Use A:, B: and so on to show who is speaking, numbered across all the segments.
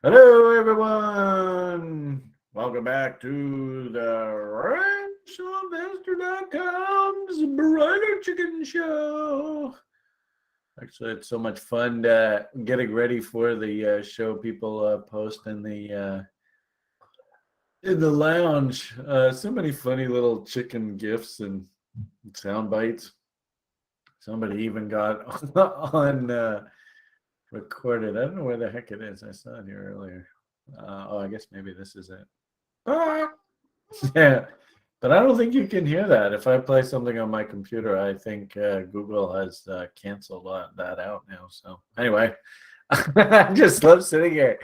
A: Hello, everyone. Welcome back to the RantSylvester.com's Broiler Chicken Show. Actually, it's so much fun getting ready for the show. People post in the lounge. So many funny little chicken gifs and sound bites. Somebody even got on recorded. I don't know where the heck it is. I saw it here earlier. I guess maybe this is it. Yeah, but I don't think you can hear that. If I play something on my computer, I think Google has canceled that out now. So anyway, I just love sitting here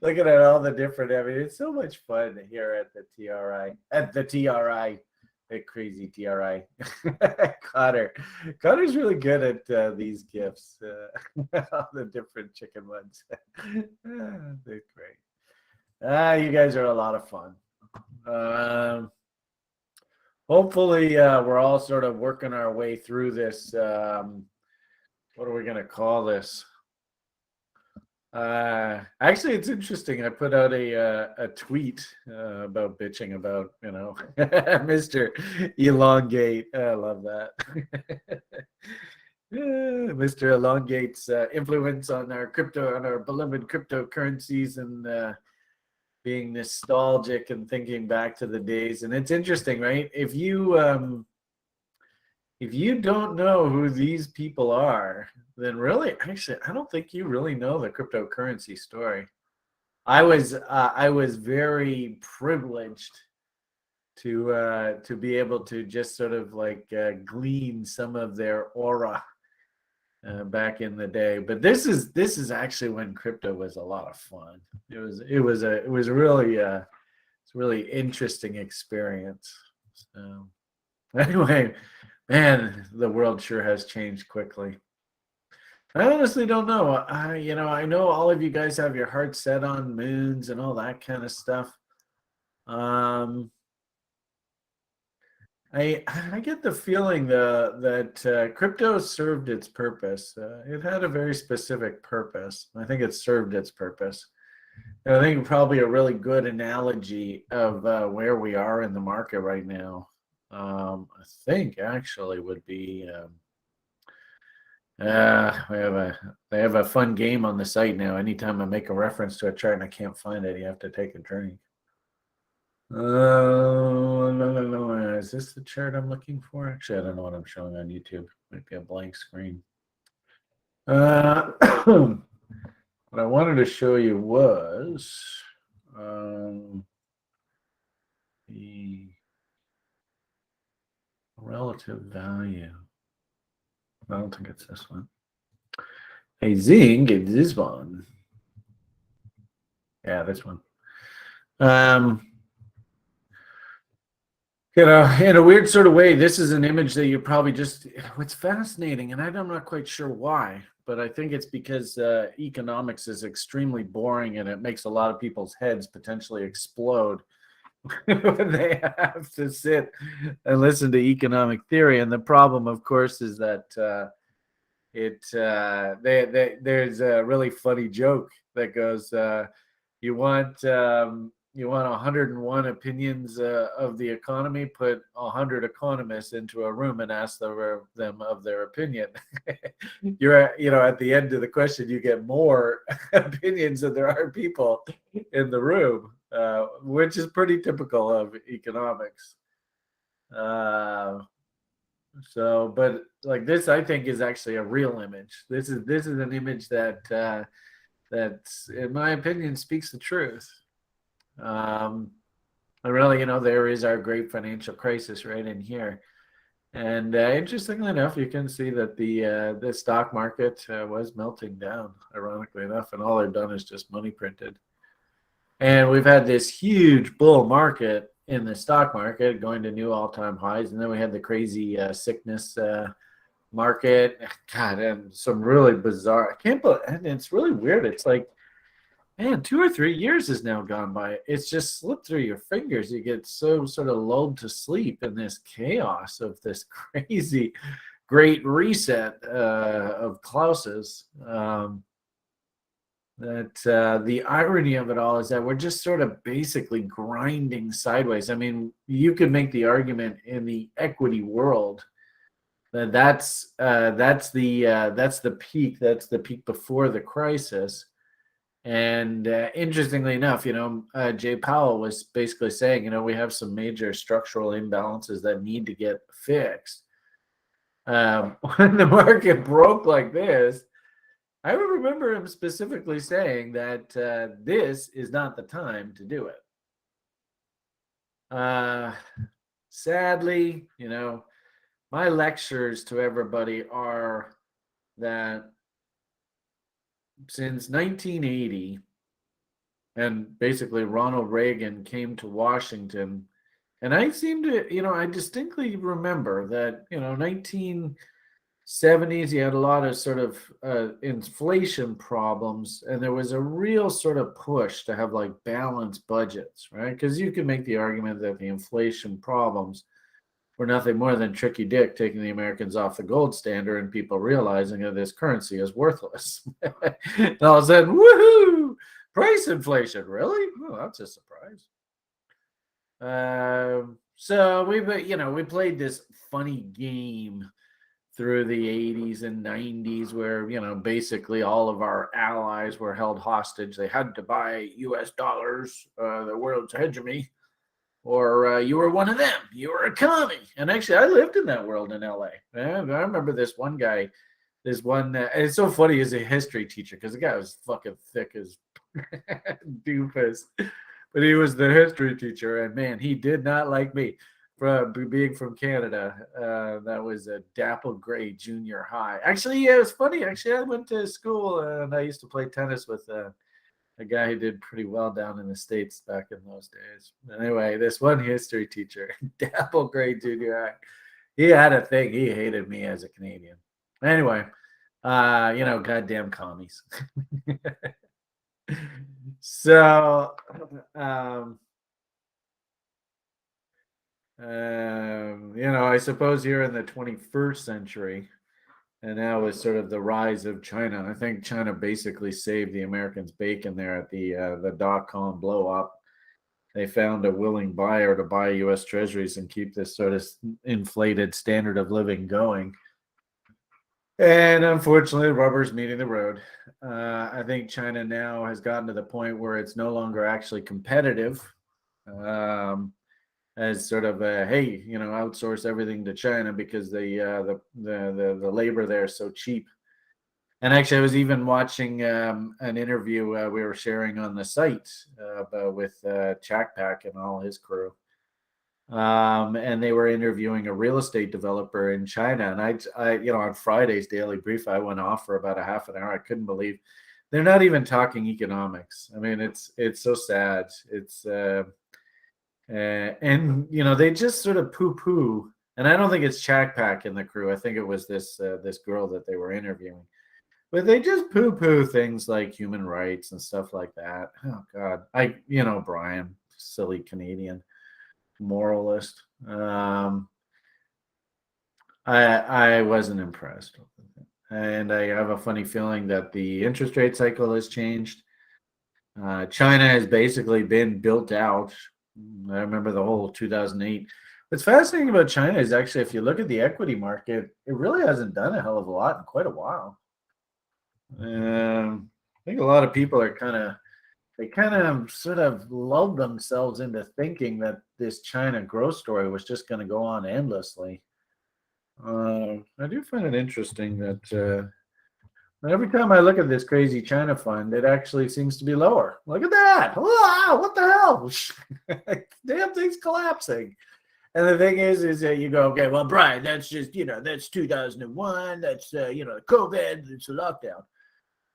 A: looking at all the different. I mean, it's so much fun here at the TRI, the crazy TRI. Connor's really good at these gifts, all the different chicken ones. They're great. You guys are a lot of fun. Hopefully, we're all sort of working our way through this. What are we going to call this? Actually, it's interesting. I put out a tweet about bitching about, Mr. Elongate. I love that. Mr. Elongate's influence on our beloved cryptocurrencies, and being nostalgic and thinking back to the days. And it's interesting, right? If you don't know who these people are, then really, actually, I don't think you really know the cryptocurrency story. I was very privileged to be able to just sort of like glean some of their aura back in the day. But this is actually when crypto was a lot of fun. It was really it's a really interesting experience. So anyway, man, the world sure has changed quickly. I honestly don't know. I know all of you guys have your heart set on moons and all that kind of stuff. I get the feeling that crypto served its purpose. It had a very specific purpose. I think it served its purpose. And I think probably a really good analogy of where we are in the market right now. I think actually would be they have a fun game on the site now. Anytime I make a reference to a chart and I can't find it, you have to take a drink. No. Is this the chart I'm looking for? Actually, I don't know what I'm showing on YouTube. Might be a blank screen. What I wanted to show you was the relative value. I don't think it's this one. I think it's this one. Yeah, this one. In a weird sort of way, this is an image that you probably what's fascinating, and I'm not quite sure why, but I think it's because economics is extremely boring and it makes a lot of people's heads potentially explode when they have to sit and listen to economic theory. And the problem, of course, is that there's a really funny joke that goes, you want 101 opinions of the economy, put 100 economists into a room and ask them of their opinion. You're at the end of the question, you get more opinions than there are people in the room, which is pretty typical of economics. But like this, I think is actually a real image. This is an image that in my opinion speaks the truth. Really, there is our great financial crisis right in here. And interestingly enough, you can see that the stock market was melting down, ironically enough, and all they've done is just money printed. And we've had this huge bull market in the stock market going to new all-time highs. And then we had the crazy sickness market. God, and some really bizarre, I can't believe, and it's really weird. It's like, man, 2 or 3 years has now gone by. It's just slipped through your fingers. You get so sort of lulled to sleep in this chaos of this crazy great reset of Klaus's. that the irony of it all is that we're just sort of basically grinding sideways. I mean, you could make the argument in the equity world that that's the peak. That's the peak before the crisis. And interestingly enough, Jay Powell was basically saying, we have some major structural imbalances that need to get fixed. When the market broke like this, I remember him specifically saying that this is not the time to do it. Sadly, my lectures to everybody are that since 1980, and basically Ronald Reagan came to Washington, and I seem to, I distinctly remember that, 1970s, you had a lot of sort of inflation problems, and there was a real sort of push to have like balanced budgets, right? Because you could make the argument that the inflation problems were nothing more than Tricky Dick taking the Americans off the gold standard and people realizing that this currency is worthless. And all of a sudden, woohoo! Price inflation, really? Oh, that's a surprise. So we played this funny game through the 80s and 90s where, basically all of our allies were held hostage. They had to buy US dollars, the world's hegemony, or you were one of them. You were a commie. And actually, I lived in that world in LA. And I remember this one guy, and it's so funny, he's a history teacher because the guy was fucking thick as doofus. But he was the history teacher, and man, he did not like me from being from Canada. That was a dapple gray junior high. Actually, yeah, it was funny. Actually, I went to school and I used to play tennis with a guy who did pretty well down in the States back in those days. Anyway, this one history teacher, dapple gray junior high, he had a thing. He hated me as a Canadian. Anyway, goddamn commies. So, I suppose here in the 21st century, and now is sort of the rise of China. I think China basically saved the Americans' bacon there at the dot-com blow up. They found a willing buyer to buy U.S. Treasuries and keep this sort of inflated standard of living going. And unfortunately, rubber's meeting the road. I think China now has gotten to the point where it's no longer actually competitive, as sort of a hey, outsource everything to China because the labor there is so cheap. And actually, I was even watching an interview we were sharing on the site with Chakpak and all his crew. And they were interviewing a real estate developer in China. And I on Friday's Daily Brief, I went off for about a half an hour. I couldn't believe they're not even talking economics. I mean, it's so sad. It's and they just sort of poo-poo. And I don't think it's Chakpak in the crew. I think it was this girl that they were interviewing. But they just poo-poo things like human rights and stuff like that. Oh God, Brian, silly Canadian moralist. I wasn't impressed, and I have a funny feeling that the interest rate cycle has changed. China has basically been built out. I remember the whole 2008. What's fascinating about China is actually, if you look at the equity market, it really hasn't done a hell of a lot in quite a while. I think a lot of people are kind of sort of lulled themselves into thinking that this China growth story was just going to go on endlessly. I do find it interesting that every time I look at this crazy China fund, it actually seems to be lower. Look at that. Wow, what the hell? Damn thing's collapsing. And the thing is that you go, okay, well, Brian, that's just, that's 2001. That's, COVID. It's a lockdown.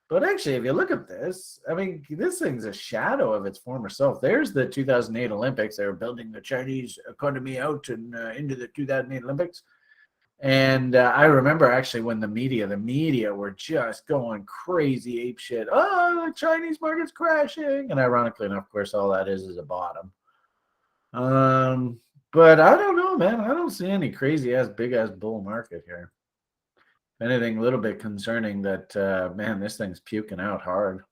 A: But actually, if you look at this, I mean, this thing's a shadow of its former self. There's the 2008 Olympics. They were building the Chinese economy out and into the 2008 Olympics. And I remember actually when the media were just going crazy ape shit. Oh, the Chinese market's crashing. And ironically enough, of course, all that is a bottom. But I don't know, man. I don't see any crazy ass, big ass bull market here. Anything a little bit concerning that, man, this thing's puking out hard.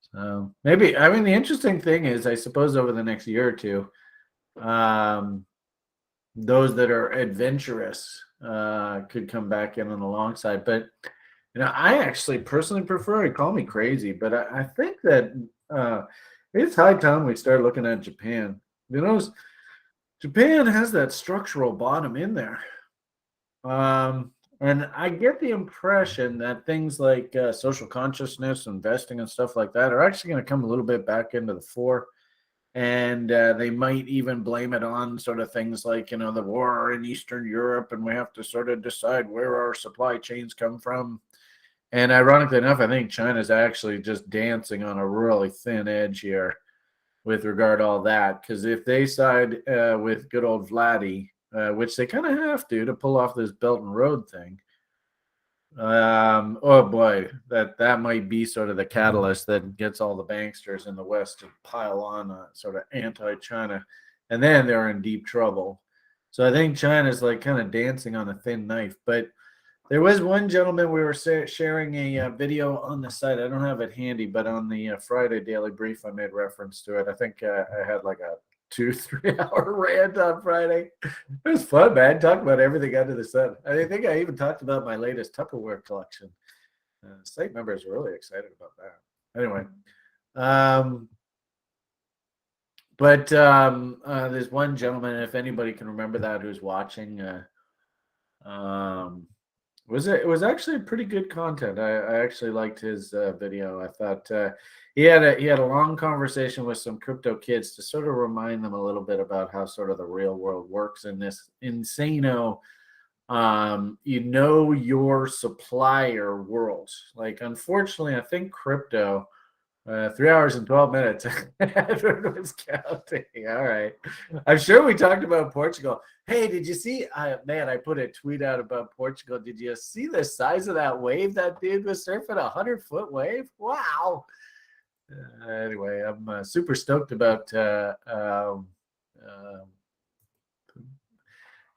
A: So maybe, I mean, the interesting thing is, I suppose over the next year or two, those that are adventurous could come back in on the long side. But I actually personally prefer. Call me crazy, but I think that it's high time we start looking at Japan. Japan has that structural bottom in there. And I get the impression that things like social consciousness, investing, and stuff like that are actually going to come a little bit back into the fore. And they might even blame it on sort of things like, the war in Eastern Europe, and we have to sort of decide where our supply chains come from. And ironically enough, I think China's actually just dancing on a really thin edge here with regard to all that. Because if they side with good old Vladdy, which they kind of have to pull off this Belt and Road thing, oh boy, that might be sort of the catalyst that gets all the banksters in the West to pile on sort of anti-China, and then they're in deep trouble. So I think China's like kind of dancing on a thin knife. But there was one gentleman, we were sharing a video on the site. I don't have it handy, but on the Friday Daily Brief, I made reference to it. I think I had like a 2-3 hour rant on Friday. It was fun, man. Talk about everything under the sun. I think I even talked about my latest Tupperware collection. Site members were really excited about that. Anyway, but there's one gentleman, if anybody can remember that, who's watching. It was actually pretty good content. I actually liked his video. I thought he had a long conversation with some crypto kids to sort of remind them a little bit about how sort of the real world works in this insano your supplier world. Like, unfortunately, I think crypto 3 hours and 12 minutes. Everyone was counting. All right. I'm sure we talked about Portugal. Hey, did you see? I put a tweet out about Portugal. Did you see the size of that wave that dude was surfing? 100-foot wave? Wow. Anyway, I'm super stoked about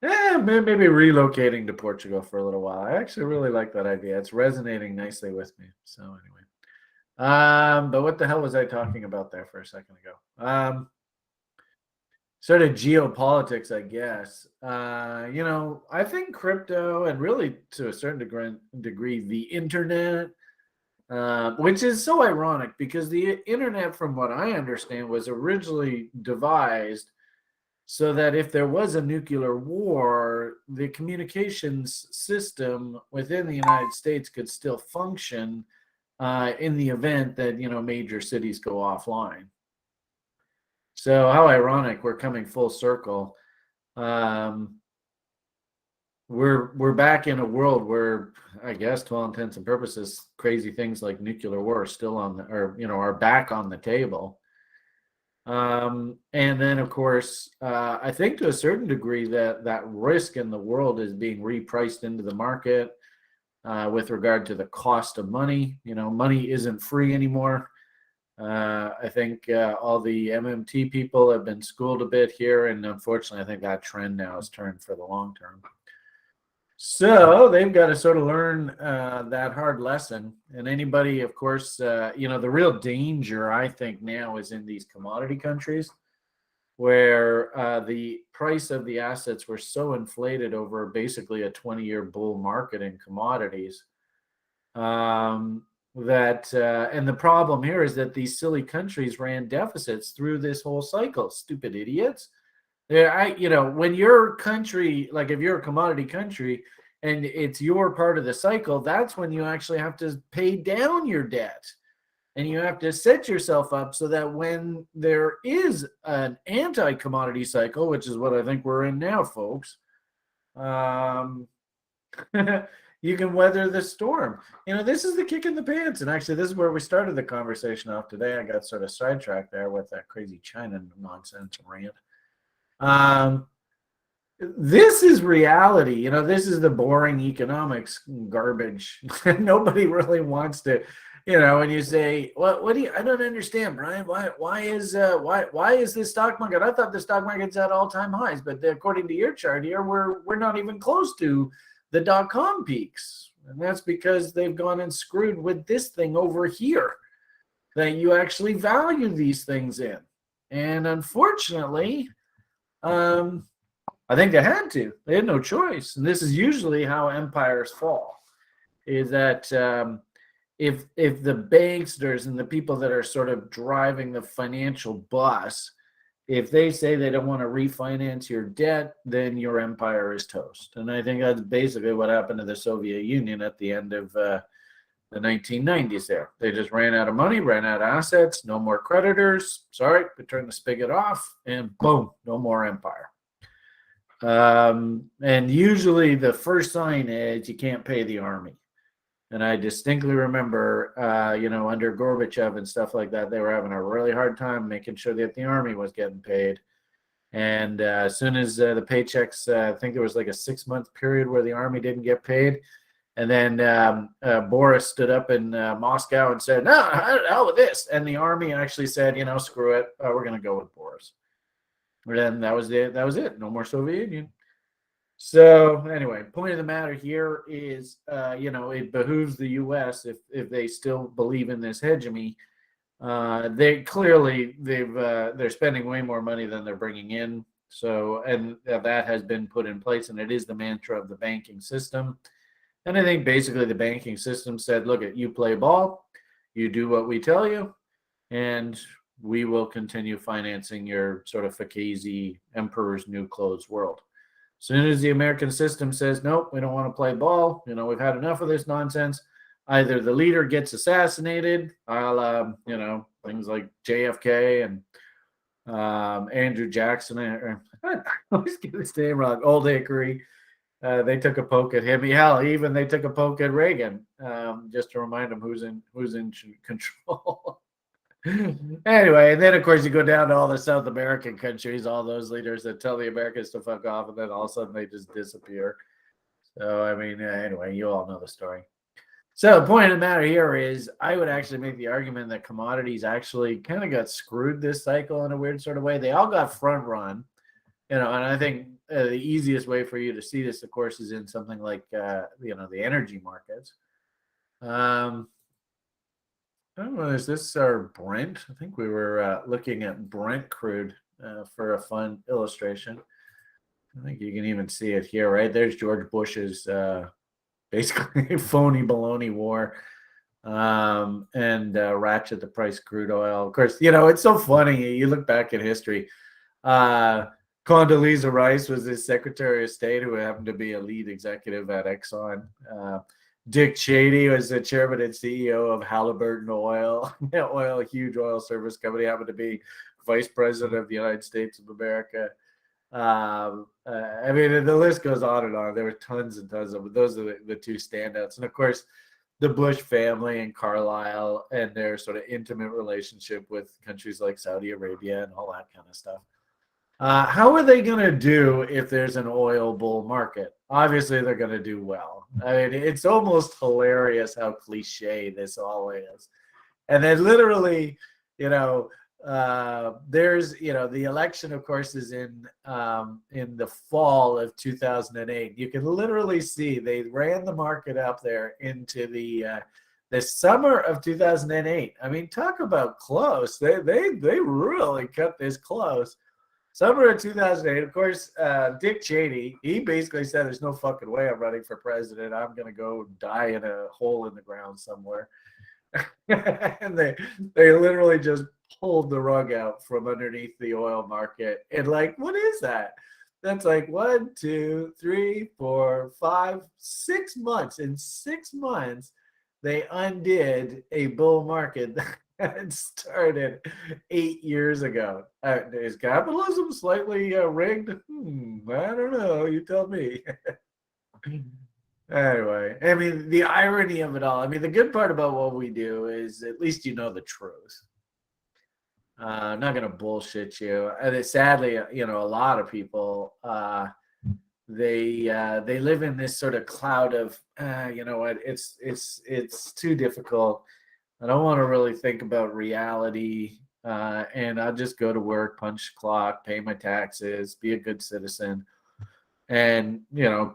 A: maybe relocating to Portugal for a little while. I actually really like that idea. It's resonating nicely with me. So anyway. But what the hell was I talking about there for a second ago? Sort of geopolitics, I guess. I think crypto, and really to a certain degree the internet, which is so ironic because the internet, from what I understand, was originally devised so that if there was a nuclear war, the communications system within the United States could still function in the event that major cities go offline. So how ironic, we're coming full circle. We're back in a world where, I guess, to all intents and purposes, crazy things like nuclear war are still are back on the table. And then, of course, I think to a certain degree that risk in the world is being repriced into the market. With regard to the cost of money, money isn't free anymore. I think all the MMT people have been schooled a bit here, and unfortunately, I think that trend now has turned for the long term. So they've got to sort of learn that hard lesson. And anybody, of course, the real danger, I think, now is in these commodity countries, where the price of the assets were so inflated over basically a 20-year bull market in commodities and the problem here is that these silly countries ran deficits through this whole cycle. Stupid idiots. When your country, like if you're a commodity country and it's your part of the cycle, that's when you actually have to pay down your debt. And you have to set yourself up so that when there is an anti-commodity cycle, which is what I think we're in now, folks, you can weather the storm. This is the kick in the pants. And actually, this is where we started the conversation off today. I got sort of sidetracked there with that crazy China nonsense rant. This is reality. This is the boring economics garbage. Nobody really wants to. And you say, what do you? I don't understand, Brian. Why is this stock market? I thought the stock market's at all-time highs, but according to your chart here, we're not even close to the .com peaks, and that's because they've gone and screwed with this thing over here. that you actually value these things in. And unfortunately, I think they had to. They had no choice. And this is usually how empires fall, is that if the banksters and the people that are sort of driving the financial bus, if they say they don't want to refinance your debt, then your empire is toast. And I think that's basically what happened to the Soviet Union at the end of the 1990s there. They just ran out of money, ran out of assets, no more creditors. Sorry, we turn the spigot off, and boom, no more empire. And usually the first sign is you can't pay the army. And I distinctly remember, under Gorbachev and stuff like that, they were having a really hard time making sure that the army was getting paid. And as soon as the paychecks, I think there was like a 6-month period where the army didn't get paid. And then Boris stood up in Moscow and said, no, hell with this. And the army actually said, screw it. We're going to go with Boris. And then that was it. That was it. No more Soviet Union. So anyway, point of the matter here is, it behooves the U.S. if they still believe in this hegemony. They're spending way more money than they're bringing in. So, and that has been put in place, and it is the mantra of the banking system. And I think basically the banking system said, look, you play ball, you do what we tell you, and we will continue financing your sort of Fakese emperor's new clothes world. As soon as the American system says, nope, we don't want to play ball, we've had enough of this nonsense, either the leader gets assassinated, things like JFK and Andrew Jackson, I always get his name wrong, Old Hickory. They took a poke at him. Hell, even they took a poke at Reagan, just to remind him who's in control. Anyway, and then of course you go down to all the South American countries, all those leaders that tell the Americans to fuck off, and then all of a sudden they just disappear. So I mean, anyway, you all know the story. So the point of the matter here is, I would actually make the argument that commodities actually kind of got screwed this cycle in a weird sort of way. They all got front run, and I think the easiest way for you to see this, of course, is in something like the energy markets. I don't know, is this our Brent? I think we were looking at Brent crude for a fun illustration. I think you can even see it here, right? There's George Bush's basically phony baloney war and ratchet the price of crude oil. Of course, it's so funny. You look back at history. Condoleezza Rice was his Secretary of State, who happened to be a lead executive at Exxon. Dick Cheney was the chairman and CEO of Halliburton Oil, a huge oil service company, happened to be vice president of the United States of America. I mean, the list goes on and on. There were tons and tons of them. Those are the two standouts. And of course, the Bush family and Carlyle and their sort of intimate relationship with countries like Saudi Arabia and all that kind of stuff. How are they going to do if there's an oil bull market? Obviously, they're going to do well. I mean, it's almost hilarious how cliche this all is. And then literally, there's, the election, of course, is in the fall of 2008. You can literally see they ran the market up there into the summer of 2008. I mean, talk about close. They really cut this close. Summer of 2008, of course, Dick Cheney, he basically said, there's no fucking way I'm running for president. I'm going to go die in a hole in the ground somewhere. And they literally just pulled the rug out from underneath the oil market. And what is that? That's 1, 2, 3, 4, 5, 6 months. In 6 months, they undid a bull market that started 8 years ago. Is capitalism slightly rigged? I don't know. You tell me. Anyway, I mean, the irony of it all. I mean, the good part about what we do is at least you know the truth. I'm not going to bullshit you. And sadly, a lot of people, they live in this sort of cloud of, it's too difficult. I don't want to really think about reality, and I'll just go to work, punch the clock, pay my taxes, be a good citizen. and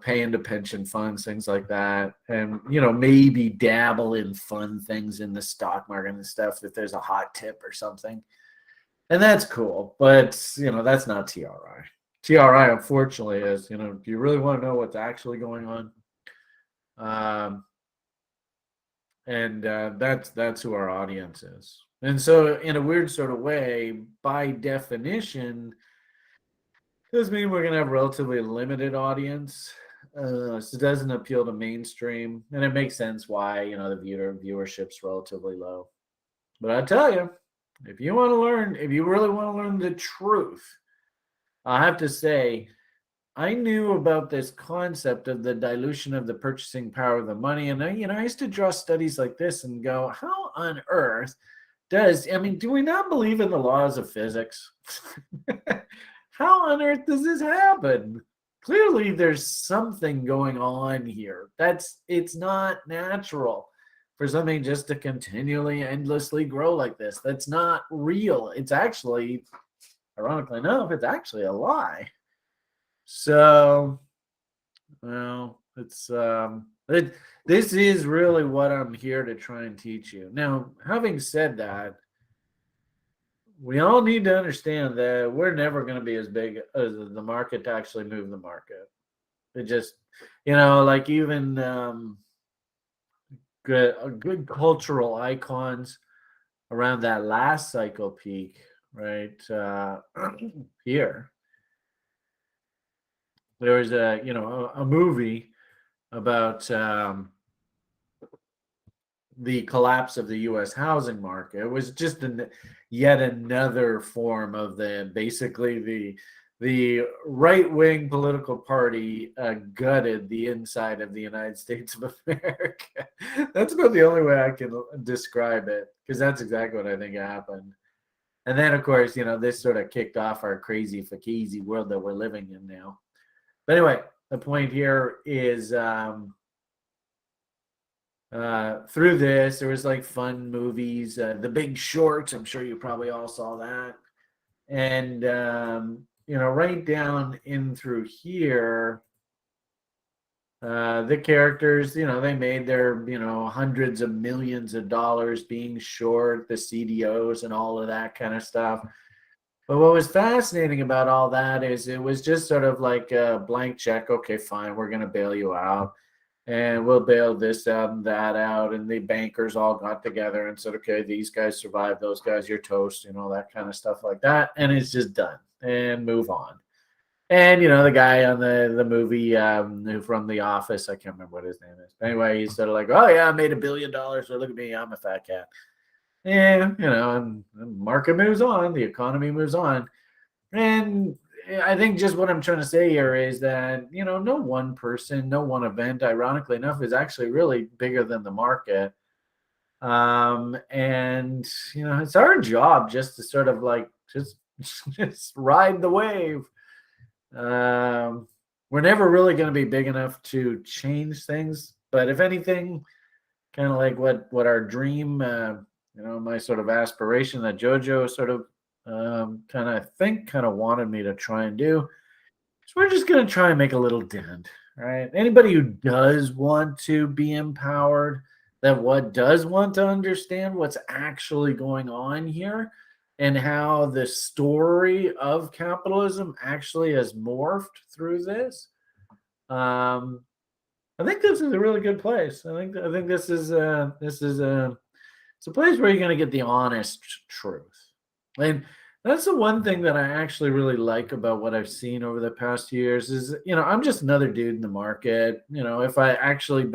A: pay into pension funds, things like that, and maybe dabble in fun things in the stock market and stuff if there's a hot tip or something. And that's cool, but that's not TRI. TRI, unfortunately, is do you really want to know what's actually going on? And that's who our audience is. And so, in a weird sort of way, by definition, does mean we're going to have relatively limited audience. So it doesn't appeal to mainstream, and it makes sense why the viewership's relatively low. But I tell you, if you really want to learn the truth, I have to say, I knew about this concept of the dilution of the purchasing power of the money, and I used to draw studies like this and go, how on earth do we not believe in the laws of physics? How on earth does this happen? Clearly, there's something going on here. It's not natural for something just to continually, endlessly grow like this. That's not real. It's actually, ironically enough, it's actually a lie. So, well, this is really what I'm here to try and teach you. Now, having said that, we all need to understand that we're never going to be as big as the market to actually move the market. It just, like even good cultural icons around that last cycle peak, right? Here, there was a movie about the collapse of the U.S. housing market. It was just yet another form of basically the right wing political party gutted the inside of the United States of America. That's about the only way I can describe it, because that's exactly what I think happened. And then, of course, this sort of kicked off our crazy fakizi world that we're living in now. But anyway, the point here is through this, there was like fun movies, The Big Short. I'm sure you probably all saw that. And, right down in through here, the characters, they made their, hundreds of millions of dollars being short, the CDOs and all of that kind of stuff. But what was fascinating about all that is it was just sort of like a blank check. Okay, fine, we're going to bail you out. And we'll bail this out and that out. And the bankers all got together and said, okay, these guys survived, those guys, you're toast, that kind of stuff like that. And it's just done and move on. And, the guy on the movie from The Office, I can't remember what his name is. Anyway, he's sort of like, oh, yeah, I made $1 billion. So look at me, I'm a fat cat. And, and the market moves on, the economy moves on. And I think just what I'm trying to say here is that, no one person, no one event, ironically enough, is actually really bigger than the market. And, it's our job just to sort of like, just ride the wave. We're never really going to be big enough to change things. But if anything, kind of like what our dream, my sort of aspiration that JoJo sort of kind of wanted me to try and do. So we're just going to try and make a little dent, right? Anybody who does want to be empowered, does want to understand what's actually going on here and how the story of capitalism actually has morphed through this. I think this is a really good place. I think this is it's a place where you're going to get the honest truth. And that's the one thing that I actually really like about what I've seen over the past years is, I'm just another dude in the market. If I actually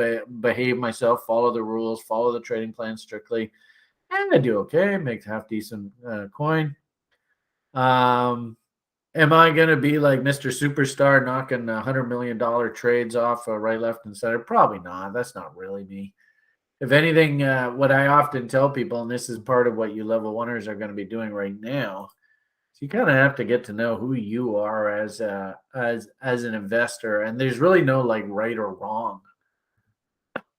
A: behave myself, follow the rules, follow the trading plan strictly, and I do okay, make half decent coin. Am I going to be like Mr. Superstar knocking $100 million trades off right, left, and center? Probably not. That's not really me. If anything, what I often tell people, and this is part of what you level oneers are going to be doing right now, so you kind of have to get to know who you are as an investor, and there's really no like right or wrong.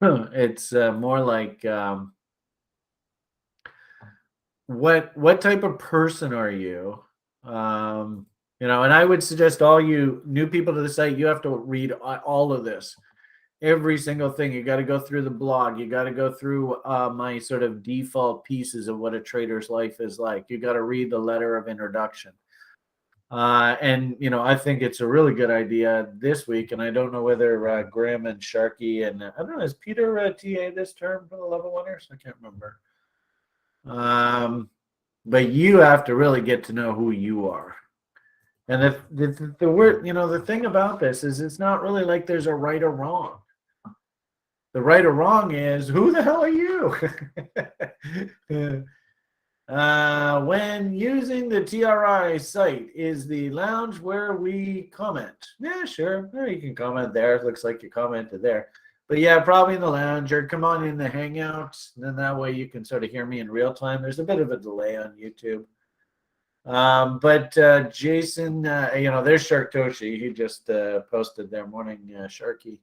A: It's more like what type of person are you? And I would suggest all you new people to the site, you have to read all of this, every single thing. You got to go through the blog. You got to go through my sort of default pieces of what a trader's life is like. You got to read the letter of introduction. And I think it's a really good idea this week. And I don't know whether Graham and Sharky and I don't know, is Peter TA this term for the level oneers? I can't remember. But you have to really get to know who you are. And the word, the thing about this is it's not really like there's a right or wrong. The right or wrong is, who the hell are you? When using the TRI site, is the lounge where we comment? Yeah, sure. Well, you can comment there. It looks like you commented there. But yeah, probably in the lounge, or come on in the Hangouts. And then that way you can sort of hear me in real time. There's a bit of a delay on YouTube. But Jason, there's Shark Toshi. He just posted their morning Sharky.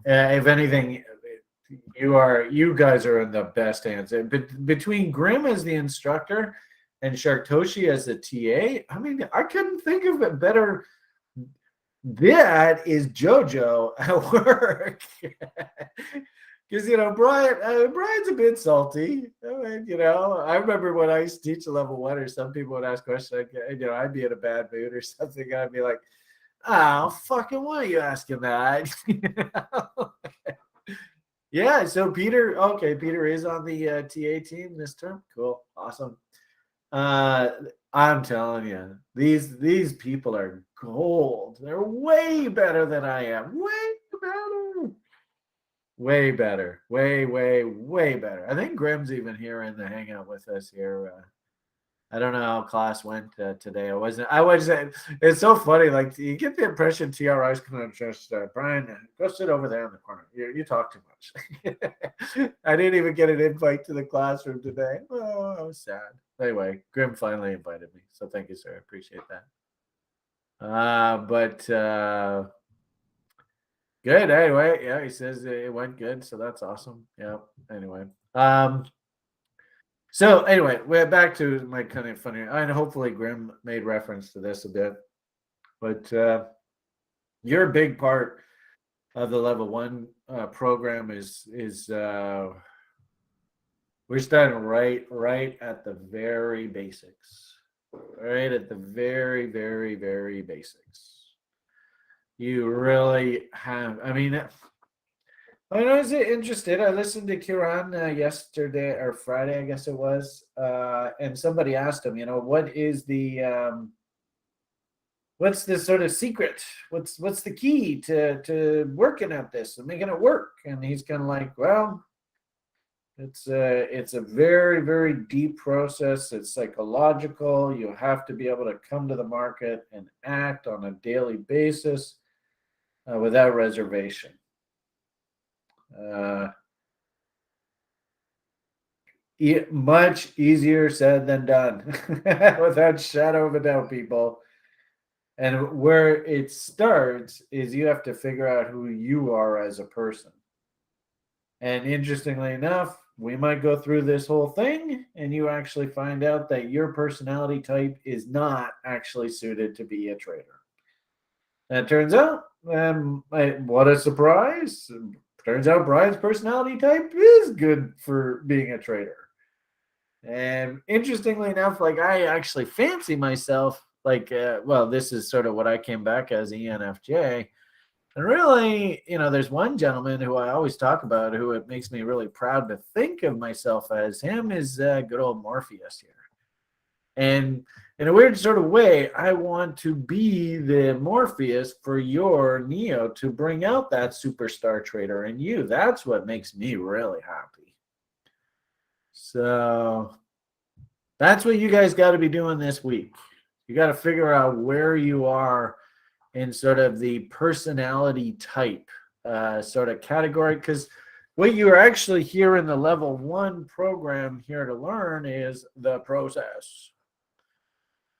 A: If anything, you guys are in the best hands. Between Grim as the instructor and Sharktoshi as the TA, I mean, I couldn't think of it better. That is JoJo at work. Because Brian's a bit salty. I remember when I used to teach a level one, or some people would ask questions. I'd be in a bad mood or something. And I'd be like, "Oh, fucking, why are you asking that?" Yeah. So Peter is on the TA team this term. Cool, awesome. I'm telling you, these people are gold. They're way better than I am. Way better. Way better. Way, way, way better. I think Grim's even here in the hangout with us here. I don't know how class went today. I wasn't. It's so funny. Like, you get the impression TRI's going to just, Brian, go sit over there in the corner. You talk too much. I didn't even get an invite to the classroom today. Oh, I was sad. Anyway, Grim finally invited me. So thank you, sir. I appreciate that. But good. Anyway, yeah, he says it went good, so that's awesome. Yeah. Anyway, so anyway, we're back to my kind of funny, and hopefully Grim made reference to this a bit, but you're a big part of the level one program. We're starting right at the very basics, right at the very, very, very basics. You really have. I mean, I was interested. I listened to Kiran yesterday or Friday, I guess it was, and somebody asked him, what is what's the sort of secret? What's the key to working at this and making it work? And he's kind of like, well, it's a very, very deep process. It's psychological. You have to be able to come to the market and act on a daily basis without reservation. Much easier said than done, without shadow of a doubt, people. And where it starts is you have to figure out who you are as a person. And interestingly enough, we might go through this whole thing and you actually find out that your personality type is not actually suited to be a trader. And it turns out, what a surprise. Turns out Brian's personality type is good for being a trader. And interestingly enough, like, I actually fancy myself like, this is sort of what I came back as, ENFJ. And really, there's one gentleman who I always talk about, who it makes me really proud to think of myself as. Him is good old Morpheus here. And in a weird sort of way, I want to be the Morpheus for your Neo, to bring out that superstar trader in you. That's what makes me really happy. So that's what you guys got to be doing this week. You got to figure out where you are in sort of the personality type sort of category, because what you're actually here in the level one program here to learn is the process.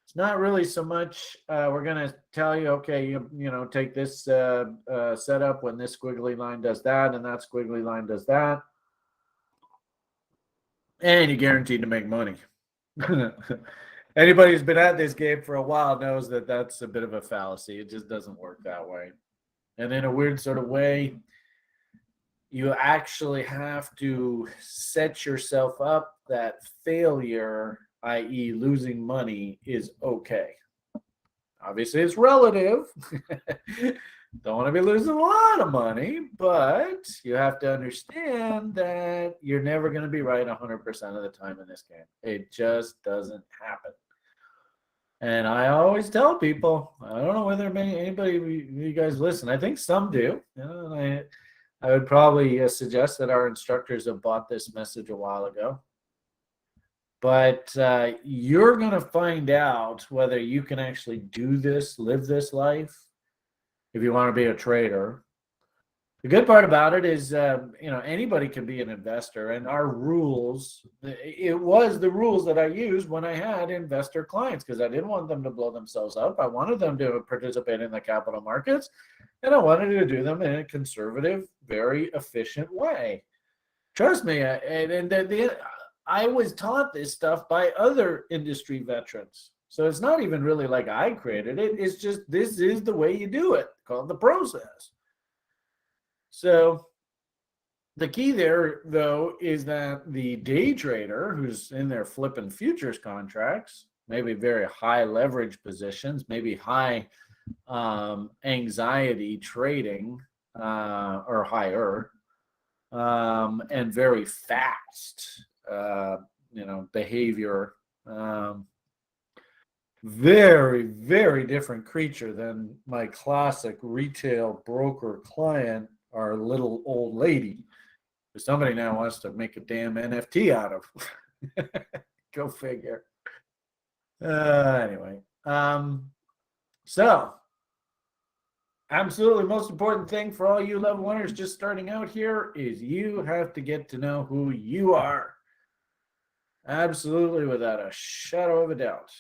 A: It's not really so much we're going to tell you, okay, take this setup when this squiggly line does that and that squiggly line does that, and you're guaranteed to make money. Anybody who's been at this game for a while knows that that's a bit of a fallacy. It just doesn't work that way. And in a weird sort of way, you actually have to set yourself up that failure, i.e., losing money, is okay. Obviously, it's relative. Don't want to be losing a lot of money, but you have to understand that you're never going to be right 100% of the time in this game. It just doesn't happen. And I always tell people, I don't know whether anybody you guys listen. I think some do. You know, I would probably suggest that our instructors have bought this message a while ago. But you're going to find out whether you can actually do this, live this life, if you want to be a trader. The good part about it is, anybody can be an investor, and our rules, it was the rules that I used when I had investor clients, because I didn't want them to blow themselves up. I wanted them to participate in the capital markets, and I wanted to do them in a conservative, very efficient way. Trust me, I was taught this stuff by other industry veterans. So it's not even really like I created it. It's just, this is the way you do it, called the process. So the key there, though, is that the day trader who's in there flipping futures contracts, maybe very high leverage positions, maybe high anxiety trading or higher, and very fast, behavior. Very, very different creature than my classic retail broker client, our little old lady, who somebody now wants to make a damn NFT out of. Go figure. Anyway, so absolutely most important thing for all you level oneers just starting out here is you have to get to know who you are. Absolutely, without a shadow of a doubt.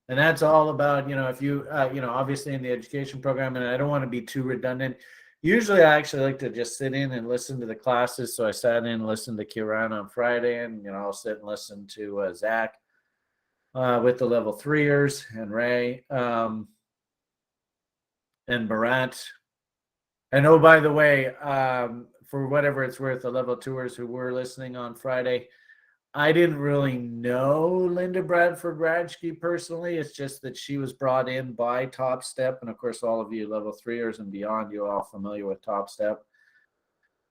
A: And that's all about, if you, obviously in the education program, and I don't want to be too redundant. Usually I actually like to just sit in and listen to the classes. So I sat in and listened to Kiran on Friday, and, I'll sit and listen to Zach with the level 3ers, and Ray and Rant. And oh, by the way, for whatever it's worth, the level 2ers who were listening on Friday, I didn't really know Linda Bradford Radzki personally. It's just that she was brought in by Top Step. And of course, all of you level 3ers and beyond, you're all familiar with Top Step.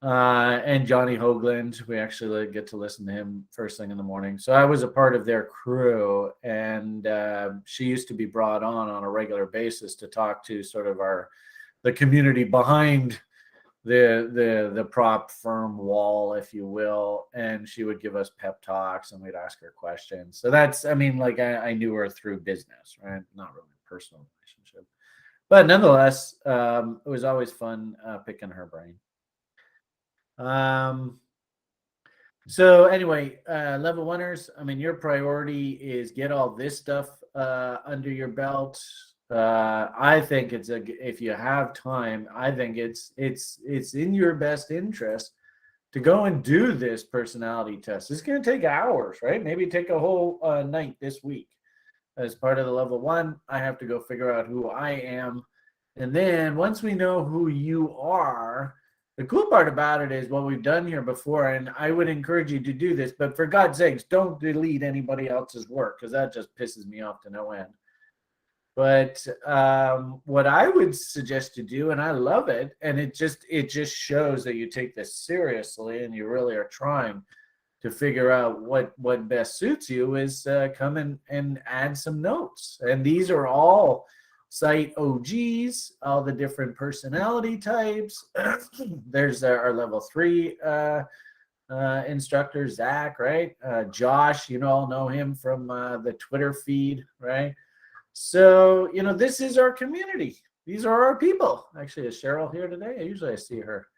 A: And Johnny Hoagland, we actually get to listen to him first thing in the morning. So I was a part of their crew, and she used to be brought on a regular basis to talk to sort of the community behind the prop firm wall, if you will, and she would give us pep talks and we'd ask her questions. So that's, I knew her through business, right? Not really a personal relationship, but nonetheless, it was always fun picking her brain. So anyway, level oneers, your priority is get all this stuff under your belt. I think if you have time, I think it's in your best interest to go and do this personality test. It's going to take hours, right? Maybe take a whole night this week. As part of the level 1, I have to go figure out who I am. And then once we know who you are, the cool part about it is what we've done here before, and I would encourage you to do this, but for God's sakes, don't delete anybody else's work, because that just pisses me off to no end. But what I would suggest to do, and I love it, and it just shows that you take this seriously and you really are trying to figure out what best suits you, is come and add some notes. And these are all site OGs, all the different personality types. There's our level 3 instructor, Zach, right? Josh, all know him from the Twitter feed, right? So, this is our community. These are our people. Actually, is Cheryl here today? Usually I see her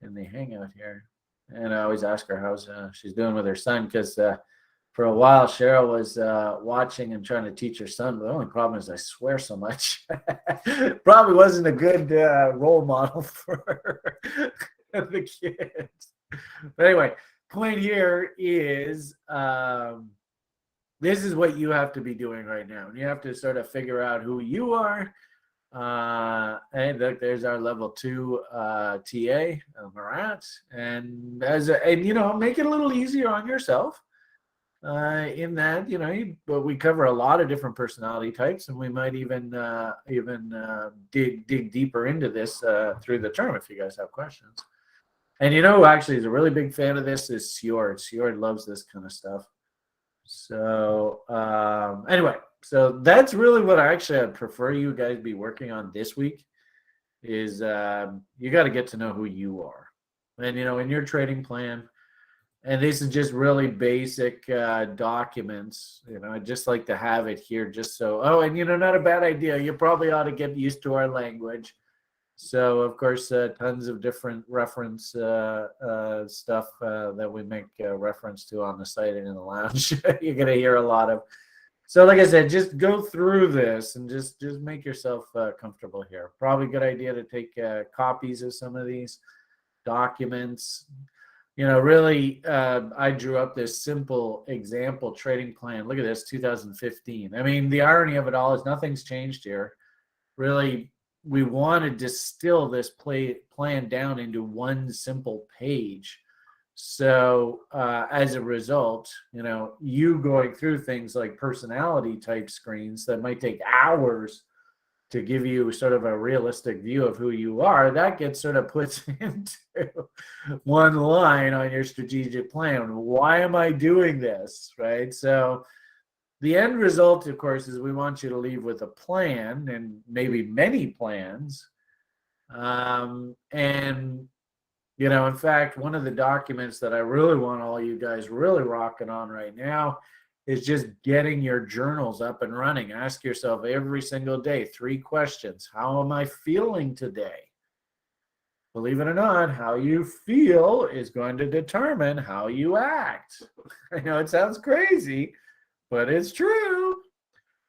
A: in the hangout here. And I always ask her how she's doing with her son, because for a while Cheryl was watching and trying to teach her son. But the only problem is I swear so much. Probably wasn't a good role model for the kids. But anyway, point here is this is what you have to be doing right now. And you have to sort of figure out who you are. And look, there's our level 2 TA, Rant. And make it a little easier on yourself. In that, but we cover a lot of different personality types, and we might even dig deeper into this through the term if you guys have questions. And who actually is a really big fan of this is Sjord. Sjord loves this kind of stuff. So anyway, so that's really what I'd prefer you guys be working on this week is you got to get to know who you are. And, in your trading plan, and this is just really basic documents. I'd just like to have it here just so, not a bad idea. You probably ought to get used to our language. So, of course, tons of different reference stuff that we make reference to on the site and in the lounge. You're going to hear a lot of. So, like I said, just go through this and just make yourself comfortable here. Probably a good idea to take copies of some of these documents. Really, I drew up this simple example trading plan. Look at this, 2015. I mean, the irony of it all is nothing's changed here. Really, we want to distill this plan down into one simple page. So as a result, you going through things like personality type screens that might take hours to give you sort of a realistic view of who you are, that gets sort of put into one line on your strategic plan. Why am I doing this, right? So the end result, of course, is we want you to leave with a plan and maybe many plans. In fact, one of the documents that I really want all you guys really rocking on right now is just getting your journals up and running. Ask yourself every single day 3 questions. How am I feeling today? Believe it or not, how you feel is going to determine how you act. I know it sounds crazy, but it's true.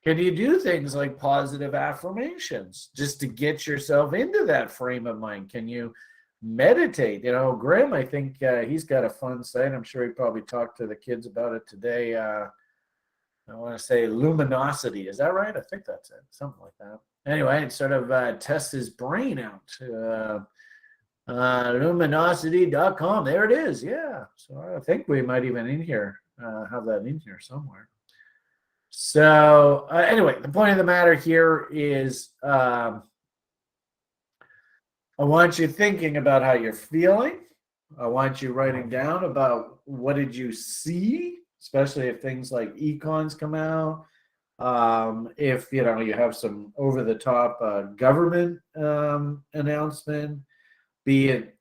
A: Can you do things like positive affirmations just to get yourself into that frame of mind? Can you meditate? Grim, I think he's got a fun site. I'm sure he probably talked to the kids about it today. I want to say Luminosity. Is that right? I think that's it. Something like that. Anyway, it sort of tests his brain out. Luminosity.com. There it is. Yeah. So I think we might even have that in here somewhere. So anyway, the point of the matter here is I want you thinking about how you're feeling. I want you writing down about what did you see, especially if things like econs come out. If you have some over-the-top government announcement, be it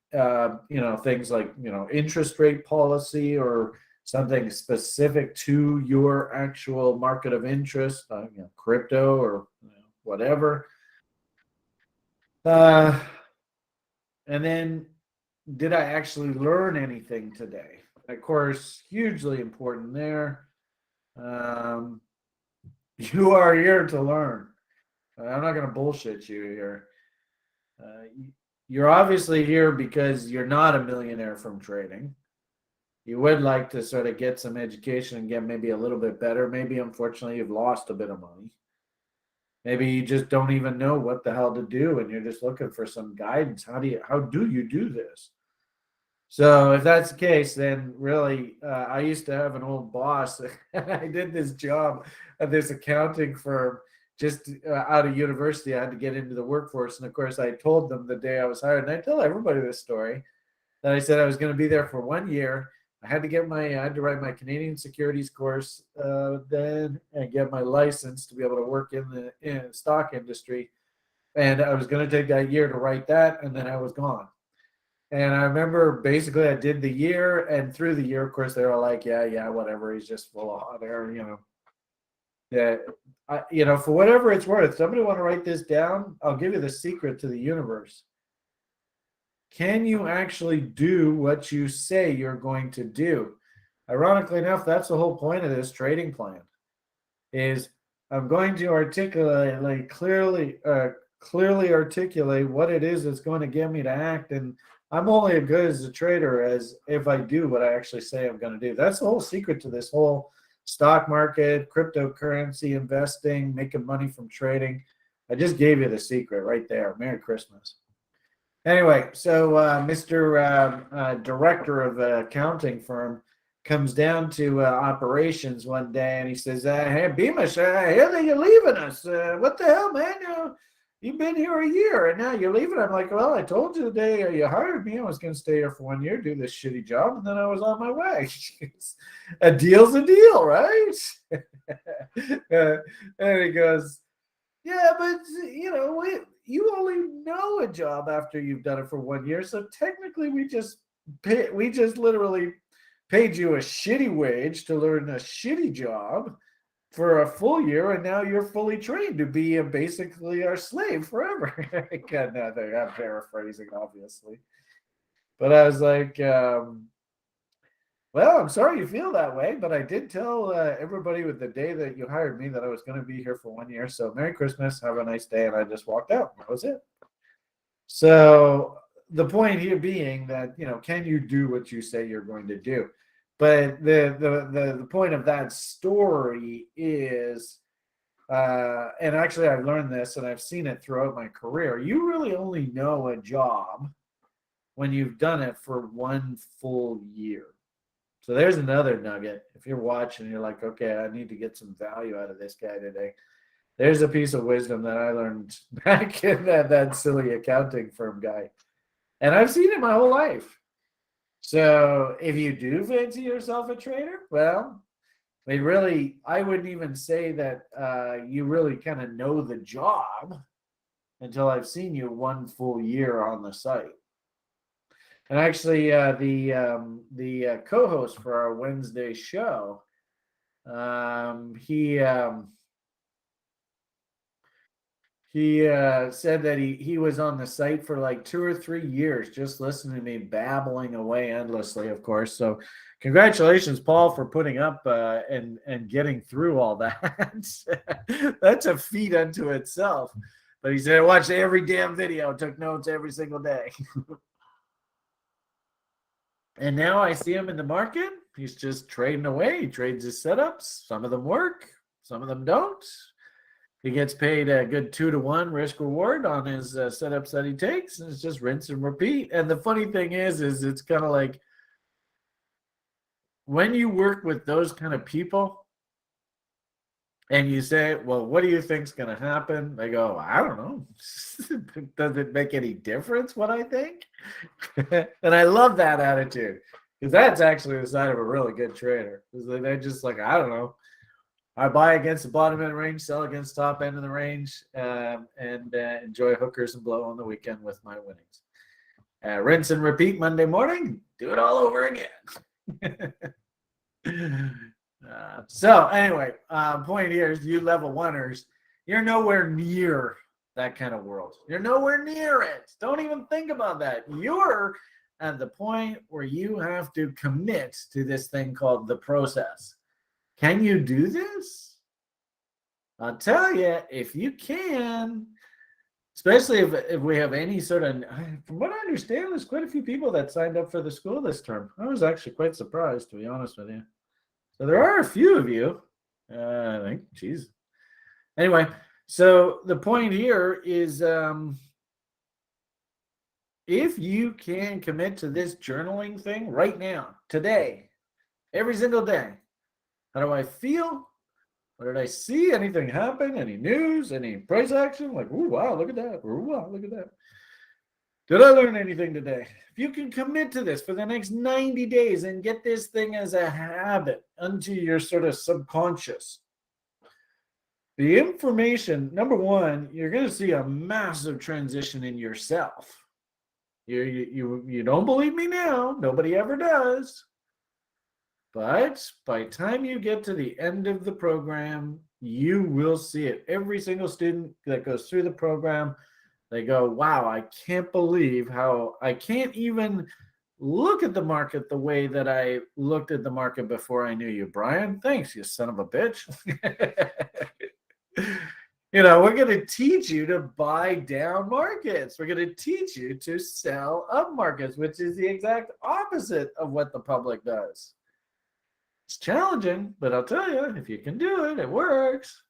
A: things like interest rate policy or something specific to your actual market of interest, crypto or whatever. And then, did I actually learn anything today? Of course, hugely important there. You are here to learn. I'm not going to bullshit you here. You're obviously here because you're not a millionaire from trading. You would like to sort of get some education and get maybe a little bit better. Maybe, unfortunately, you've lost a bit of money. Maybe you just don't even know what the hell to do, and you're just looking for some guidance. How do you do this? So if that's the case, then really, I used to have an old boss. I did this job at this accounting firm just out of university. I had to get into the workforce. And of course, I told them the day I was hired, and I tell everybody this story, that I said I was going to be there for 1 year. I had to write my Canadian securities course then and get my license to be able to work in the stock industry. And I was going to take that year to write that, and then I was gone. And I remember basically I did the year, and through the year, of course, they were like, yeah, whatever. He's just full of hot air, Yeah, for whatever it's worth, somebody want to write this down? I'll give you the secret to the universe. Can you actually do what you say you're going to do? Ironically enough, that's the whole point of this trading plan. Is I'm going to clearly articulate what it is that's going to get me to act, and I'm only as good as a trader as if I do what I actually say I'm going to do. That's the whole secret to this whole stock market, cryptocurrency investing, making money from trading. I just gave you the secret right there. Merry Christmas. Anyway, so Mr. Director of the accounting firm comes down to operations one day and he says, hey, Beamish, I hear that you're leaving us. What the hell, man? You've been here a year and now you're leaving. I'm like, well, I told you the day you hired me, I was going to stay here for 1 year, do this shitty job, and then I was on my way. A deal's a deal, right? And he goes, yeah, but you only know a job after you've done it for 1 year. So technically we just literally paid you a shitty wage to learn a shitty job for a full year, and now you're fully trained to be basically our slave forever. I'm paraphrasing, obviously. But I was like, well, I'm sorry you feel that way, but I did tell everybody with the day that you hired me that I was going to be here for 1 year. So Merry Christmas, have a nice day. And I just walked out. That was it. So the point here being that, can you do what you say you're going to do? But the point of that story is, and actually I've learned this and I've seen it throughout my career, you really only know a job when you've done it for 1 full year. So there's another nugget. If you're watching, you're like, okay, I need to get some value out of this guy today. There's a piece of wisdom that I learned back in that silly accounting firm guy. And I've seen it my whole life. So if you do fancy yourself a trader, well, I wouldn't even say that you really kind of know the job until I've seen you 1 full year on the site. And actually, the co-host for our Wednesday show, he said that he was on the site for like 2 or 3 years, just listening to me babbling away endlessly, of course. So congratulations, Paul, for putting up and getting through all that. That's a feat unto itself. But he said, I watched every damn video, took notes every single day. And now I see him in the market. He's just trading away. He trades his setups. Some of them work. Some of them don't. He gets paid a good 2-to-1 risk reward on his setups that he takes. And it's just rinse and repeat. And the funny thing is it's kind of like when you work with those kind of people and you say, well, what do you think's going to happen? They go, I don't know. Does it make any difference what I think? And I love that attitude because that's actually the sign of a really good trader. They're just like, I don't know. I buy against the bottom end of the range, sell against the top end of the range, and enjoy hookers and blow on the weekend with my winnings. Rinse and repeat Monday morning. Do it all over again. So anyway, point here is you level oneers, you're nowhere near that kind of world. You're nowhere near it. Don't even think about that. You're at the point where you have to commit to this thing called the process. Can you do this? I'll tell you, if you can, especially if we have any sort of, from what I understand, there's quite a few people that signed up for the school this term. I was actually quite surprised, to be honest with you. So there are a few of you, I think, geez. Anyway, so the point here is if you can commit to this journaling thing right now, today, every single day, how do I feel? What did I see? Anything happen? Any news? Any price action? Like, ooh, wow, look at that. Ooh, wow, look at that. Did I learn anything today? If you can commit to this for the next 90 days and get this thing as a habit into your sort of subconscious, the information, number one, you're going to see a massive transition in yourself. You don't believe me now. Nobody ever does. But by the time you get to the end of the program, you will see it. Every single student that goes through the program, they go, wow, I can't believe how I can't even look at the market the way that I looked at the market before I knew you, Brian. Thanks, you son of a bitch. We're going to teach you to buy down markets. We're going to teach you to sell up markets, which is the exact opposite of what the public does. It's challenging, but I'll tell you, if you can do it, it works.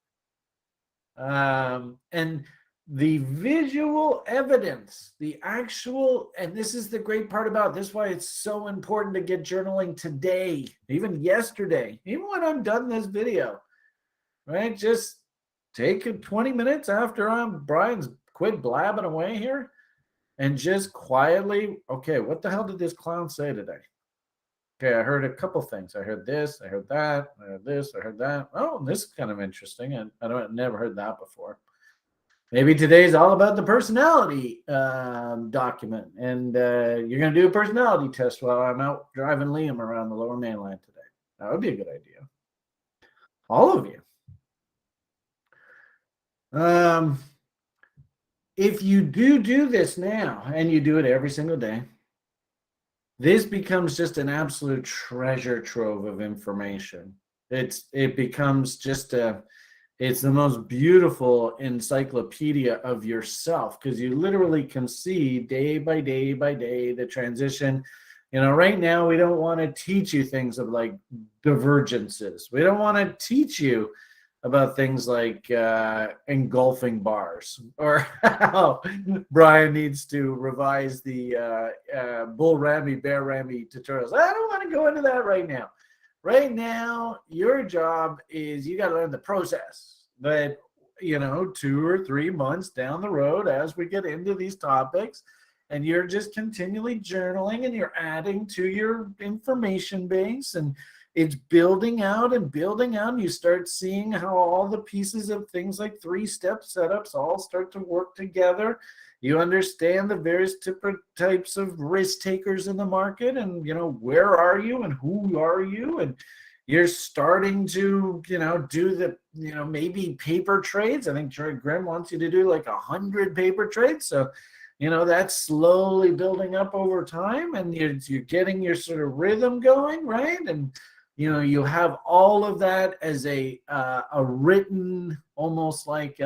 A: And the visual evidence, the actual, and this is the great part about this, why it's so important to get journaling today, even yesterday, even when I'm done this video, right? Just take 20 minutes after Brian's quit blabbing away here and just quietly, okay, what the hell did this clown say today? Okay, I heard a couple things. I heard this, I heard that, I heard this, I heard that. Oh, this is kind of interesting. And I've never heard that before. Maybe today's all about the personality document. And you're going to do a personality test while I'm out driving Liam around the Lower Mainland today. That would be a good idea. All of you. If you do this now and you do it every single day, this becomes just an absolute treasure trove of information. It becomes just it's the most beautiful encyclopedia of yourself, because you literally can see day by day by day the transition. Right now we don't want to teach you things of like divergences. We don't want to teach you about things like engulfing bars, or how Brian needs to revise the bull rammy, bear rammy tutorials. I don't want to go into that right now. Right now, your job is you got to learn the process. But, 2 or 3 months down the road, as we get into these topics, and you're just continually journaling and you're adding to your information base, and it's building out and building out. And you start seeing how all the pieces of things like 3-step setups all start to work together. You understand the various different types of risk takers in the market, and where are you and who are you, and you're starting to do the maybe paper trades. I think Jerry Grimm wants you to do like 100 paper trades. So that's slowly building up over time, and you're getting your sort of rhythm going, right? And you have all of that as a written, almost like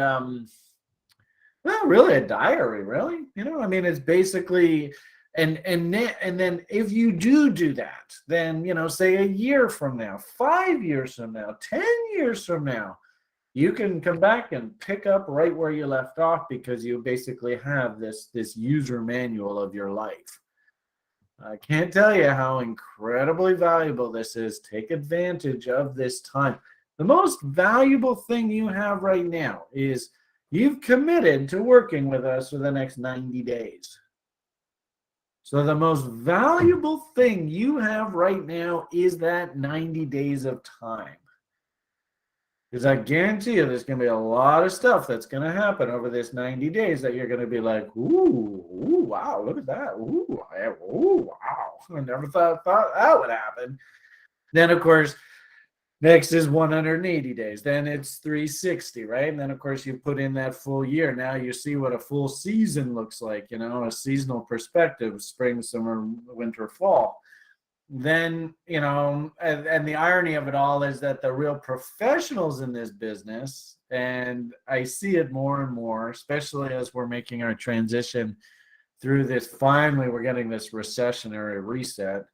A: really a diary, really. It's basically, and then if you do that, then say a year from now, 5 years from now, 10 years from now, you can come back and pick up right where you left off, because you basically have this user manual of your life. I can't tell you how incredibly valuable this is. Take advantage of this time. The most valuable thing you have right now is you've committed to working with us for the next 90 days. So the most valuable thing you have right now is that 90 days of time. Because I guarantee you there's going to be a lot of stuff that's going to happen over this 90 days that you're going to be like, ooh, wow, look at that. Ooh, wow. I never thought that would happen. Then, of course, next is 180 days. Then it's 360, right? And then, of course, you put in that full year. Now you see what a full season looks like, a seasonal perspective, spring, summer, winter, fall. Then, and the irony of it all is that the real professionals in this business, and I see it more and more, especially as we're making our transition through this, finally we're getting this recessionary reset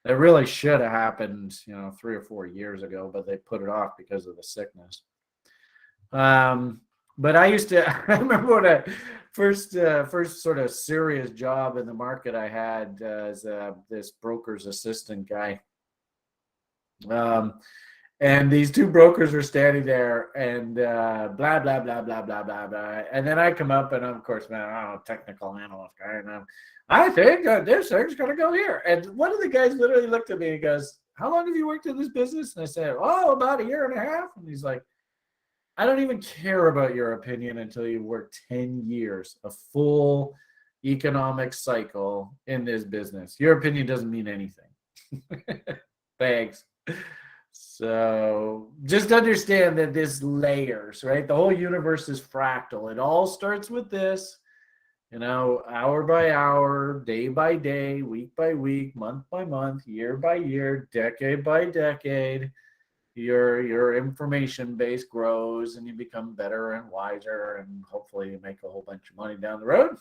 A: that really should have happened 3 or 4 years ago, but they put it off because of the sickness. But I remember when I first sort of serious job in the market I had as this broker's assistant guy. And these 2 brokers were standing there and blah, blah, blah, blah, blah, blah, blah. And then I come up and, of course, man, I'm a technical analyst guy. And I think this thing's going to go here. And one of the guys literally looked at me and goes, how long have you worked in this business? And I said, about 1.5 years. And he's like, I don't even care about your opinion until you work 10 years, a full economic cycle in this business. Your opinion doesn't mean anything. Thanks. So just understand that this layers, right? The whole universe is fractal. It all starts with this, hour by hour, day by day, week by week, month by month, year by year, decade by decade. your information base grows and you become better and wiser, and hopefully you make a whole bunch of money down the road.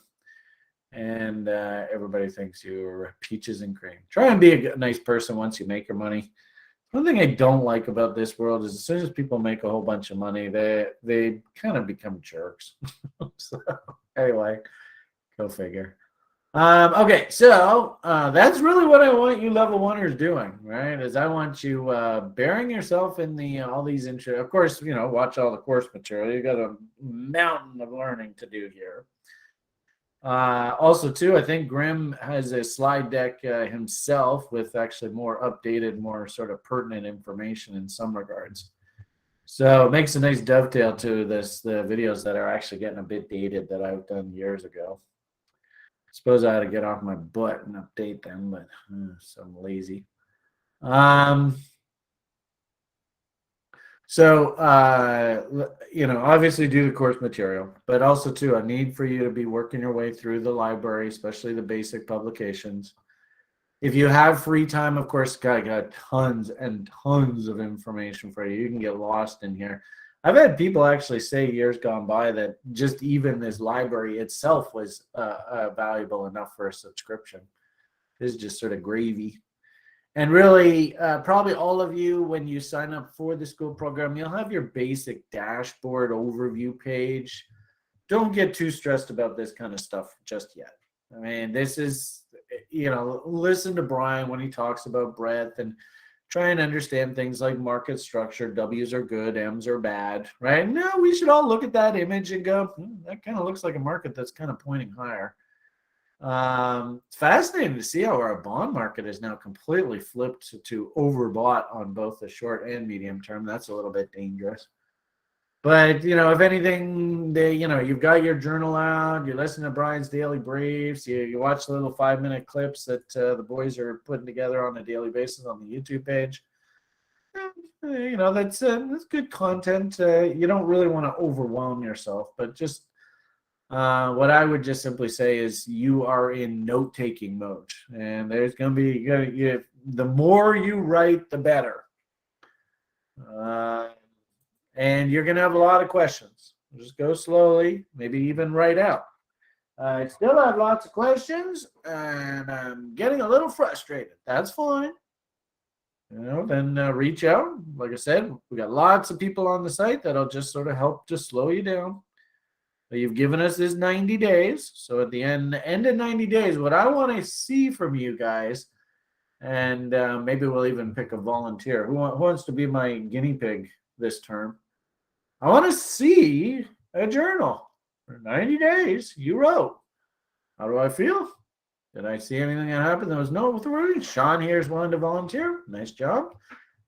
A: And everybody thinks you're peaches and cream. Try and be a nice person once you make your money. One thing I don't like about this world is as soon as people make a whole bunch of money, they kind of become jerks. So anyway, go figure. Okay, so that's really what I want you level oneers doing, right? Is I want you burying yourself in the all these intro. Of course, watch all the course material. You got a mountain of learning to do here. Also, too, I think Grim has a slide deck himself with actually more updated, more sort of pertinent information in some regards. So it makes a nice dovetail to the videos that are actually getting a bit dated that I've done years ago. Suppose I had to get off my butt and update them, but so I'm lazy. So, obviously do the course material, but also too, a need for you to be working your way through the library, especially the basic publications. If you have free time, of course, I got tons and tons of information for you. You can get lost in here. I've had people actually say years gone by that just even this library itself was valuable enough for a subscription. This is just sort of gravy. And really, probably all of you, when you sign up for the school program, you'll have your basic dashboard overview page. Don't get too stressed about this kind of stuff just yet. I mean, this is, listen to Brian when he talks about breadth and try and understand things like market structure. W's are good, M's are bad, right? No, we should all look at that image and go, that kind of looks like a market that's kind of pointing higher. It's fascinating to see how our bond market is now completely flipped to overbought on both the short and medium term. That's a little bit dangerous. But, if anything, you've got your journal out, you listen to Brian's daily briefs, you watch the little 5-minute clips that the boys are putting together on a daily basis on the YouTube page. That's good content. You don't really want to overwhelm yourself, but just what I would just simply say is you are in note-taking mode, and there's going to be the more you write, the better. And you're going to have a lot of questions. Just go slowly, maybe even write out. I still have lots of questions, and I'm getting a little frustrated. That's fine. Then reach out. Like I said, we got lots of people on the site that'll just sort of help to slow you down. But you've given us this 90 days. So at the end of 90 days, what I want to see from you guys, and maybe we'll even pick a volunteer. Who wants to be my guinea pig this term? I want to see a journal for 90 days. You wrote. How do I feel? Did I see anything that happened that was noteworthy? Sean here is willing to volunteer. Nice job.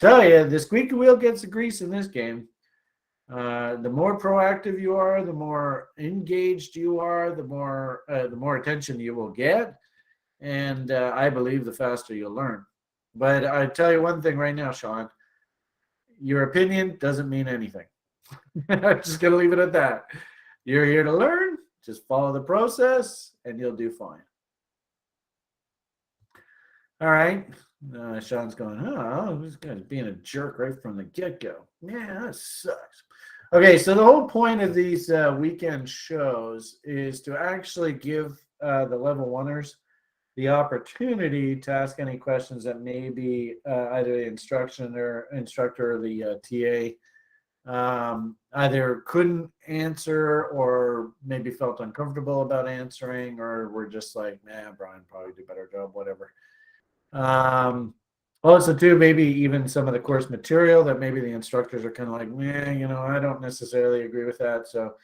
A: Tell you, the squeaky wheel gets the grease in this game. The more proactive you are, the more engaged you are, the more attention you will get, and I believe the faster you'll learn. But I tell you one thing right now, Sean, your opinion doesn't mean anything. I'm just going to leave it at that. You're here to learn. Just follow the process, and you'll do fine. All right. Sean's going, this guy's being a jerk right from the get-go. Yeah, that sucks. Okay, so the whole point of these weekend shows is to actually give the level oneers the opportunity to ask any questions that maybe either the instructor or the TA either couldn't answer or maybe felt uncomfortable about answering, or were just like, Brian probably do a better job, whatever. Also, too, maybe even some of the course material that maybe the instructors are kind of like, I don't necessarily agree with that. So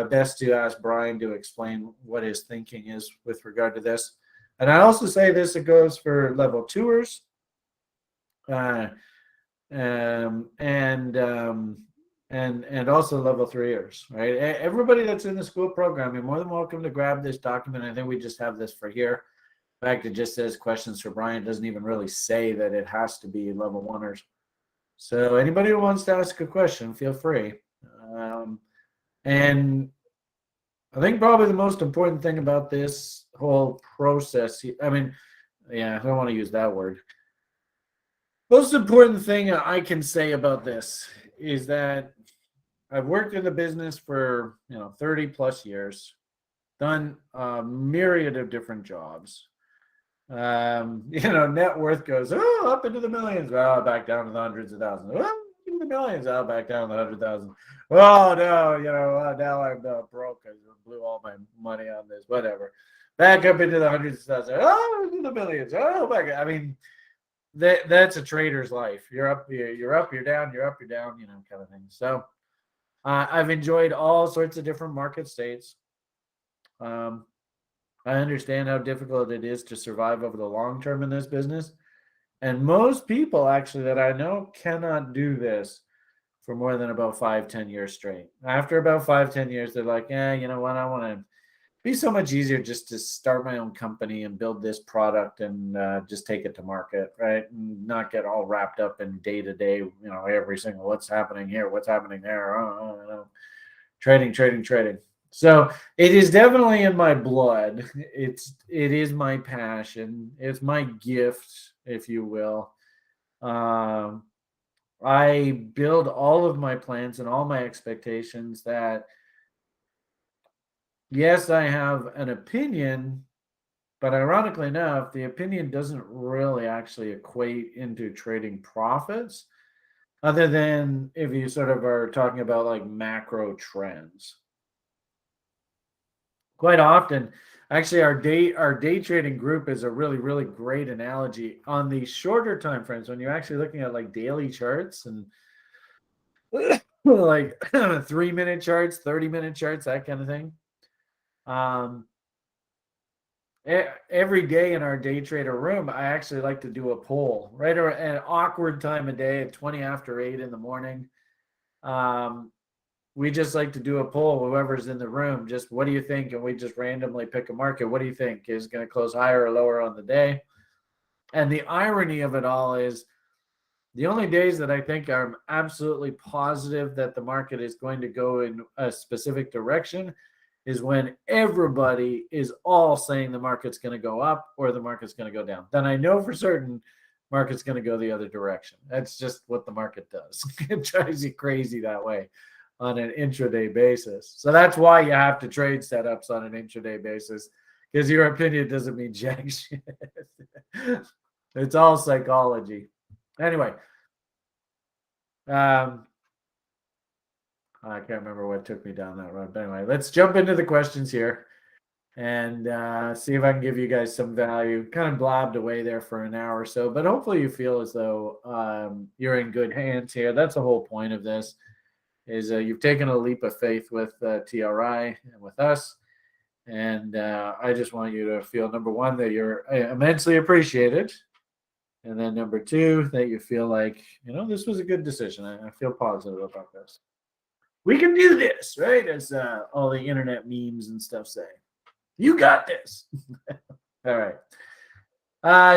A: best to ask Brian to explain what his thinking is with regard to this. And I also say this, it goes for level twoers and also level threeers, right? Everybody that's in the school program, you're more than welcome to grab this document. I think we just have this for here. In fact, it just says questions for Brian. It doesn't even really say that it has to be level oneers. So anybody who wants to ask a question, feel free. And I think probably the most important thing about this whole process, I don't want to use that word. Most important thing I can say about this is that I've worked in the business for 30 plus years, done a myriad of different jobs. Net worth goes up into the millions, back down to the hundreds of thousands. Into the millions, back down to the 100,000. Oh no, now I'm broke. I blew all my money on this. Whatever. Back up into the hundreds of thousands. Into the millions. Back. I mean, that's a trader's life. You're up, you're up, you're down, you're up, you're down, kind of thing. So I've enjoyed all sorts of different market states. I understand how difficult it is to survive over the long term in this business. And most people actually that I know cannot do this for more than about 5-10 years straight. After about 5-10 years, they're like, yeah, you know what? I want to be so much easier just to start my own company and build this product and just take it to market, right? And not get all wrapped up in day to day, every single what's happening here, what's happening there. Trading. So it is definitely in my blood. It is my passion. It's my gift, if you will. I build all of my plans and all my expectations that yes, I have an opinion, but ironically enough, the opinion doesn't really actually equate into trading profits, other than if you sort of are talking about like macro trends. Quite often, actually, our day trading group is a really, really great analogy on the shorter time frames when you're actually looking at like daily charts and like 3-minute charts, 30-minute charts, that kind of thing. Every day in our day trader room, I actually like to do a poll, right? Or an awkward time of day at 20 after 8 in the morning. We just like to do a poll, whoever's in the room, just what do you think? And we just randomly pick a market. What do you think is going to close higher or lower on the day? And the irony of it all is the only days that I think I'm absolutely positive that the market is going to go in a specific direction is when everybody is all saying the market's going to go up or the market's going to go down. Then I know for certain market's going to go the other direction. That's just what the market does. It drives you crazy that way on an intraday basis. So that's why you have to trade setups on an intraday basis, because your opinion doesn't mean jack shit. It's all psychology. Anyway, I can't remember what took me down that road. But anyway, let's jump into the questions here and see if I can give you guys some value. Kind of blabbed away there for an hour or so, but hopefully you feel as though you're in good hands here. That's the whole point of this. Is you've taken a leap of faith with TRI and with us. And I just want you to feel, number one, that you're immensely appreciated. And then number two, that you feel like, this was a good decision. I feel positive about this. We can do this, right? As all the internet memes and stuff say. You got this. All right.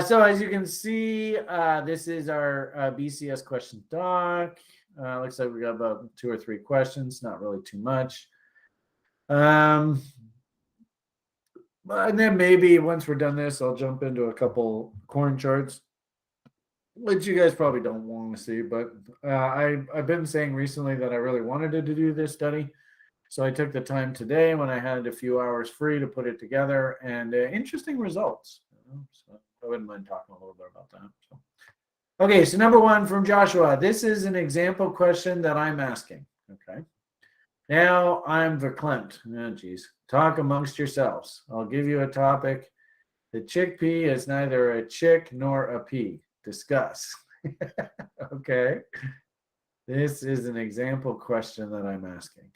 A: So as you can see, this is our BCS question doc. Looks like we got about 2 or 3 questions, not really too much. And then maybe once we're done this, I'll jump into a couple corn charts, which you guys probably don't want to see. But I've been saying recently that I really wanted to do this study. So I took the time today when I had a few hours free to put it together, and interesting results. So I wouldn't mind talking a little bit about that. So. Okay, so number one from Joshua. This is an example question that I'm asking. Okay. Now I'm verklempt. Oh, geez. Talk amongst yourselves. I'll give you a topic. The chickpea is neither a chick nor a pea. Discuss. Okay. This is an example question that I'm asking.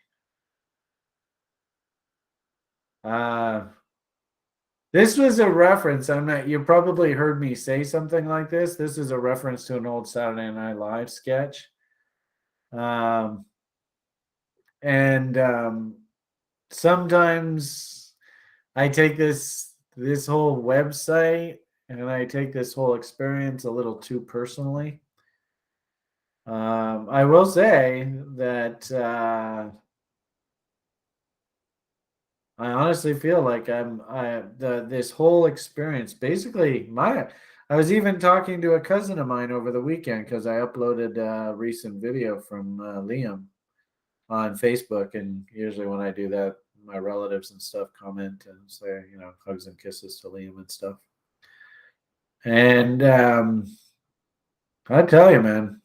A: This was a reference. You probably heard me say something like this. This is a reference to an old Saturday Night Live sketch. Sometimes I take this whole website and I take this whole experience a little too personally. I will say that I honestly feel like this whole experience, basically I was even talking to a cousin of mine over the weekend because I uploaded a recent video from Liam on Facebook, and usually when I do that, my relatives and stuff comment and say, hugs and kisses to Liam and stuff. And I tell you, man,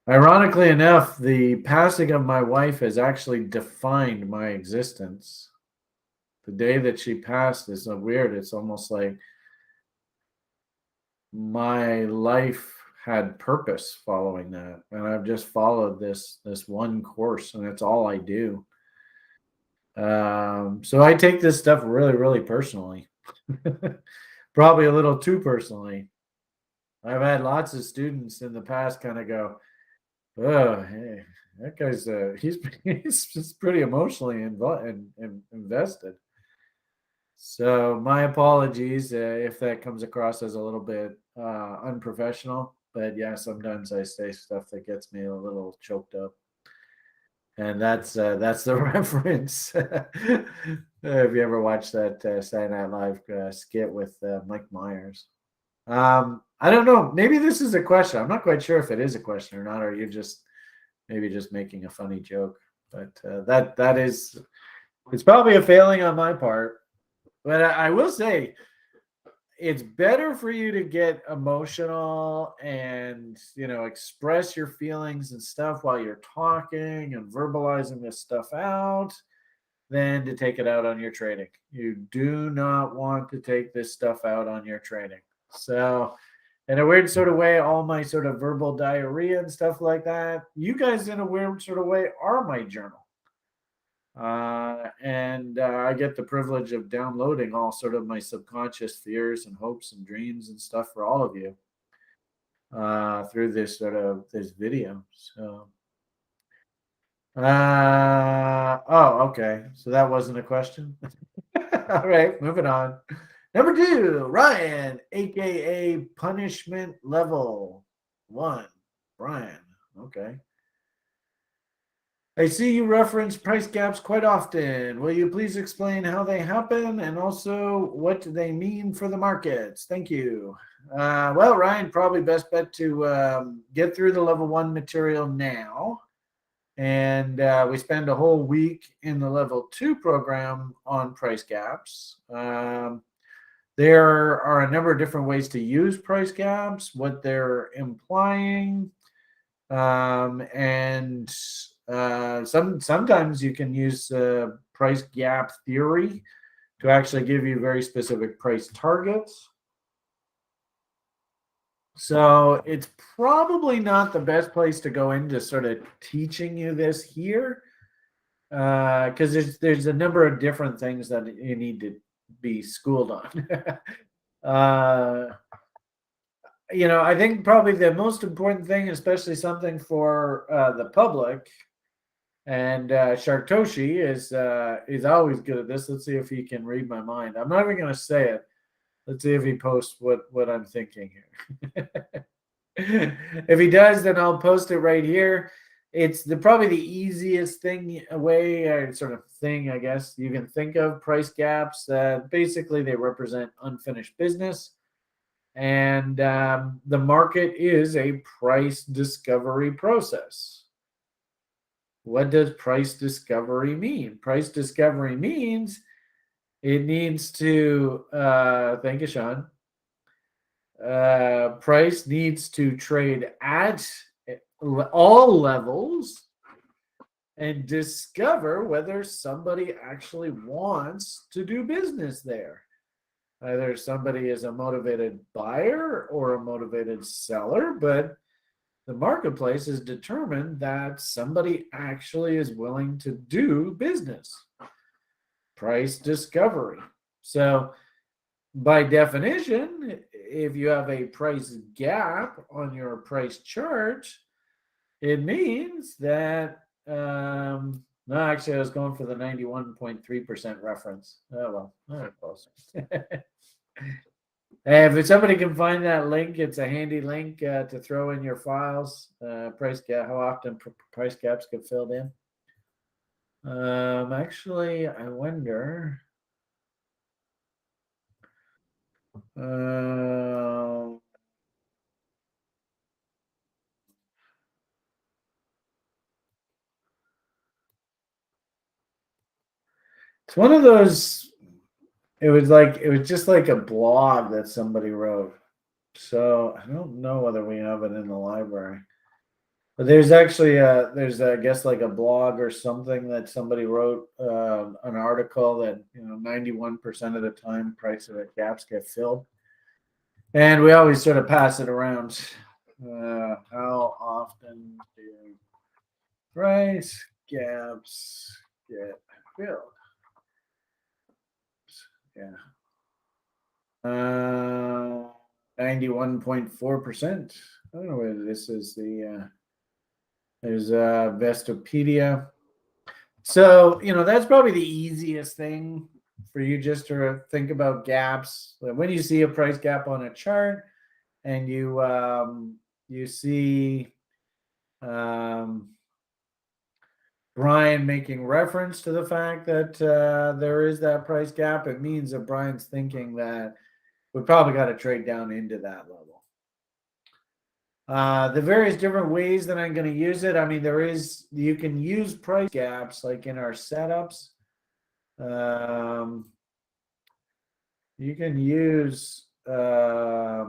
A: ironically enough, the passing of my wife has actually defined my existence. The day that she passed is so weird. It's almost like my life had purpose following that, and I've just followed this one course, and that's all I do. So I take this stuff really, really personally. Probably a little too personally. I've had lots of students in the past kind of go, "Oh, hey, that guy's he's pretty emotionally invested." So my apologies if that comes across as a little bit unprofessional, but yeah, sometimes I say stuff that gets me a little choked up, and that's the reference. If you ever watched that Saturday Night Live skit with Mike Myers, I don't know. Maybe this is a question. I'm not quite sure if it is a question or not, or you're just maybe just making a funny joke. But that is, it's probably a failing on my part. But I will say, it's better for you to get emotional and express your feelings and stuff while you're talking and verbalizing this stuff out than to take it out on your trading. You do not want to take this stuff out on your trading. So in a weird sort of way, all my sort of verbal diarrhea and stuff like that, you guys in a weird sort of way are my journal. And I get the privilege of downloading all sort of my subconscious fears and hopes and dreams and stuff for all of you through this video. So, okay. So that wasn't a question. All right, moving on. Number 2, Ryan, aka Punishment Level 1. Brian. Okay. I see you reference price gaps quite often. Will you please explain how they happen and also what do they mean for the markets? Thank you. Well, Ryan, probably best bet to get through the level 1 material now. And we spend a whole week in the level 2 program on price gaps. There are a number of different ways to use price gaps, what they're implying, and sometimes you can use price gap theory to actually give you very specific price targets. So it's probably not the best place to go into sort of teaching you this here, because there's a number of different things that you need to be schooled on. I think probably the most important thing, especially something for the public, and Shartoshi is always good at this. Let's see if he can read my mind. I'm not even going to say it. Let's see if he posts what I'm thinking here. If he does, then I'll post it right here. It's probably the easiest way sort of thing, I guess, you can think of price gaps. Basically, they represent unfinished business. And the market is a price discovery process. What does price discovery mean? Price discovery means it needs to, thank you, Sean. Price needs to trade at all levels and discover whether somebody actually wants to do business there. Either somebody is a motivated buyer or a motivated seller, but the marketplace is determined that somebody actually is willing to do business. Price discovery. So by definition, if you have a price gap on your price chart, it means that no, actually, I was going for the 91.3% reference. Oh, well, close. If somebody can find that link, it's a handy link to throw in your files. Price gap, how often price gaps get filled in. Actually, I wonder. It's one of those. It was just like a blog that somebody wrote. So I don't know whether we have it in the library. But there's actually there's I guess like a blog or something that somebody wrote an article that 91% of the time price of it gaps get filled, and we always sort of pass it around. How often do price gaps get filled? Yeah. 91.4%. I don't know whether this is the there's Vestopedia. So, that's probably the easiest thing for you just to think about gaps. When you see a price gap on a chart and you see Brian making reference to the fact that there is that price gap, it means that Brian's thinking that we probably got to trade down into that level. The various different ways that I'm going to use it. I mean, you can use price gaps like in our setups. You can use, I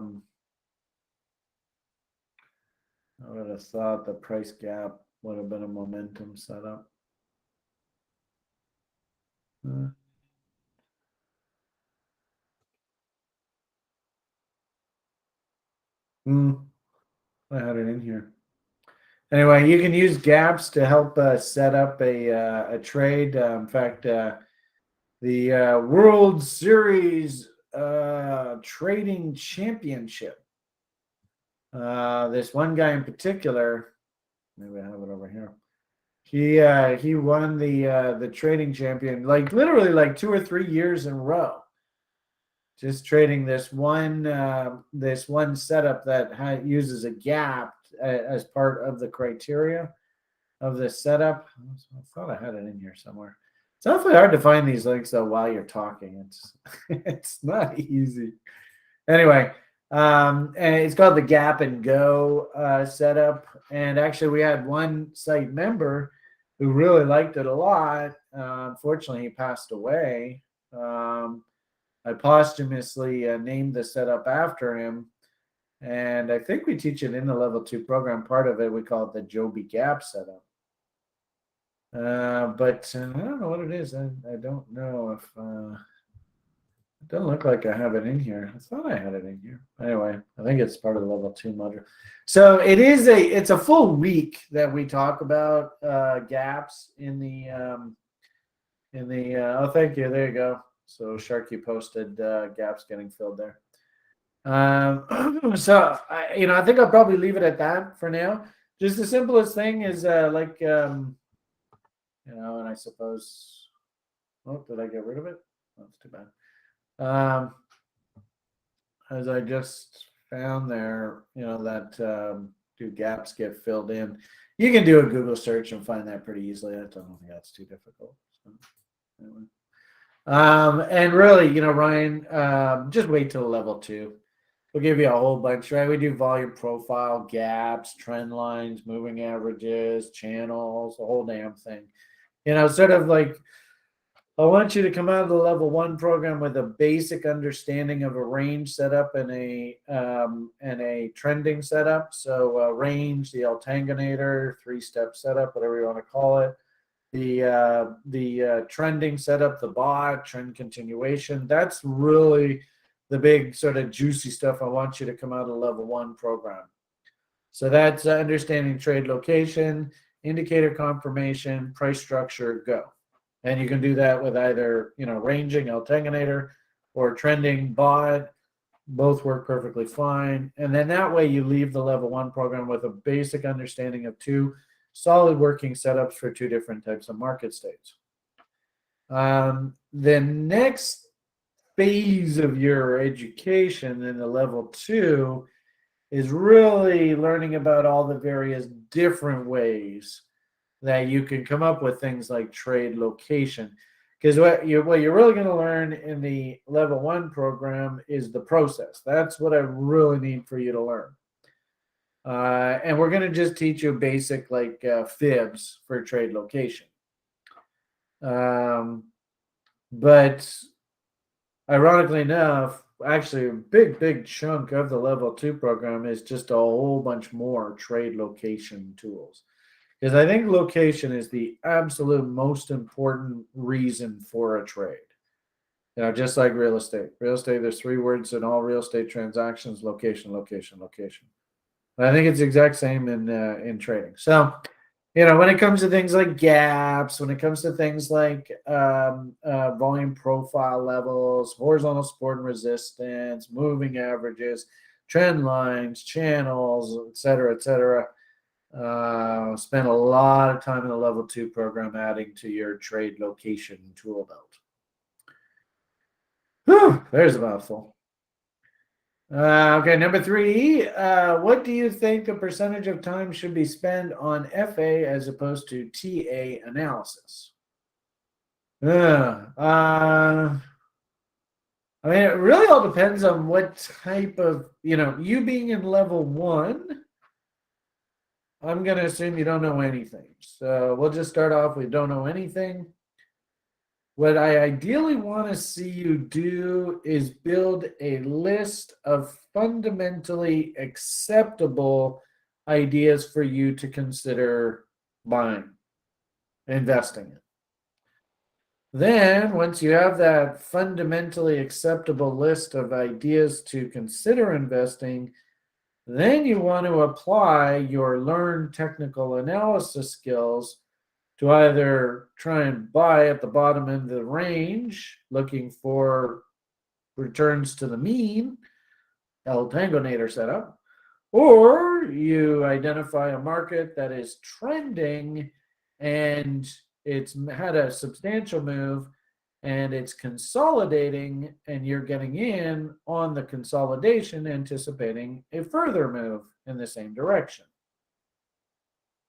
A: would have thought the price gap would have been a momentum setup. I had it in here. Anyway, you can use gaps to help set up a trade. In fact, the World Series Trading Championship. This one guy in particular, maybe I have it over here. He won the trading champion literally 2 or 3 years in a row. Just trading this one setup that uses a gap as part of the criteria of the setup. I thought I had it in here somewhere. It's awfully hard to find these links though while you're talking. It's not easy. Anyway, and it's called the Gap and Go setup. And actually, we had one site member who really liked it a lot. Unfortunately, he passed away. I posthumously named the setup after him. And I think we teach it in the level 2 program. Part of it, we call it the Joby Gap setup. But I don't know what it is. I don't know if it doesn't look like I have it in here. I thought I had it in here. Anyway, I think it's part of the level 2 module. So it's a full week that we talk about gaps in the oh, thank you. There you go. So Sharky posted gaps getting filled there. So I think I'll probably leave it at that for now. Just the simplest thing is and I suppose, did I get rid of it? That's too bad. As I just found there, that do gaps get filled in? You can do a Google search and find that pretty easily. I don't think that's too difficult. So, anyway. And really, Ryan, just wait till level 2. We'll give you a whole bunch, right? We do volume profile, gaps, trend lines, moving averages, channels, the whole damn thing. Sort of like, I want you to come out of the level 1 program with a basic understanding of a range setup and a trending setup. So range, the Altanganator, 3-step setup, whatever you want to call it. The trending setup, the bot, trend continuation. That's really the big sort of juicy stuff I want you to come out of the level 1 program. So that's understanding trade location, indicator confirmation, price structure, go. And you can do that with either, ranging, Altanganator, or trending, bot. Both work perfectly fine. And then that way you leave the level 1 program with a basic understanding of 2 solid working setups for 2 different types of market states. The next phase of your education in the level 2 is really learning about all the various different ways that you can come up with things like trade location. Because what you're really going to learn in the level 1 program is the process. That's what I really need for you to learn. And we're going to just teach you basic fibs for trade location. But ironically enough, actually a big chunk of the level 2 program is just a whole bunch more trade location tools. Because I think location is the absolute most important reason for a trade. Just like real estate. Real estate, there's 3 words in all real estate transactions: location, location, location. I think it's the exact same in trading. So, when it comes to things like gaps, when it comes to things like volume profile levels, horizontal support and resistance, moving averages, trend lines, channels, et cetera, spend a lot of time in the level 2 program adding to your trade location tool belt. Whew, there's a mouthful. Okay, number 3. What do you think the percentage of time should be spent on FA as opposed to TA analysis? I mean, it really all depends on what type of, you being in level 1, I'm going to assume you don't know anything. So we'll just start off with don't know anything. What I ideally want to see you do is build a list of fundamentally acceptable ideas for you to consider buying, investing in. Then, once you have that fundamentally acceptable list of ideas to consider investing, then you want to apply your learned technical analysis skills to either try and buy at the bottom end of the range, looking for returns to the mean, El Tangonator setup, or you identify a market that is trending and it's had a substantial move and it's consolidating, and you're getting in on the consolidation, anticipating a further move in the same direction.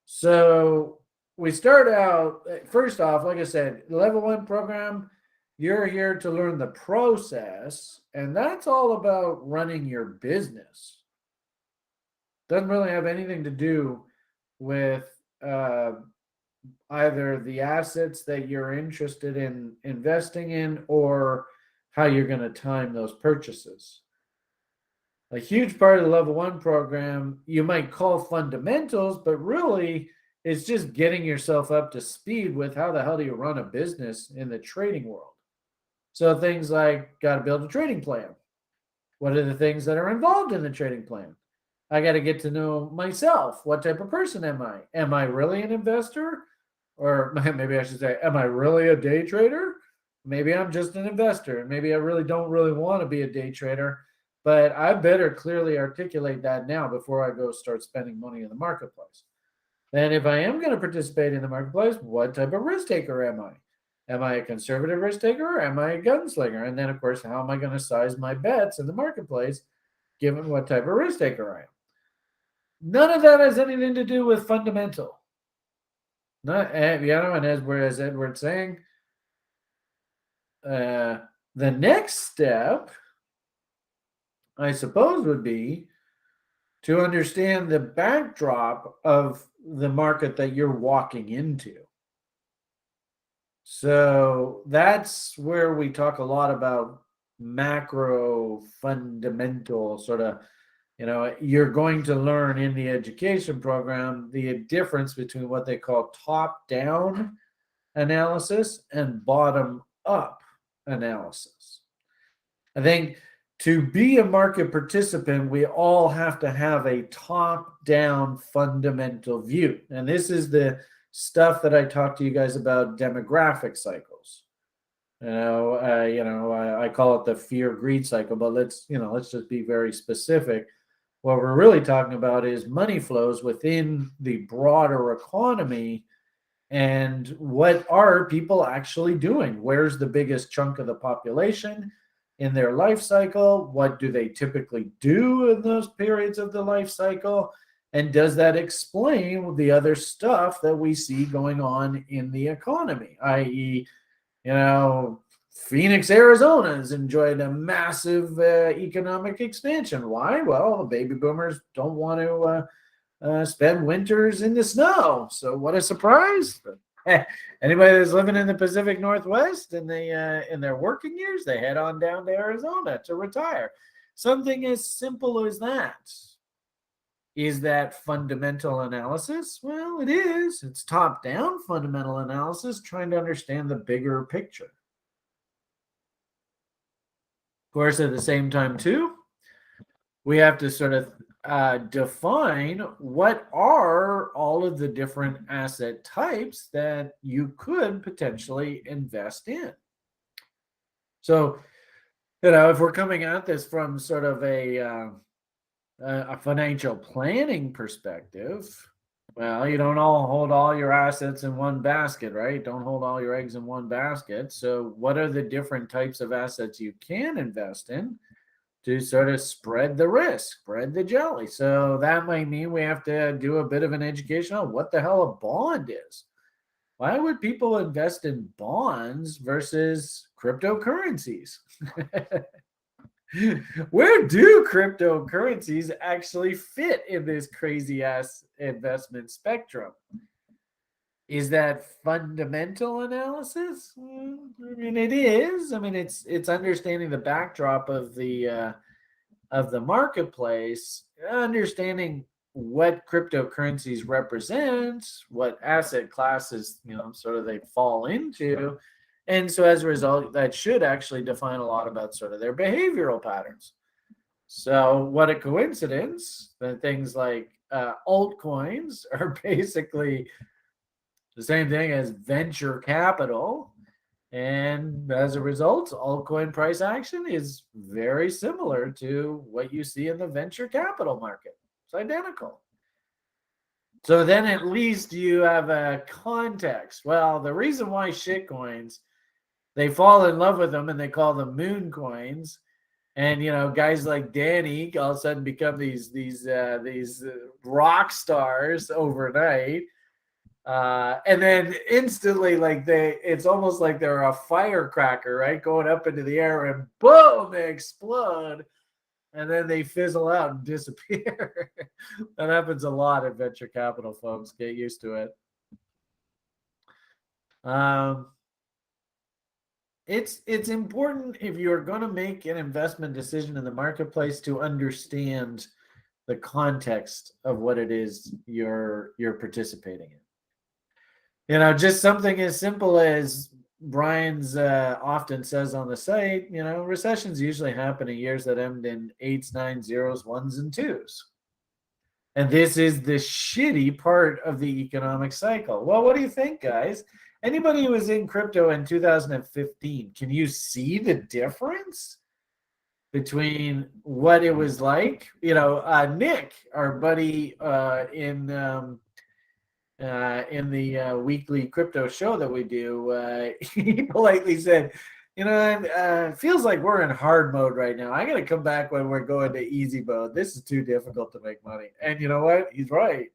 A: So we start out, first off, like I said, level 1 program, you're here to learn the process, and that's all about running your business. Doesn't really have anything to do with either the assets that you're interested in investing in or how you're going to time those purchases. A huge part of the level 1 program you might call fundamentals, but really it's just getting yourself up to speed with how the hell do you run a business in the trading world. So things like got to build a trading plan. What are the things that are involved in the trading plan? I got to get to know myself. What type of person am I? Am I really an investor? Or maybe I should say, am I really a day trader? Maybe I'm just an investor. Maybe I really don't want to be a day trader, but I better clearly articulate that now before I go start spending money in the marketplace. And if I am going to participate in the marketplace, what type of risk taker am I? Am I a conservative risk taker or am I a gunslinger? And then, of course, how am I going to size my bets in the marketplace given what type of risk taker I am? None of that has anything to do with fundamental. Not, and as Edward's saying, the next step, I suppose, would be to understand the backdrop of the market that you're walking into. So that's where we talk a lot about macro fundamental sort of, you're going to learn in the education program the difference between what they call top-down analysis and bottom-up analysis. I think to be a market participant, we all have to have a top-down fundamental view. And this is the stuff that I talked to you guys about, demographic cycles. I call it the fear-greed cycle, but let's just be very specific. What we're really talking about is money flows within the broader economy and what are people actually doing? Where's the biggest chunk of the population in their life cycle? What do they typically do in those periods of the life cycle? And does that explain the other stuff that we see going on in the economy? I.e., Phoenix, Arizona has enjoyed a massive economic expansion. Why? Well, the baby boomers don't want to spend winters in the snow. So what a surprise. Anybody that's living in the Pacific Northwest in their working years, they head on down to Arizona to retire. Something as simple as that. Is that fundamental analysis? Well, it is. It's top-down fundamental analysis, trying to understand the bigger picture. Of course, at the same time, too, we have to sort of define what are all of the different asset types that you could potentially invest in. So, if we're coming at this from sort of a financial planning perspective, well, you don't all hold all your assets in one basket, right? Don't hold all your eggs in one basket. So what are the different types of assets you can invest in to sort of spread the risk, spread the jelly? So that might mean we have to do a bit of an education on what the hell a bond is. Why would people invest in bonds versus cryptocurrencies? Where do cryptocurrencies actually fit in this crazy ass investment spectrum? Is that fundamental analysis? I mean, it is. I mean, it's understanding the backdrop of the marketplace, understanding what cryptocurrencies represent, what asset classes sort of they fall into. And so as a result, that should actually define a lot about sort of their behavioral patterns. So what a coincidence that things like altcoins are basically the same thing as venture capital. And as a result, altcoin price action is very similar to what you see in the venture capital market. It's identical. So then at least you have a context. Well, the reason why shitcoins, they fall in love with them and they call them moon coins. And guys like Danny all of a sudden become these rock stars overnight. And then instantly, it's almost like they're a firecracker, right? Going up into the air and boom, they explode. And then they fizzle out and disappear. That happens a lot at venture capital, folks. Get used to it. It's important if you're going to make an investment decision in the marketplace to understand the context of what it is you're participating in. Just something as simple as Brian's often says on the site, recessions usually happen in years that end in 8s, 9s, 0s, 1s, and 2s. And this is the shitty part of the economic cycle. Well, what do you think, guys? Anybody who was in crypto in 2015, can you see the difference between what it was like? Nick, our buddy in the weekly crypto show that we do, he politely said, it feels like we're in hard mode right now. I got to come back when we're going to easy mode. This is too difficult to make money. And you know what? He's right.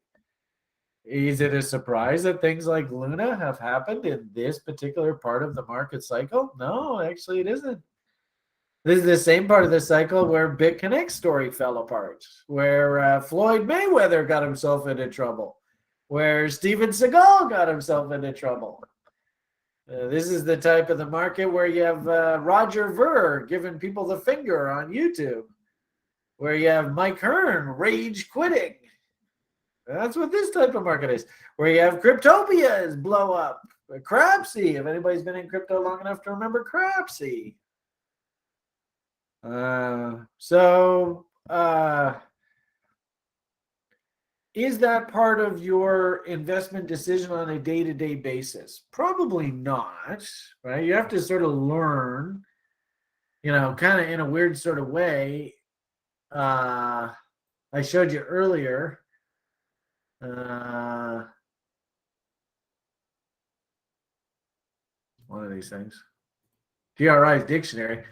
A: Is it a surprise that things like Luna have happened in this particular part of the market cycle? No, actually it isn't. This is the same part of the cycle where BitConnect's story fell apart, where Floyd Mayweather got himself into trouble, where Steven Seagal got himself into trouble. This is the type of the market where you have Roger Ver giving people the finger on YouTube, where you have Mike Hearn rage quitting. That's what this type of market is, where you have Cryptopias blow up. Crapsy, if anybody's been in crypto long enough to remember Crapsy. Is that part of your investment decision on a day-to-day basis? Probably not, right? You have to sort of learn, kind of in a weird sort of way. I showed you earlier. One of these things. GRI's dictionary.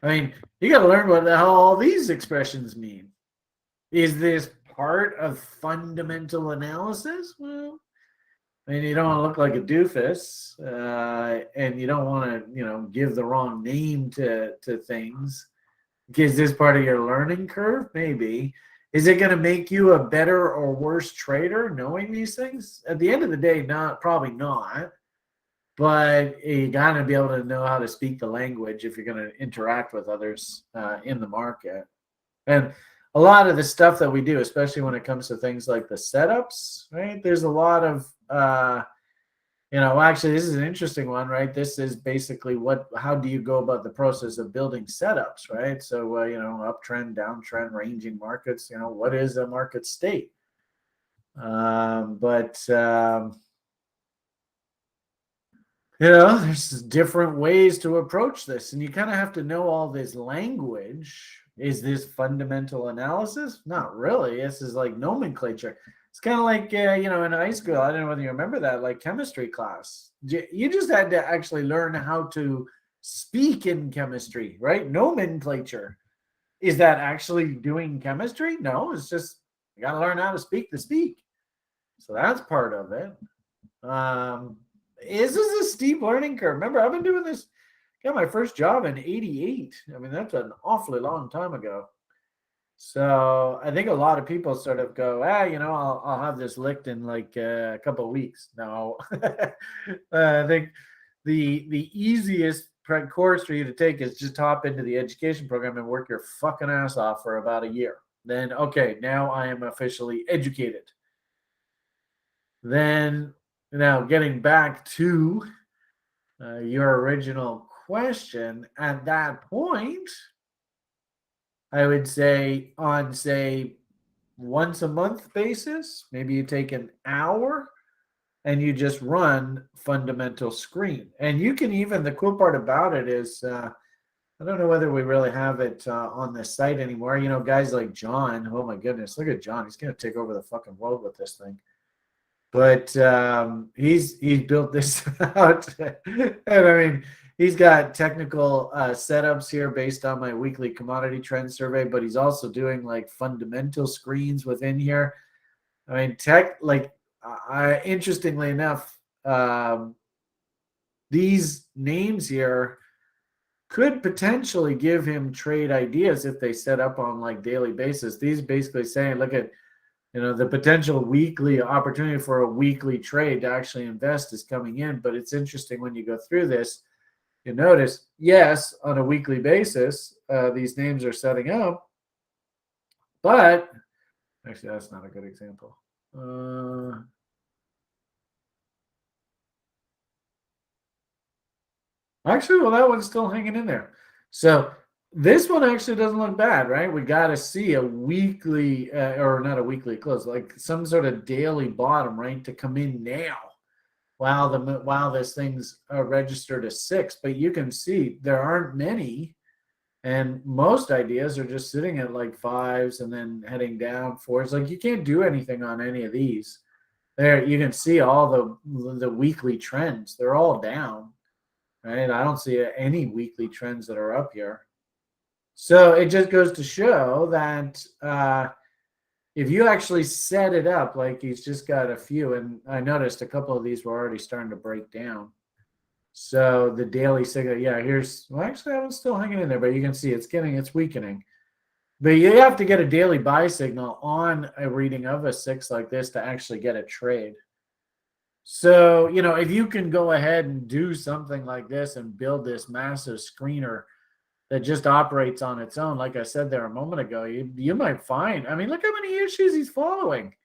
A: I mean, you got to learn what the hell all these expressions mean. Is this part of fundamental analysis? Well, I mean, you don't want to look like a doofus, and you don't want to, give the wrong name to things. Is this part of your learning curve? Maybe. Is it going to make you a better or worse trader knowing these things? At the end of the day, probably not. But you got to be able to know how to speak the language if you're going to interact with others in the market. And a lot of the stuff that we do, especially when it comes to things like the setups, right? There's a lot of, actually, this is an interesting one, right? This is basically how do you go about the process of building setups, right? So, uptrend, downtrend, ranging markets, what is a market state? There's different ways to approach this, and you kind of have to know all this language. Is this fundamental analysis? Not really. This is like nomenclature. It's kind of like, in high school, I don't know whether you remember that, like chemistry class. You just had to actually learn how to speak in chemistry, right? Nomenclature. Is that actually doing chemistry? No, it's just you got to learn how to speak to speak. So that's part of it. This is a steep learning curve. Remember, I've been doing this, got my first job in 88. I mean, that's an awfully long time ago. So I think a lot of people sort of go, I'll have this licked in like a couple of weeks. No, I think the easiest course for you to take is just hop into the education program and work your fucking ass off for about a year. Then, okay, now I am officially educated. Then, now getting back to your original question, at that point, I would say on, once a month basis, maybe you take an hour and you just run fundamental screen. And you can even, the cool part about it is, I don't know whether we really have it on the site anymore. Guys like John, oh my goodness, look at John. He's going to take over the fucking world with this thing. But he's built this out. And I mean, he's got technical setups here based on my weekly commodity trend survey, but he's also doing like fundamental screens within here. I mean, interestingly enough, these names here could potentially give him trade ideas if they set up on like daily basis. These basically saying, look at, the potential weekly opportunity for a weekly trade to actually invest is coming in. But it's interesting when you go through this, you notice, yes, on a weekly basis, these names are setting up. But actually, that's not a good example. Actually, well, that one's still hanging in there. So this one actually doesn't look bad, right? We got to see a weekly, or not a weekly close, like some sort of daily bottom, right, to come in now. While this thing's registered as 6, but you can see there aren't many, and most ideas are just sitting at like 5s and then heading down 4s. Like you can't do anything on any of these. There, you can see all the weekly trends. They're all down, right? I don't see any weekly trends that are up here. So it just goes to show that if you actually set it up, like he's just got a few, and I noticed a couple of these were already starting to break down. So the daily signal, actually that one's still hanging in there, but you can see it's weakening. But you have to get a daily buy signal on a reading of a 6 like this to actually get a trade. So, if you can go ahead and do something like this and build this massive screener that just operates on its own, like I said there a moment ago, you might find, I mean, look how many issues he's following.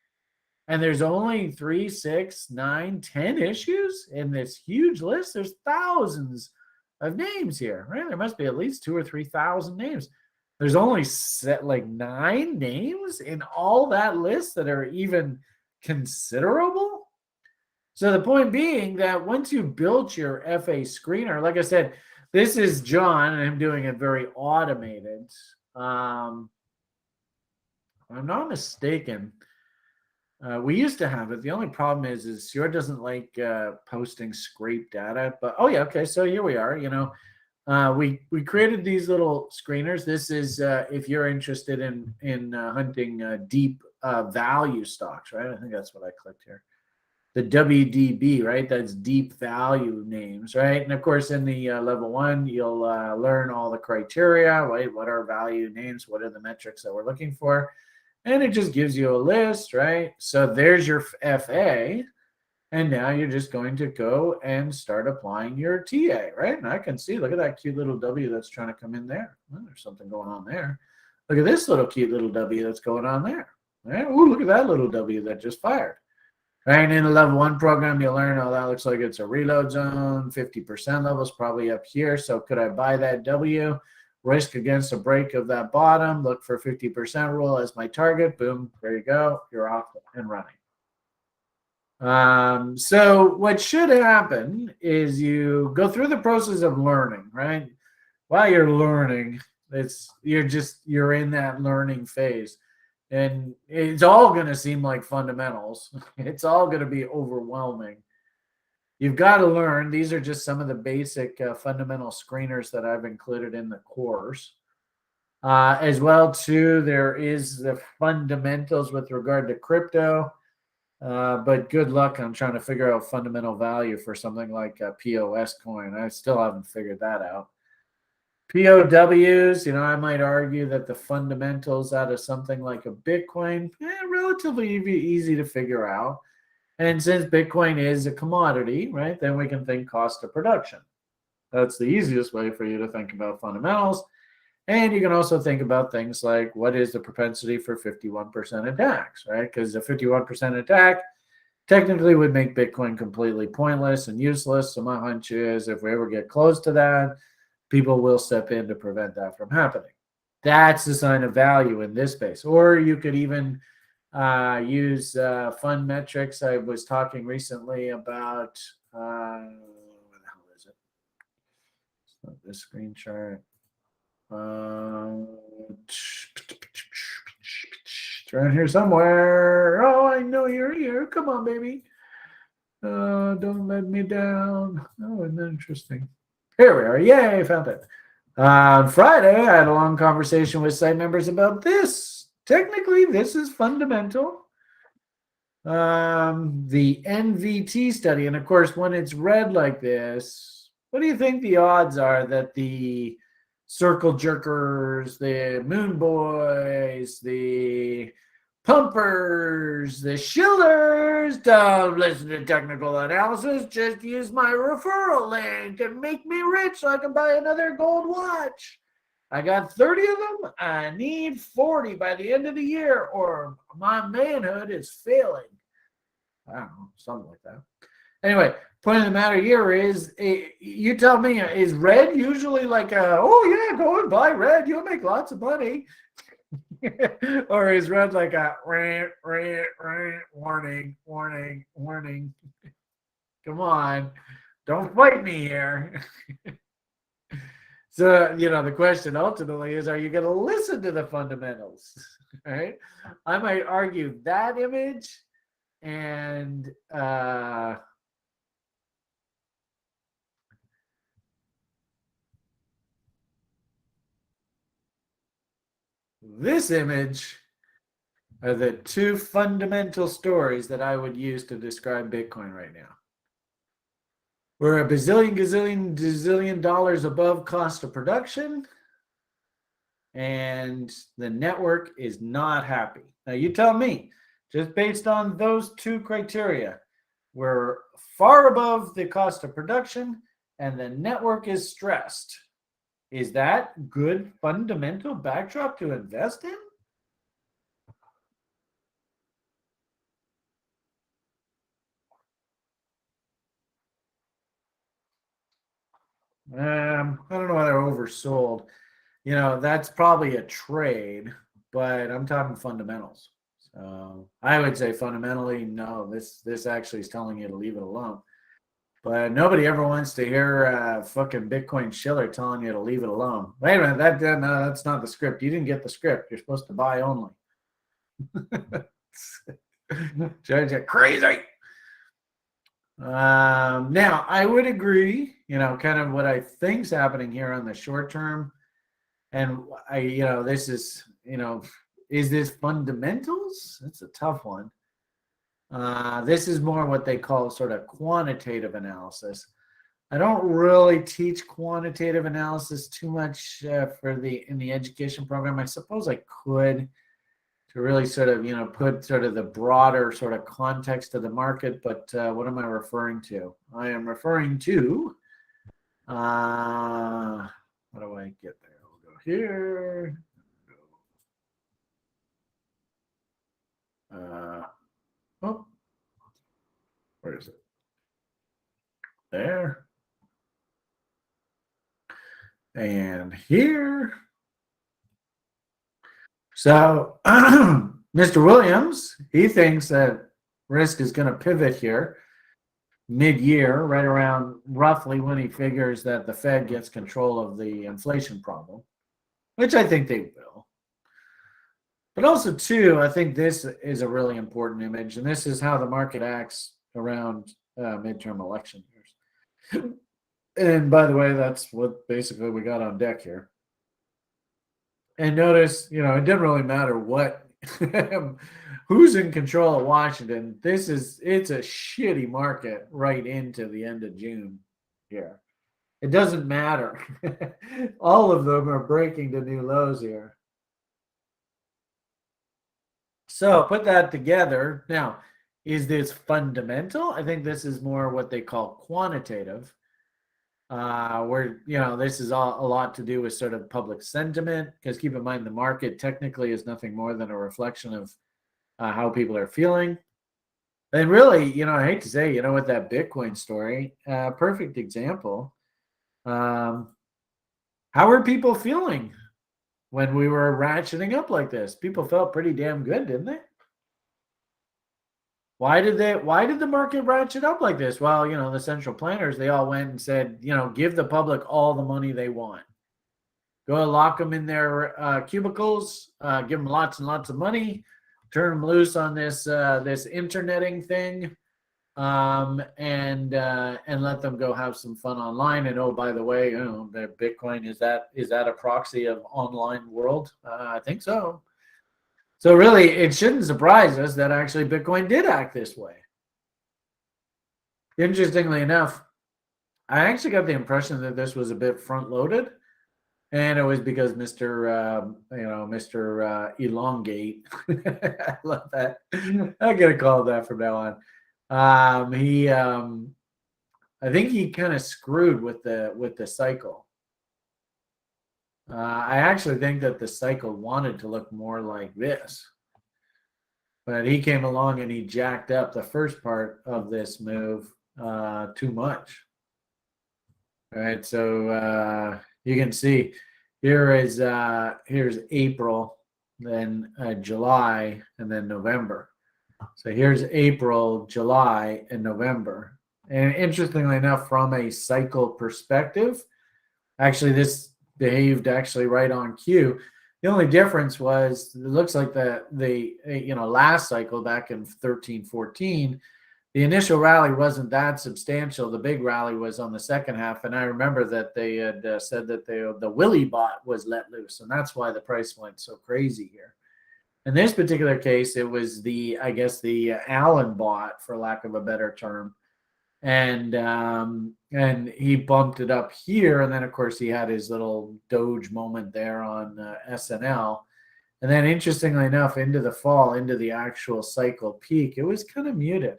A: And there's only 3, 6, 9, 10 issues in this huge list. There's thousands of names here, right? There must be at least 2,000 or 3,000 names. There's only 9 names in all that list that are even considerable. So the point being that once you built your FA screener, like I said, this is John, and I'm doing it very automated. If I'm not mistaken, we used to have it. The only problem is Sure doesn't like posting scrape data. But okay. So here we are. We created these little screeners. This is if you're interested in hunting deep value stocks, right? I think that's what I clicked here. the WDB, right? That's deep value names, right? And of course, in the level 1, you'll learn all the criteria, right? What are value names? What are the metrics that we're looking for? And it just gives you a list, right? So there's your FA. And now you're just going to go and start applying your TA, right? And I can see, look at that cute little W that's trying to come in there. Well, there's something going on there. Look at this little cute little W that's going on there. Right? Ooh, look at that little W that just fired. Right, and in the level 1 program, you learn, oh, that looks like it's a reload zone. 50% level's probably up here. So could I buy that W? Risk against a break of that bottom. Look for 50% rule as my target. Boom, there you go. You're off and running. So what should happen is you go through the process of learning, right? While you're learning, you're in that learning phase. And it's all going to seem like fundamentals. It's all going to be overwhelming. You've got to learn. These are just some of the basic fundamental screeners that I've included in the course. As well, too, there is the fundamentals with regard to crypto. But good luck on trying to figure out fundamental value for something like a POS coin. I still haven't figured that out. POWs, I might argue that the fundamentals out of something like a Bitcoin, relatively easy to figure out. And since Bitcoin is a commodity, right, then we can think cost of production. That's the easiest way for you to think about fundamentals. And you can also think about things like what is the propensity for 51% attacks, right? Because a 51% attack technically would make Bitcoin completely pointless and useless. So my hunch is if we ever get close to that, people will step in to prevent that from happening. That's the sign of value in this space. Or you could even use fund metrics. I was talking recently about, what the hell is it? It's not this screen chart. It's around here somewhere. Oh, I know you're here. Come on, baby. Don't let me down. Oh, isn't that interesting? Here we are. Yay, found it. On Friday, I had a long conversation with site members about this. Technically, this is fundamental. The NVT study. And of course, when it's read like this, what do you think the odds are that the circle jerkers, the moon boys, the pumpers, the shillers, don't listen to technical analysis, just use my referral link and make me rich so I can buy another gold watch. I got 30 of them. I need 40 by the end of the year or my manhood is failing. I don't know, something like that. Anyway, point of the matter here is, you tell me, is red usually like oh yeah, go and buy red, you'll make lots of money? Or is red like a rant, warning? Come on, don't fight me here. So, the question ultimately is, are you going to listen to the fundamentals? Right? I might argue that image and this image are the two fundamental stories that I would use to describe Bitcoin right now. We're a gazillion dollars above cost of production, and the network is not happy. Now, you tell me, just based on those two criteria, we're far above the cost of production, and the network is stressed. Is that good fundamental backdrop to invest in? I don't know whether oversold. That's probably a trade, but I'm talking fundamentals. So I would say fundamentally, no, this actually is telling you to leave it alone. But nobody ever wants to hear fucking Bitcoin Schiller telling you to leave it alone. Wait a minute, no, that's not the script. You didn't get the script. You're supposed to buy only. Judge it crazy. Now, I would agree, kind of what I think's happening here on the short term. And this is, is this fundamentals? That's a tough one. This is more what they call sort of quantitative analysis. I don't really teach quantitative analysis too much in the education program. I suppose I could, to really sort of put sort of the broader sort of context of the market. But what am I referring to? I am referring to how do I get there? We'll go here. Oh, where is it? There. And here. So Mr. Williams, he thinks that risk is going to pivot here mid-year, right around roughly when he figures that the Fed gets control of the inflation problem, which I think they will. But also, too, I think this is a really important image, and this is how the market acts around midterm election years. And by the way, that's what basically we got on deck here. And notice, it didn't really matter what who's in control of Washington. It's a shitty market right into the end of June here. It doesn't matter. All of them are breaking to new lows here. So put that together. Now, is this fundamental? I think this is more what they call quantitative. Where this is a lot to do with sort of public sentiment, because keep in mind the market technically is nothing more than a reflection of how people are feeling. And really, I hate to say, with that Bitcoin story, perfect example. How were people feeling when we were ratcheting up like this? People felt pretty damn good, didn't they? Why did the market ratchet up like this? Well, the central planners, they all went and said, give the public all the money they want. Go lock them in their cubicles, give them lots and lots of money, turn them loose on this interneting thing, and let them go have some fun online. And oh, by the way, the Bitcoin, is that a proxy of online world? I think so. So really, it shouldn't surprise us that actually Bitcoin did act this way. Interestingly enough, I actually got the impression that this was a bit front-loaded, and it was because Mr. Elongate. I love that. I'm gonna call it that from now on. I think he kind of screwed with the cycle. I actually think that the cycle wanted to look more like this, but he came along and he jacked up the first part of this move too much. All right, so you can see here's April, then July, and then November. So here's April, July, and November. And interestingly enough, from a cycle perspective, actually this behaved actually right on cue. The only difference was it looks like the last cycle back in 13-14, the initial rally wasn't that substantial. The big rally was on the second half, and I remember that they had said that the Willy bot was let loose, and that's why the price went so crazy here. In this particular case, it was the Allen bot, for lack of a better term. And he bumped it up here, and then of course he had his little Doge moment there on SNL, and then interestingly enough, into the fall, into the actual cycle peak, it was kind of muted.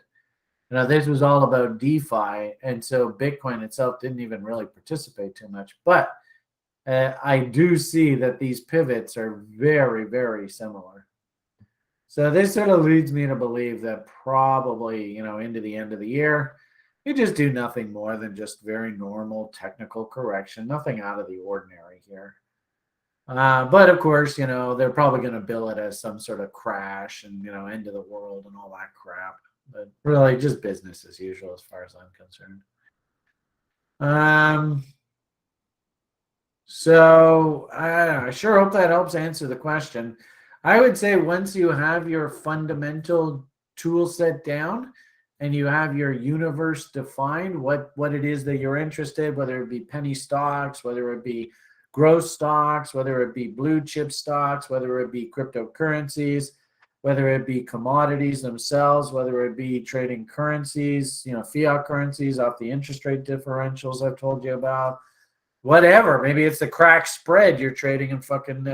A: Now this was all about DeFi, and so Bitcoin itself didn't even really participate too much. But I do see that these pivots are very, very similar. So this sort of leads me to believe that probably into the end of the year, you just do nothing more than just very normal technical correction, nothing out of the ordinary here. But of course, they're probably going to bill it as some sort of crash and, end of the world and all that crap. But really just business as usual as far as I'm concerned. So I sure hope that helps answer the question. I would say once you have your fundamental tool set down, and you have your universe defined, what it is that you're interested, whether it be penny stocks, whether it be growth stocks, whether it be blue chip stocks, whether it be cryptocurrencies, whether it be commodities themselves, whether it be trading currencies, fiat currencies off the interest rate differentials I've told you about, whatever. Maybe it's the crack spread you're trading in fucking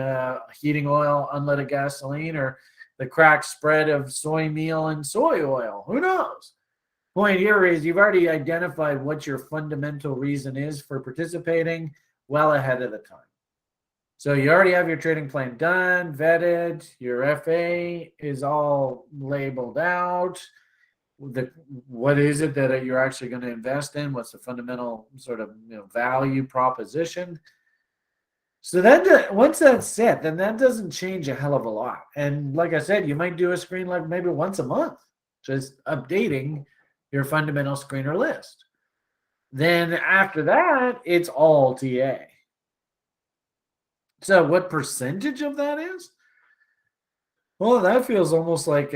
A: heating oil, unleaded gasoline, or the crack spread of soy meal and soy oil. Who knows? Point here is you've already identified what your fundamental reason is for participating well ahead of the time. So you already have your trading plan done, vetted, your FA is all labeled out. What is it that you're actually going to invest in? What's the fundamental sort of value proposition? So that once that's set, then that doesn't change a hell of a lot. And like I said, you might do a screen like maybe once a month, just updating your fundamental screener list. Then after that, it's all TA. So what percentage of that is? Well, that feels almost like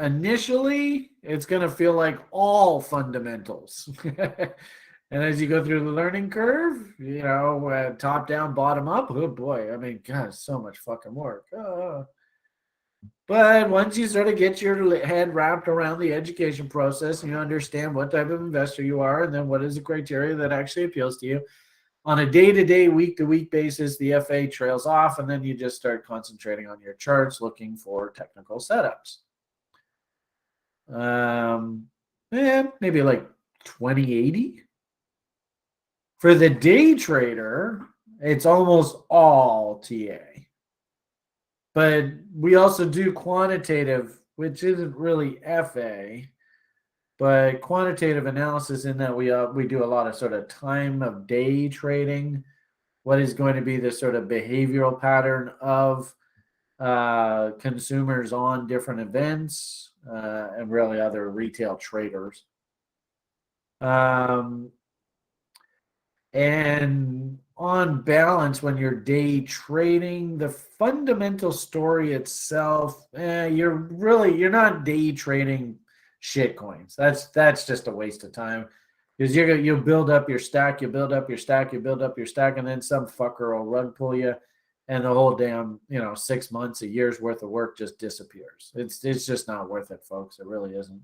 A: initially it's going to feel like all fundamentals. And as you go through the learning curve, top down, bottom up, oh boy, I mean, God, so much fucking work. But once you sort of get your head wrapped around the education process and you understand what type of investor you are and then what is the criteria that actually appeals to you, on a day-to-day, week-to-week basis, the FA trails off, and then you just start concentrating on your charts, looking for technical setups. Maybe like 2080. For the day trader, it's almost all TA. But we also do quantitative, which isn't really FA, but quantitative analysis in that we do a lot of sort of time of day trading. What is going to be the sort of behavioral pattern of consumers on different events and really other retail traders. And on balance, when you're day trading, the fundamental story itself, you're not day trading shit coins. That's just a waste of time because you'll build up your stack, and then some fucker will rug pull you, and the whole damn 6 months, a year's worth of work just disappears. It's just not worth it, folks. It really isn't.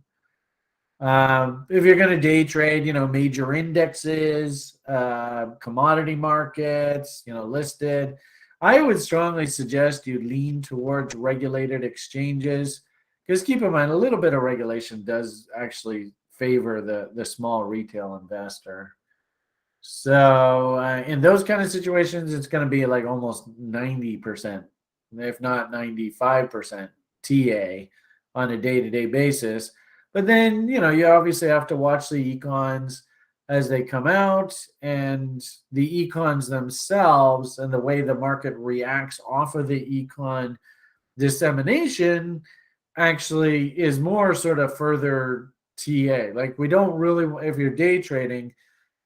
A: If you're going to day trade, major indexes, commodity markets, listed, I would strongly suggest you lean towards regulated exchanges because keep in mind, a little bit of regulation does actually favor the small retail investor. So in those kind of situations, it's going to be like almost 90%, if not 95% TA on a day-to-day basis. But then, you obviously have to watch the econs as they come out, and the econs themselves and the way the market reacts off of the econ dissemination actually is more sort of further TA. Like we don't really, if you're day trading,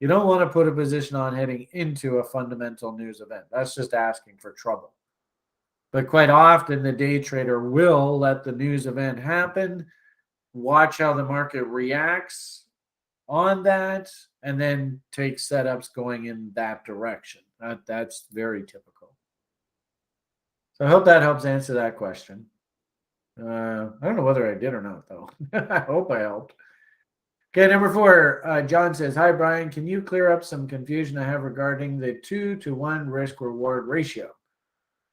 A: you don't want to put a position on heading into a fundamental news event. That's just asking for trouble. But quite often the day trader will let the news event happen, watch how the market reacts on that, and then take setups going in that direction. That's very typical. So I hope that helps answer that question. I don't know whether I did or not, though. I hope I helped. Okay, number 4, John says, hi, Brian. Can you clear up some confusion I have regarding the 2-to-1 risk-reward ratio?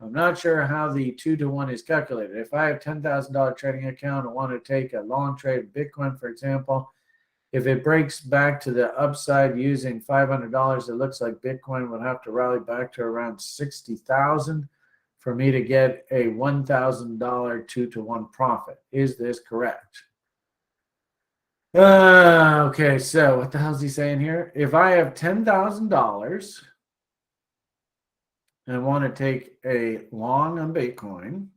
A: I'm not sure how the 2-to-1 is calculated. If I have $10,000 trading account and want to take a long trade of Bitcoin, for example, if it breaks back to the upside using $500, it looks like Bitcoin would have to rally back to around 60,000 for me to get a $1,000 2-to-1 profit. Is this correct? Okay, so what the hell is he saying here? If I have $10,000 and I want to take a long on Bitcoin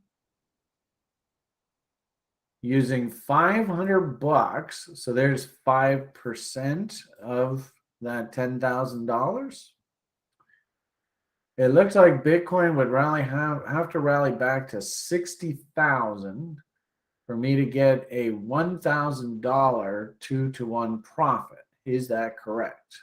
A: using $500, so there's 5% of that $10,000. It looks like Bitcoin would have to rally back to 60,000 for me to get a $1,000 2-to-1 profit. Is that correct?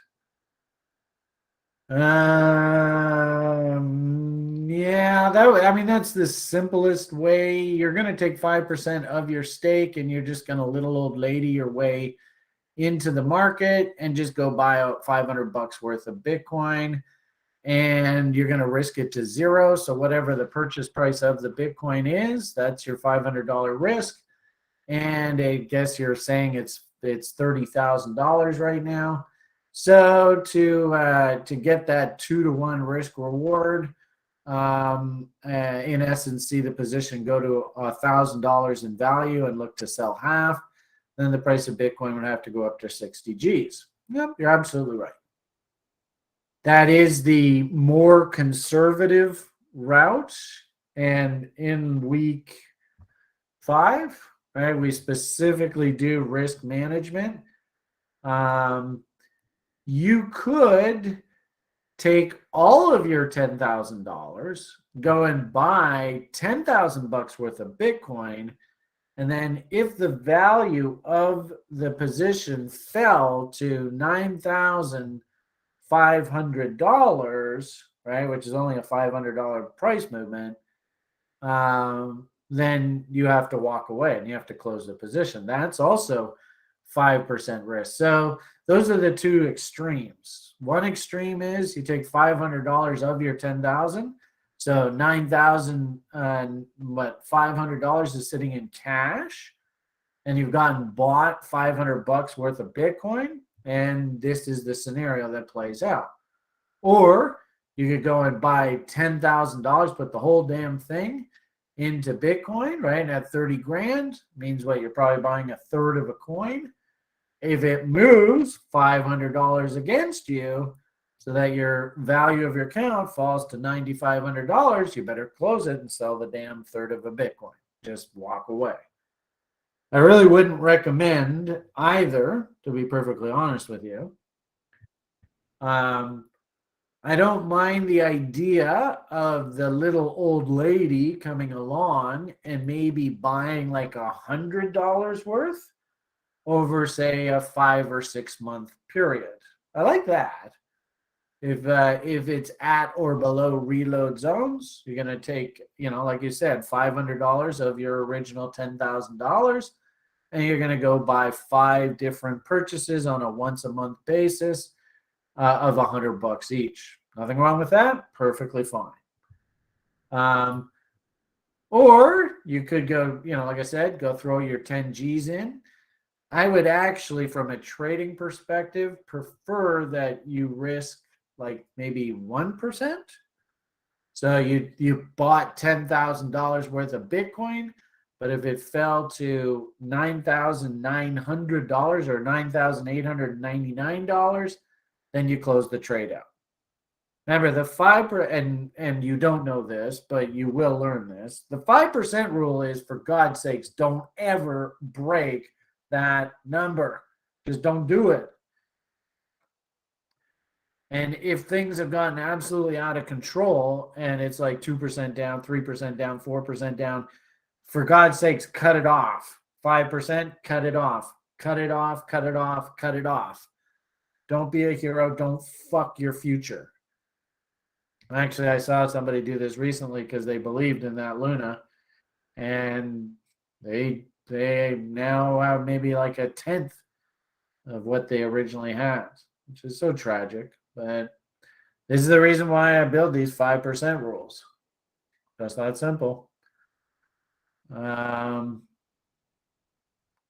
A: Yeah, that's the simplest way. You're going to take 5% of your stake and you're just going to little old lady your way into the market and just go buy out $500 worth of Bitcoin, and you're going to risk it to zero. So whatever the purchase price of the Bitcoin is, that's your $500 risk. And I guess you're saying it's $30,000 right now. So to get that 2-to-1 risk reward, in essence, see the position go to $1,000 in value and look to sell half, then the price of Bitcoin would have to go up to 60 G's. Yep, you're absolutely right. That is the more conservative route. And in week 5, right, we specifically do risk management. You could take all of your $10,000, go and buy $10,000 worth of Bitcoin, and then if the value of the position fell to $9,500, right, which is only a $500 price movement, then you have to walk away and you have to close the position. That's also 5% risk. So those are the two extremes. One extreme is you take $500 of your 10,000. So $9,500 is sitting in cash, and you've gotten bought $500 worth of Bitcoin, and this is the scenario that plays out. Or you could go and buy $10,000, put the whole damn thing into Bitcoin, right? And at 30 grand means what? You're probably buying a third of a coin. If it moves $500 against you, so that your value of your account falls to $9,500, you better close it and sell the damn third of a Bitcoin. Just walk away. I really wouldn't recommend either, to be perfectly honest with you. I don't mind the idea of the little old lady coming along and maybe buying like $100 worth over, say, a 5 or 6 month period. I like that. If it's at or below reload zones, you're going to take, like you said, $500 of your original $10,000, and you're going to go buy 5 different purchases on a once a month basis of $100 each. Nothing wrong with that. Perfectly fine. Or you could go, like I said, go throw your 10 G's in. I would actually, from a trading perspective, prefer that you risk like maybe 1%. So you bought $10,000 worth of Bitcoin, but if it fell to $9,900 or $9,899, then you close the trade out. Remember the 5%, and you don't know this, but you will learn this. The 5% rule is, for God's sakes, don't ever break that number. Just don't do it. And if things have gotten absolutely out of control and it's like 2% down, 3% down, 4% down, for God's sakes, cut it off. 5%, cut it off. Cut it off, cut it off, cut it off. Don't be a hero. Don't fuck your future. Actually, I saw somebody do this recently because they believed in that Luna, and they now have maybe like a 1/10 of what they originally had, which is so tragic. But this is the reason why I build these 5% rules. Just that simple.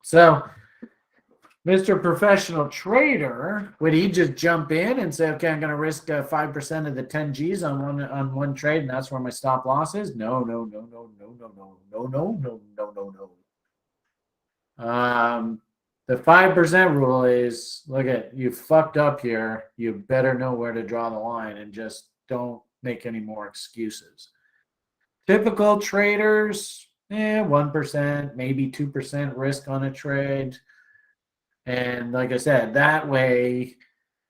A: So Mr. Professional Trader, would he just jump in and say, okay, I'm going to risk 5% of the 10 G's on one trade, and that's where my stop loss is? No. The 5% rule is, look at, you fucked up here. You better know where to draw the line and just don't make any more excuses. Typical traders, 1%, maybe 2% risk on a trade. And like I said, that way,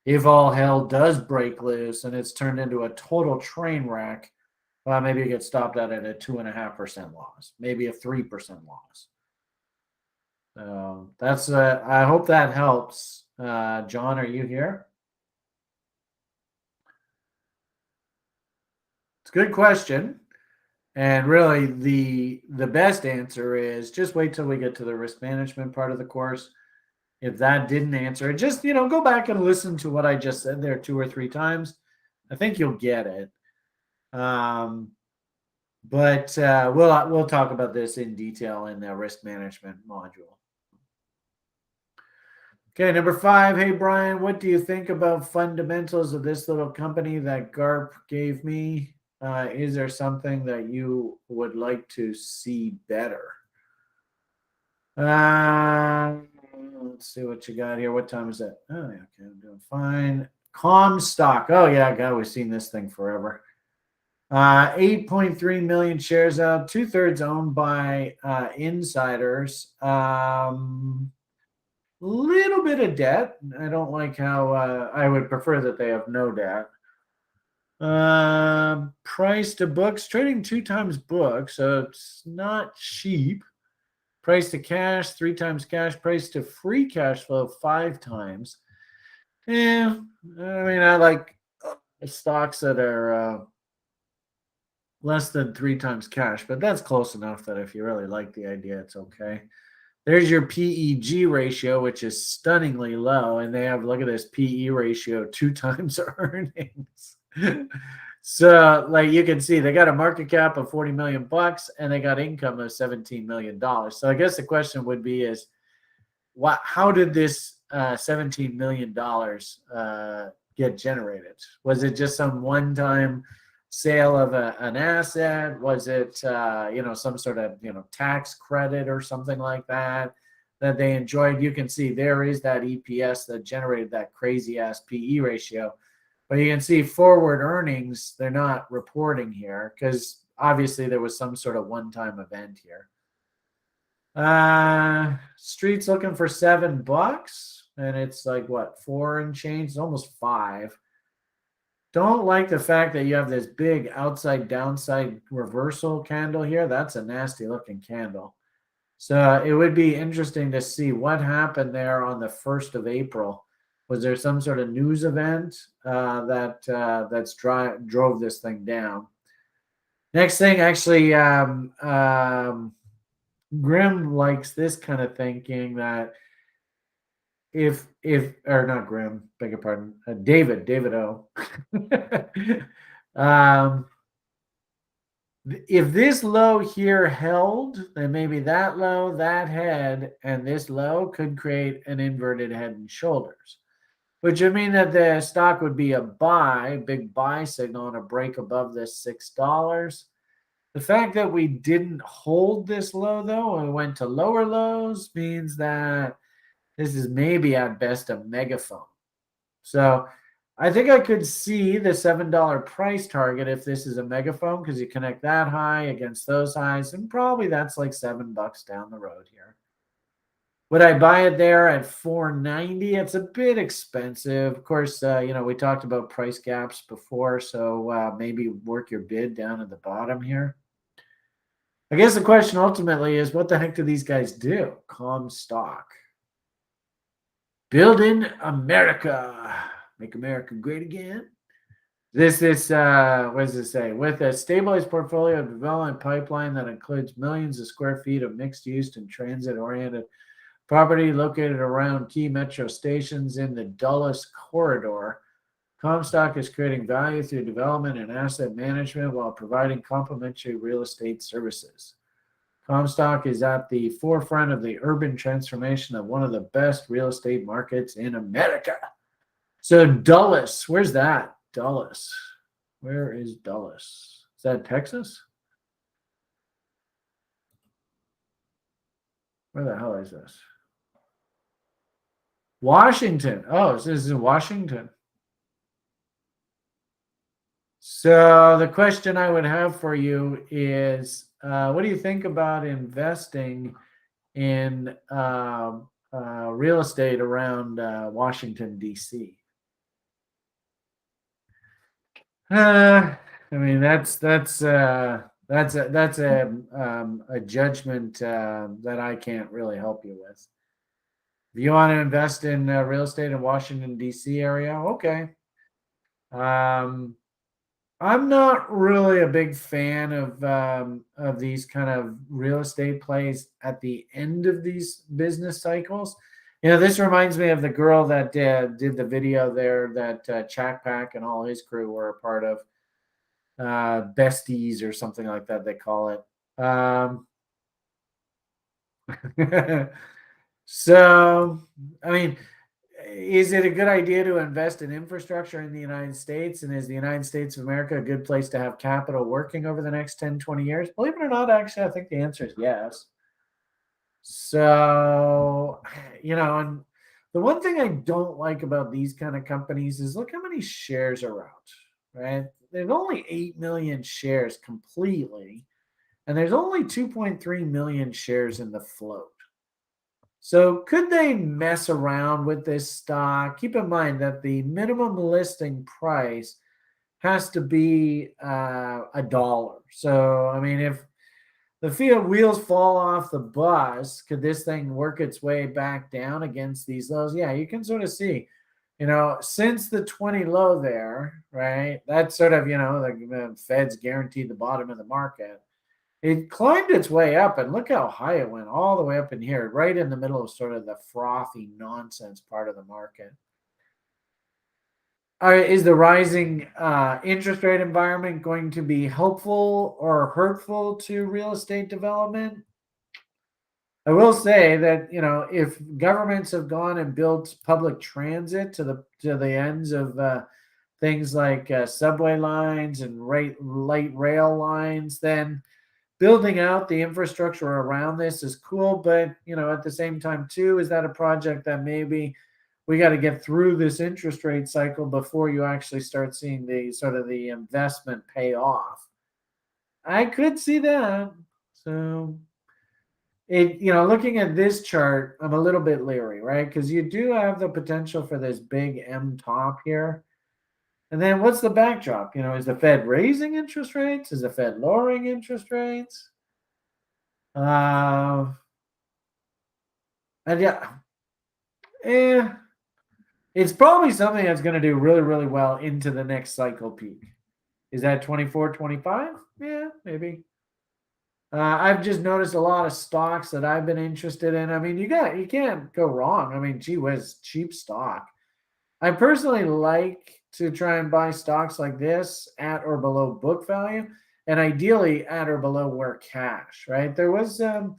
A: if all hell does break loose and it's turned into a total train wreck, well, maybe you get stopped out at a 2.5% loss, maybe a 3% loss. So that's I hope that helps. John, are you here? It's a good question. And really, the best answer is just wait till we get to the risk management part of the course. If that didn't answer it, just go back and listen to what I just said there 2 or 3 times. I think you'll get it. But we'll talk about this in detail in the risk management module. Okay, number 5. Hey Brian, what do you think about fundamentals of this little company that GARP gave me? Is there something that you would like to see better? Let's see what you got here. What time is it? Oh, yeah, okay, I'm doing fine. Comstock. Oh, yeah, God, we've seen this thing forever. 8.3 million shares out, 2/3 owned by insiders. Little bit of debt. I don't like how I would prefer that they have no debt. Price to books, trading 2x book, so it's not cheap. Price to cash, 3x cash. Price to free cash flow, 5x. Yeah, I mean, I like stocks that are less than 3x cash, but that's close enough that if you really like the idea, it's okay. There's your PEG ratio, which is stunningly low, and they have, look at this, PE ratio 2x earnings. So, like you can see, they got a market cap of 40 million bucks, and they got income of 17 million dollars. So, I guess the question would be is, how did this 17 million dollars get generated? Was it just some one-time sale of an asset? Was it some sort of tax credit or something like that they enjoyed? You can see there is that EPS that generated that crazy ass PE ratio, but you can see forward earnings they're not reporting here because obviously there was some sort of one-time event here. Street's looking for $7, and it's like what, 4 and change? It's almost 5. Don't like the fact that you have this big outside downside reversal candle here. That's a nasty looking candle. So it would be interesting to see what happened there on the 1st of April. Was there some sort of news event that drove this thing down? Next thing, actually, Grim likes this kind of thinking that if or not Grim, beg your pardon, David O. If this low here held, then maybe that low, that head, and this low could create an inverted head and shoulders, which would mean that the stock would be a buy, big buy signal, and a break above this $6. The fact that we didn't hold this low, though, and we went to lower lows means that this is maybe at best a megaphone. So I think I could see the $7 price target if this is a megaphone, because you connect that high against those highs, and probably that's like $7 down the road here. Would I buy it there at $4.90? It's a bit expensive. Of course, we talked about price gaps before, so maybe work your bid down at the bottom here. I guess the question ultimately is, what the heck do these guys do? Comstock. Build in America. Make America great again. What does it say? With a stabilized portfolio of development pipeline that includes millions of square feet of mixed-use and transit-oriented property located around key metro stations in the Dulles corridor, Comstock is creating value through development and asset management while providing complementary real estate services. Comstock is at the forefront of the urban transformation of one of the best real estate markets in America. So Dulles, where's that? Dulles. Where is Dulles? Is that Texas? Where the hell is this? Washington. Oh, this is in Washington. So the question I would have for you is, what do you think about investing in real estate around Washington, D.C.? I mean, that's a judgment that I can't really help you with. If you want to invest in real estate in Washington, D.C. area, okay. I'm not really a big fan of these kind of real estate plays at the end of these business cycles. This reminds me of the girl that did the video there that Chak Pak and all his crew were a part of, Besties or something like that they call it. So, I mean, is it a good idea to invest in infrastructure in the United States? And is the United States of America a good place to have capital working over the next 10, 20 years? Believe it or not, actually, I think the answer is yes. So, and the one thing I don't like about these kind of companies is look how many shares are out, right? There's only 8 million shares completely, and there's only 2.3 million shares in the float. So could they mess around with this stock? Keep in mind that the minimum listing price has to be $1. So I mean, if the field wheels fall off the bus, could this thing work its way back down against these lows? Yeah, you can sort of see, since the 20 low there, right? That's sort of, the Fed's guaranteed the bottom of the market. It climbed its way up, and look how high it went, all the way up in here, right in the middle of sort of the frothy nonsense part of the market. Is the rising interest rate environment going to be helpful or hurtful to real estate development? I will say that if governments have gone and built public transit to the ends of things like subway lines and light rail lines, then building out the infrastructure around this is cool, but at the same time too, is that a project that maybe we got to get through this interest rate cycle before you actually start seeing the sort of the investment pay off? I could see that. So looking at this chart, I'm a little bit leery, right? Because you do have the potential for this big M top here. And then what's the backdrop? Is the Fed raising interest rates? Is the Fed lowering interest rates? And yeah, it's probably something that's going to do really, really well into the next cycle peak. Is that 24, 25? Yeah, maybe. I've just noticed a lot of stocks that I've been interested in. I mean, you can't go wrong. I mean, gee whiz, cheap stock. I personally like to try and buy stocks like this at or below book value, and ideally at or below where cash. Right? There was a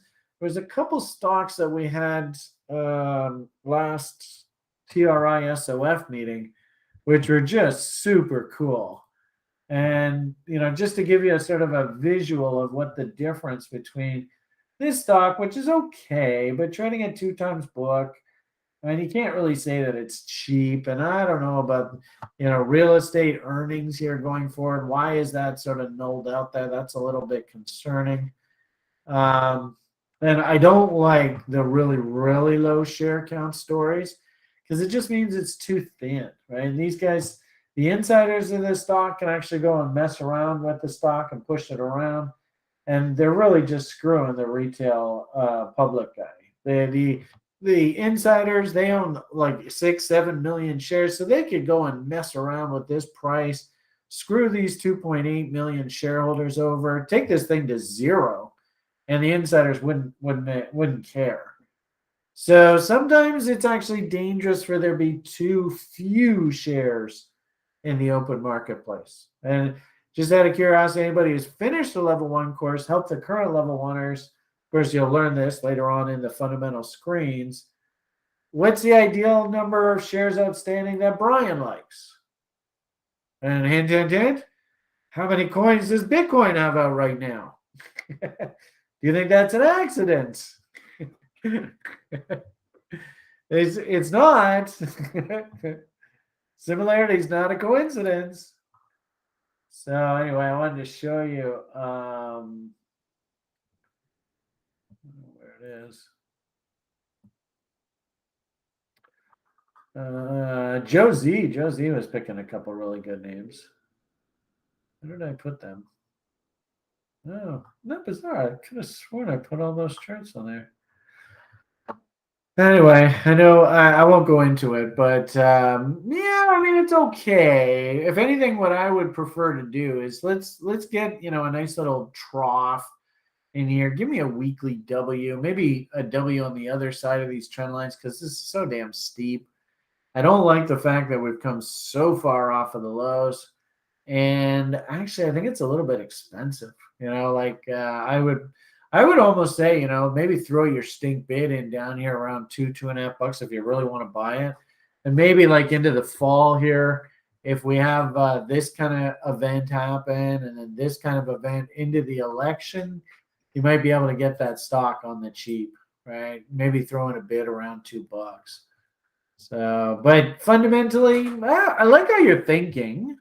A: couple stocks that we had last TRISOF meeting, which were just super cool. And just to give you a sort of a visual of what the difference between this stock, which is okay, but trading at 2 times book, and you can't really say that it's cheap. And I don't know about real estate earnings here going forward. Why is that sort of nulled out there? That's a little bit concerning. And I don't like the really, really low share count stories because it just means it's too thin, right? And these guys, the insiders of this stock, can actually go and mess around with the stock and push it around. And they're really just screwing the retail public guy. The insiders, they own like 6-7 million shares, so they could go and mess around with this price, screw these 2.8 million shareholders over, take this thing to zero, and the insiders wouldn't care. So sometimes it's actually dangerous for there be too few shares in the open marketplace. And just out of curiosity, anybody who's finished the level 1 course, help the current level 1ers. Of course, you'll learn this later on in the fundamental screens. What's the ideal number of shares outstanding that Brian likes? And hint, hint, hint. How many coins does Bitcoin have out right now? Do you think that's an accident? It's not. Similarity is not a coincidence. So anyway, I wanted to show you where it is. Joe Z was picking a couple really good names. Where did I put them? Oh, not bizarre. I could have sworn I put all those charts on there. Anyway, I know I won't go into it, but yeah, I mean it's okay. If anything, what I would prefer to do is let's get a nice little trough in here. Give me a weekly W, maybe a W on the other side of these trend lines because this is so damn steep. I don't like the fact that we've come so far off of the lows. And actually, I think it's a little bit expensive. Like I would almost say, maybe throw your stink bid in down here around 2.5 bucks if you really want to buy it, and maybe like into the fall here, if we have this kind of event happen, and then this kind of event into the election, you might be able to get that stock on the cheap, right? Maybe throw in a bid around $2. So, but fundamentally, I like how you're thinking.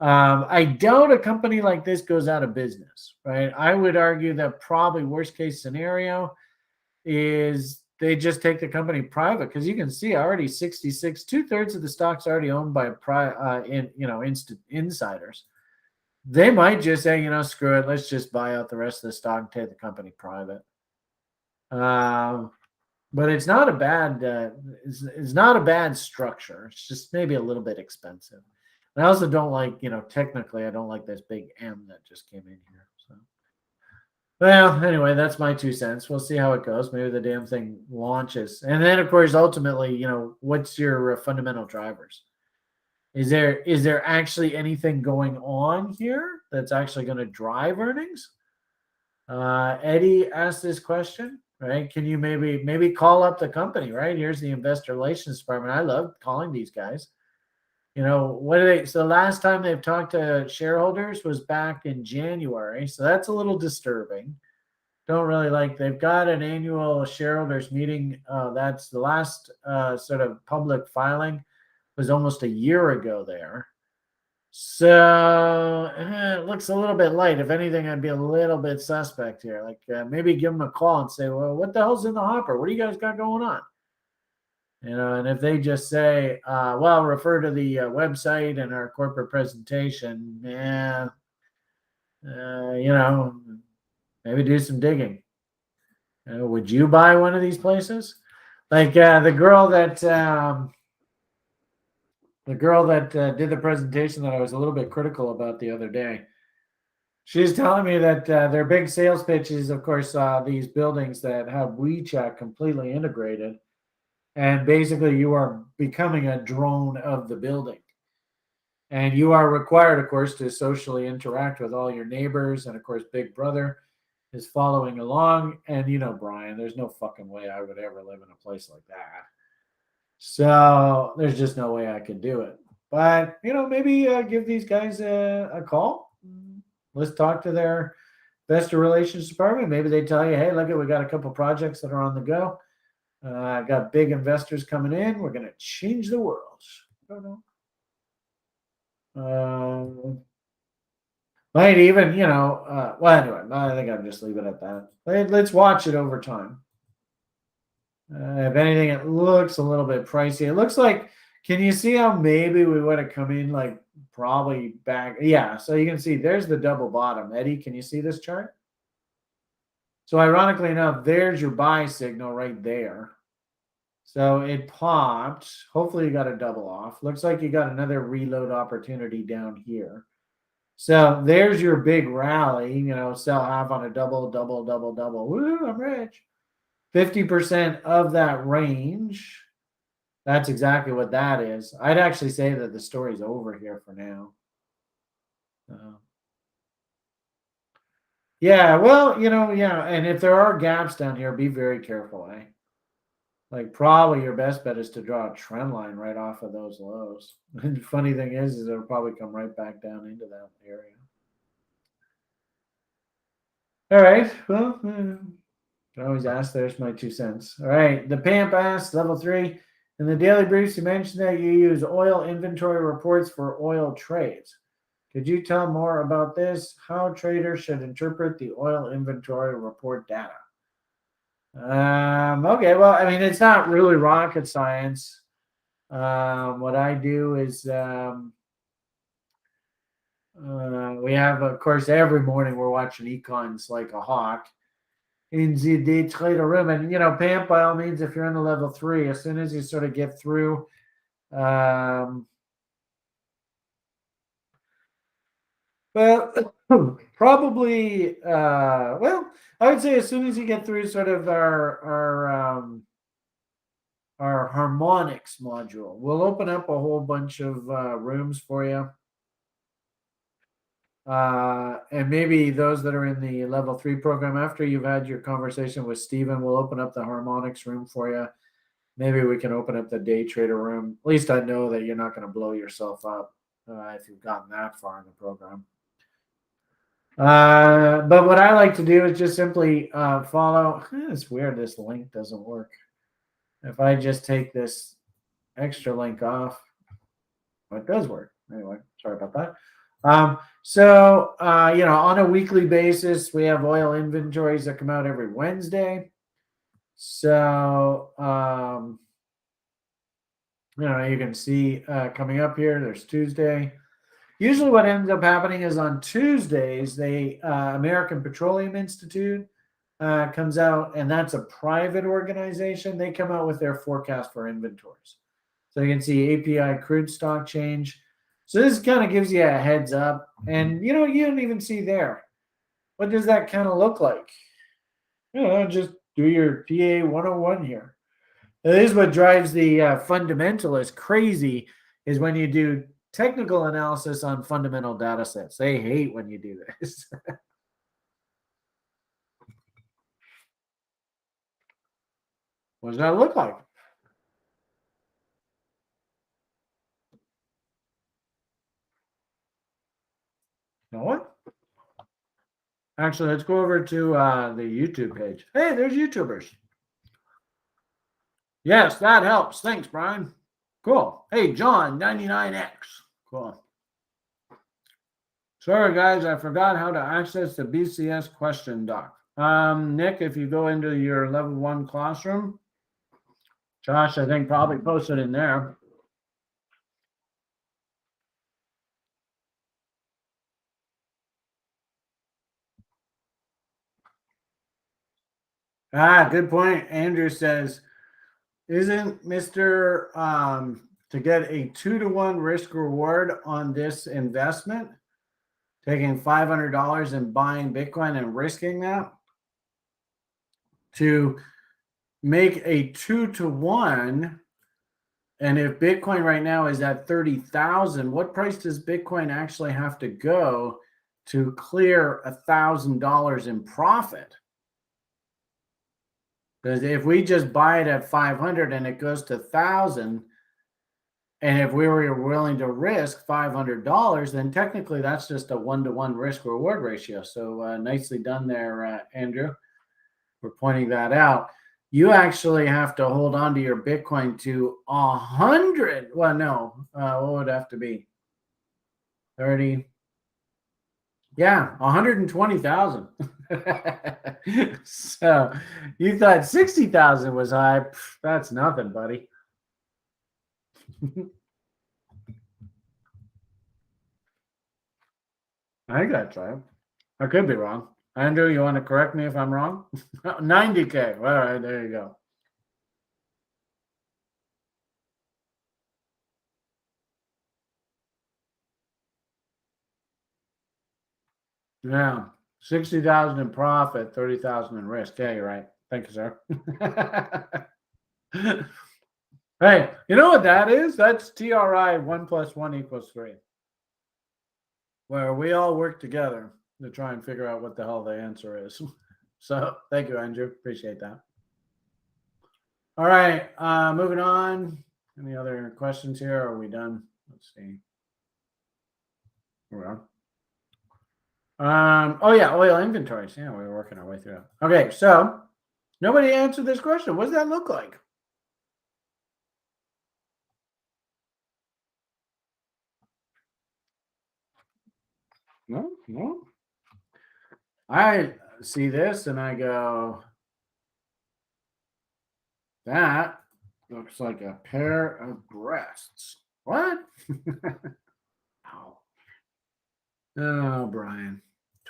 A: I doubt a company like this goes out of business, right? I would argue that probably worst case scenario is they just take the company private because you can see already 66, 2/3 of the stock's already owned by insiders. They might just say, screw it, let's just buy out the rest of the stock and take the company private. Um, but it's not a bad it's not a bad structure. It's just maybe a little bit expensive. And I also don't like, technically I don't like this big M that just came in here. So well, anyway, that's my 2 cents. We'll see how it goes. Maybe the damn thing launches. And then of course ultimately, what's your fundamental drivers? Is there actually anything going on here that's actually going to drive earnings? Eddie asked this question, right? Can you maybe call up the company, right? Here's the investor relations department. I love calling these guys. What are they? So the last time they've talked to shareholders was back in January. So that's a little disturbing. Don't really like. They've got an annual shareholders meeting. That's the last sort of public filing was almost a year ago there. So it looks a little bit light. If anything, I'd be a little bit suspect here. Like maybe give them a call and say, "Well, what the hell's in the hopper? What do you guys got going on?" And if they just say, "Well, refer to the website and our corporate presentation," yeah, maybe do some digging. Would you buy one of these places? Like the girl that did the presentation that I was a little bit critical about the other day. She's telling me that their big sales pitch is, of course, these buildings that have WeChat completely integrated. And basically, you are becoming a drone of the building. And you are required, of course, to socially interact with all your neighbors. And, of course, Big Brother is following along. And, Brian, there's no fucking way I would ever live in a place like that. So there's just no way I could do it. But, maybe give these guys a call. Let's talk to their investor relations department. Maybe they tell you, hey, look, we got a couple projects that are on the go. I got big investors coming in. We're going to change the world. I don't know. Might even, well, anyway, I think I'll just leave it at that. Let's watch it over time. If anything, it looks a little bit pricey. It looks like, can you see how maybe we would have come in like probably back? Yeah, so you can see there's the double bottom. Eddie, can you see this chart? So ironically enough, there's your buy signal right there. So it popped. Hopefully you got a double off. Looks like you got another reload opportunity down here. So there's your big rally, sell half on a double, double, double, double. Woo, I'm rich. 50% of that range. That's exactly what that is. I'd actually say that the story's over here for now. Yeah, well, yeah. And if there are gaps down here, be very careful, eh? Like probably your best bet is to draw a trend line right off of those lows. And the funny thing is it'll probably come right back down into that area. All right. Well, can always ask. There's my 2 cents. All right. The Pamp asked, level 3. In the daily briefs, you mentioned that you use oil inventory reports for oil trades. Could you tell more about this? How traders should interpret the oil inventory report data? Okay, well, I mean, it's not really rocket science. What I do is we have, of course, every morning we're watching econs like a hawk. in the day trader room. And, pimp, by all means, if you're in the level 3, as soon as you sort of get through, well, probably, well, I would say as soon as you get through sort of our harmonics module, we'll open up a whole bunch of rooms for you. And maybe those that are in the level 3 program, after you've had your conversation with Steven, we'll open up the harmonics room for you. Maybe we can open up the day trader room. At least I know that you're not going to blow yourself up if you've gotten that far in the program. But what I like to do is just simply follow. It's weird this link doesn't work. If I just take this extra link off, it does work. Anyway, sorry about that. So on a weekly basis, we have oil inventories that come out every Wednesday. So, you can see coming up here, there's Tuesday. Usually what ends up happening is on Tuesdays, the American Petroleum Institute comes out, and that's a private organization. They come out with their forecast for inventories. So you can see API crude stock change. So this kind of gives you a heads up. And, you don't even see there. What does that kind of look like? Just do your PA 101 here. This is what drives the fundamentalist crazy is when you do technical analysis on fundamental data sets. They hate when you do this. What does that look like? No one? Actually, let's go over to the YouTube page. Hey, there's YouTubers. Yes, that helps. Thanks, Brian. Cool. Hey, John, 99X. Cool. Sorry, guys, I forgot how to access the BCS question doc. Nick, if you go into your level 1 classroom, Josh, I think probably posted in there. Good point. Andrew says, isn't Mr. To get a 2-to-1 risk reward on this investment, taking $500 and buying Bitcoin and risking that to make a 2-to-1? And if Bitcoin right now is at 30,000, what price does Bitcoin actually have to go to clear $1,000 in profit? Because if we just buy it at 500 and it goes to 1,000, and if we were willing to risk $500, then technically that's just a 1-to-1 risk reward ratio. So nicely done there, Andrew, for pointing that out. You actually have to hold on to your Bitcoin to 100. Well, no, what would it have to be? 30. Yeah, 120,000. So you thought 60,000 was high. That's nothing, buddy. I think that's right. I could be wrong. Andrew, you want to correct me if I'm wrong? 90K. All right, there you go. Yeah, 60,000 in profit, 30,000 in risk. Yeah, you're right. Thank you, sir. Hey, you know what that is? That's TRI 1 + 1 = 3, where we all work together to try and figure out what the hell the answer is. So thank you, Andrew. Appreciate that. All right, moving on. Any other questions here? Are we done? Let's see. Here we are. Oh yeah, oil inventories. Yeah, we were working our way through that. Okay, so nobody answered this question. What does that look like? No. I see this and I go, that looks like a pair of breasts. What? Oh, Brian,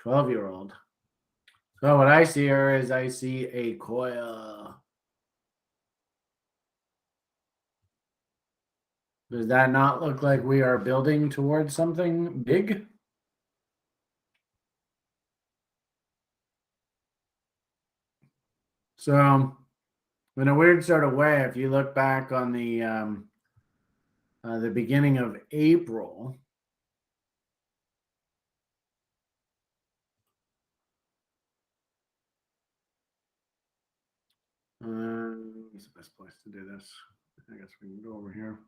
A: 12-year-old. So what I see here is I see a coil. Does that not look like we are building towards something big? So in a weird sort of way, if you look back on the beginning of April, what's the best place to do this? I guess we can go over here.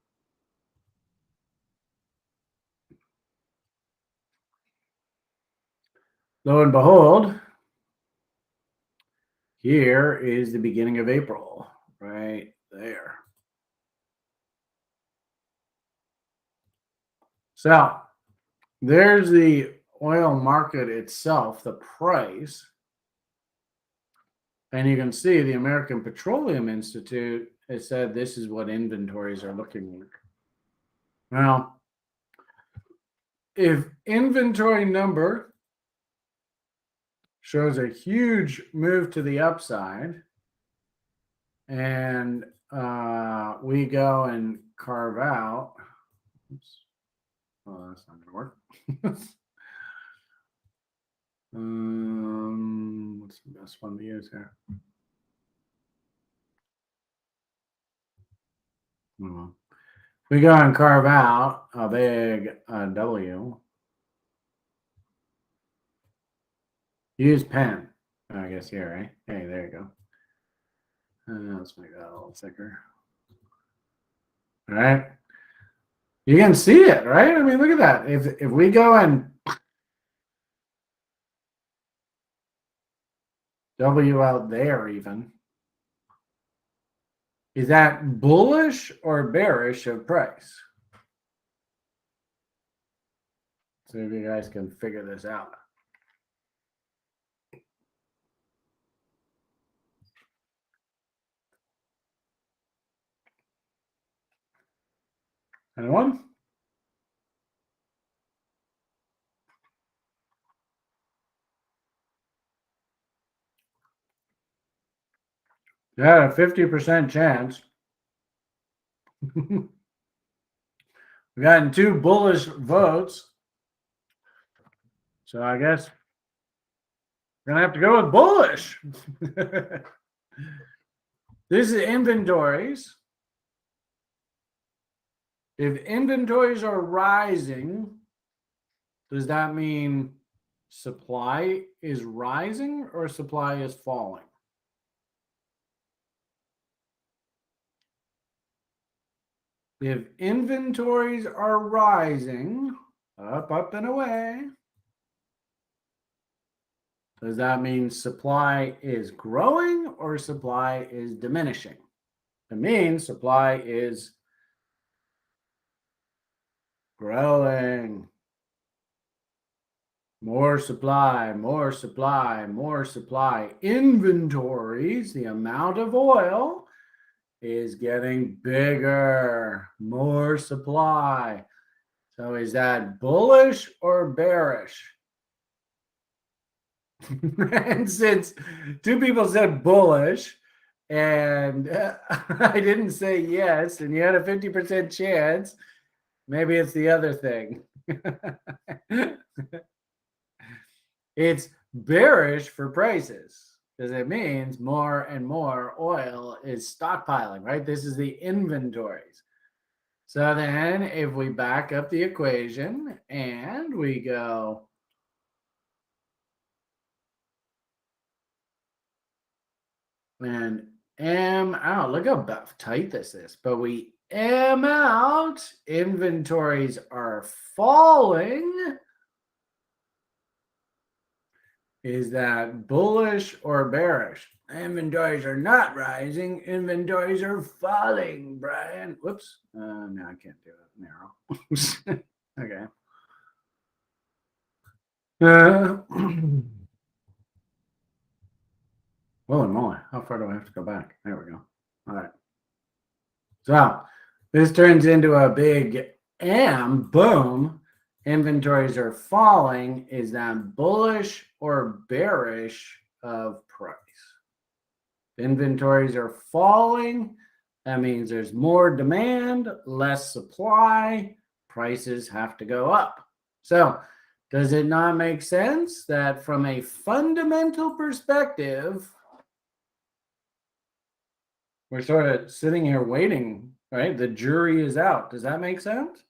A: Lo and behold, here is the beginning of April, right there. So there's the oil market itself, the price. And you can see the American Petroleum Institute has said this is what inventories are looking like. Now, if inventory number shows a huge move to the upside, and we go and carve out, oops, oh, that's not going to work. What's the best one to use here? We go and carve out a big W. Use pen. I guess here, right? Hey, there you go. Let's make that a little thicker. All right. You can see it, right? I mean, look at that. If we go and W out there even, is that bullish or bearish of price? See if you guys can figure this out. Anyone? Yeah, a 50% chance. We've gotten 2 bullish votes. So I guess we're going to have to go with bullish. This is inventories. If inventories are rising, does that mean supply is rising or supply is falling? If inventories are rising, up and away, does that mean supply is growing or supply is diminishing? It means supply is growing. More supply, more supply, more supply. Inventories, the amount of oil is getting bigger, more supply. So is that bullish or bearish? And since 2 people said bullish and I didn't say yes, and you had a 50% chance, maybe it's the other thing. It's bearish for prices because it means more and more oil is stockpiling, right? This is the inventories. So then if we back up the equation and we go and M out, look how tight this is, but we M out, inventories are falling. Is that bullish or bearish? Inventories are not rising. Inventories are falling, Brian. Whoops. No, I can't do it narrow. Okay. Holy moly. How far do I have to go back? There we go. All right. So this turns into a big M. Boom. Inventories are falling. Is that bullish or bearish of price. Inventories are falling. That means there's more demand, less supply. Prices have to go up. So, does it not make sense that from a fundamental perspective, we're sort of sitting here waiting, right? The jury is out. Does that make sense?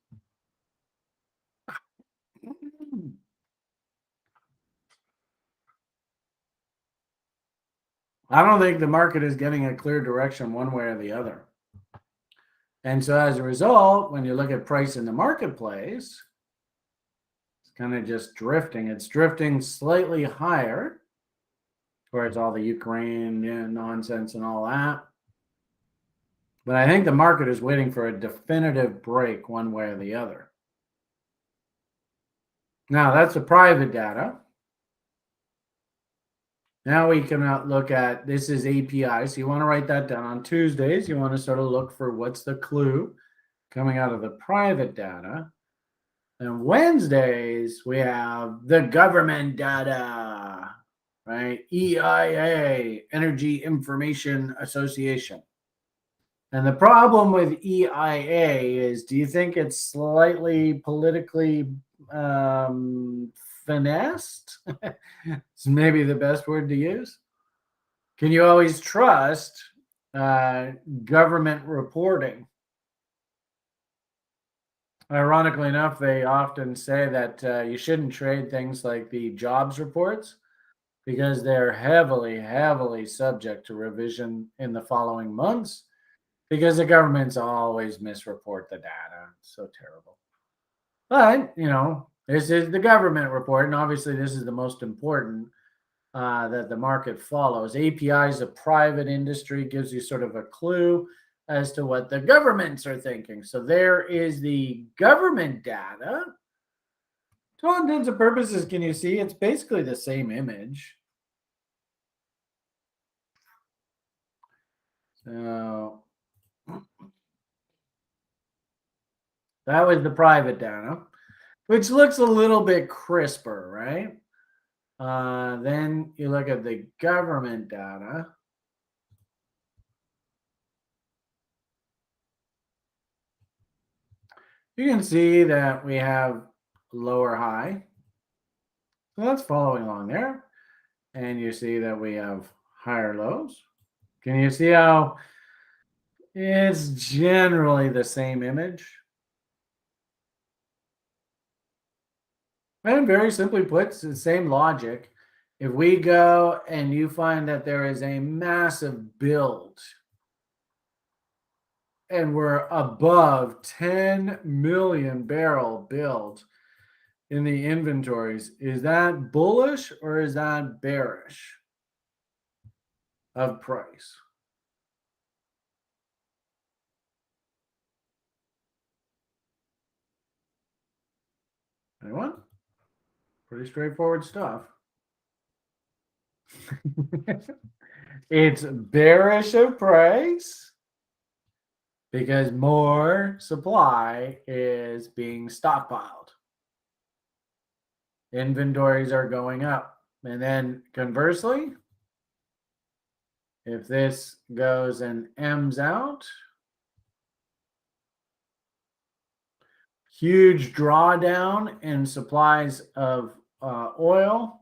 A: I don't think the market is getting a clear direction one way or the other. And so as a result, when you look at price in the marketplace, it's kind of just drifting. It's drifting slightly higher towards all the Ukraine nonsense and all that. But I think the market is waiting for a definitive break one way or the other. Now, that's the private data. Now we can look at, this is API. So you want to write that down. On Tuesdays, you want to sort of look for what's the clue coming out of the private data. And Wednesdays, we have the government data, right? EIA, Energy Information Association. And the problem with EIA is, do you think it's slightly politically finessed? It's maybe the best word to use. Can you always trust government reporting? Ironically enough, they often say that you shouldn't trade things like the jobs reports because they're heavily subject to revision in the following months because the governments always misreport the data. It's so terrible. But, this is the government report, and obviously this is the most important that the market follows. API is a private industry, gives you sort of a clue as to what the governments are thinking. So there is the government data. To all intents and purposes, can you see? It's basically the same image. So that was the private data, which looks a little bit crisper, right? Then you look at the government data. You can see that we have lower high. So that's following along there. And you see that we have higher lows. Can you see how it's generally the same image? And very simply put, it's the same logic. If we go and you find that there is a massive build and we're above 10 million barrel build in the inventories, is that bullish or is that bearish of price? Anyone? Pretty straightforward stuff. It's bearish of price because more supply is being stockpiled. Inventories are going up. And then conversely, if this goes and M's out, huge drawdown in supplies of oil,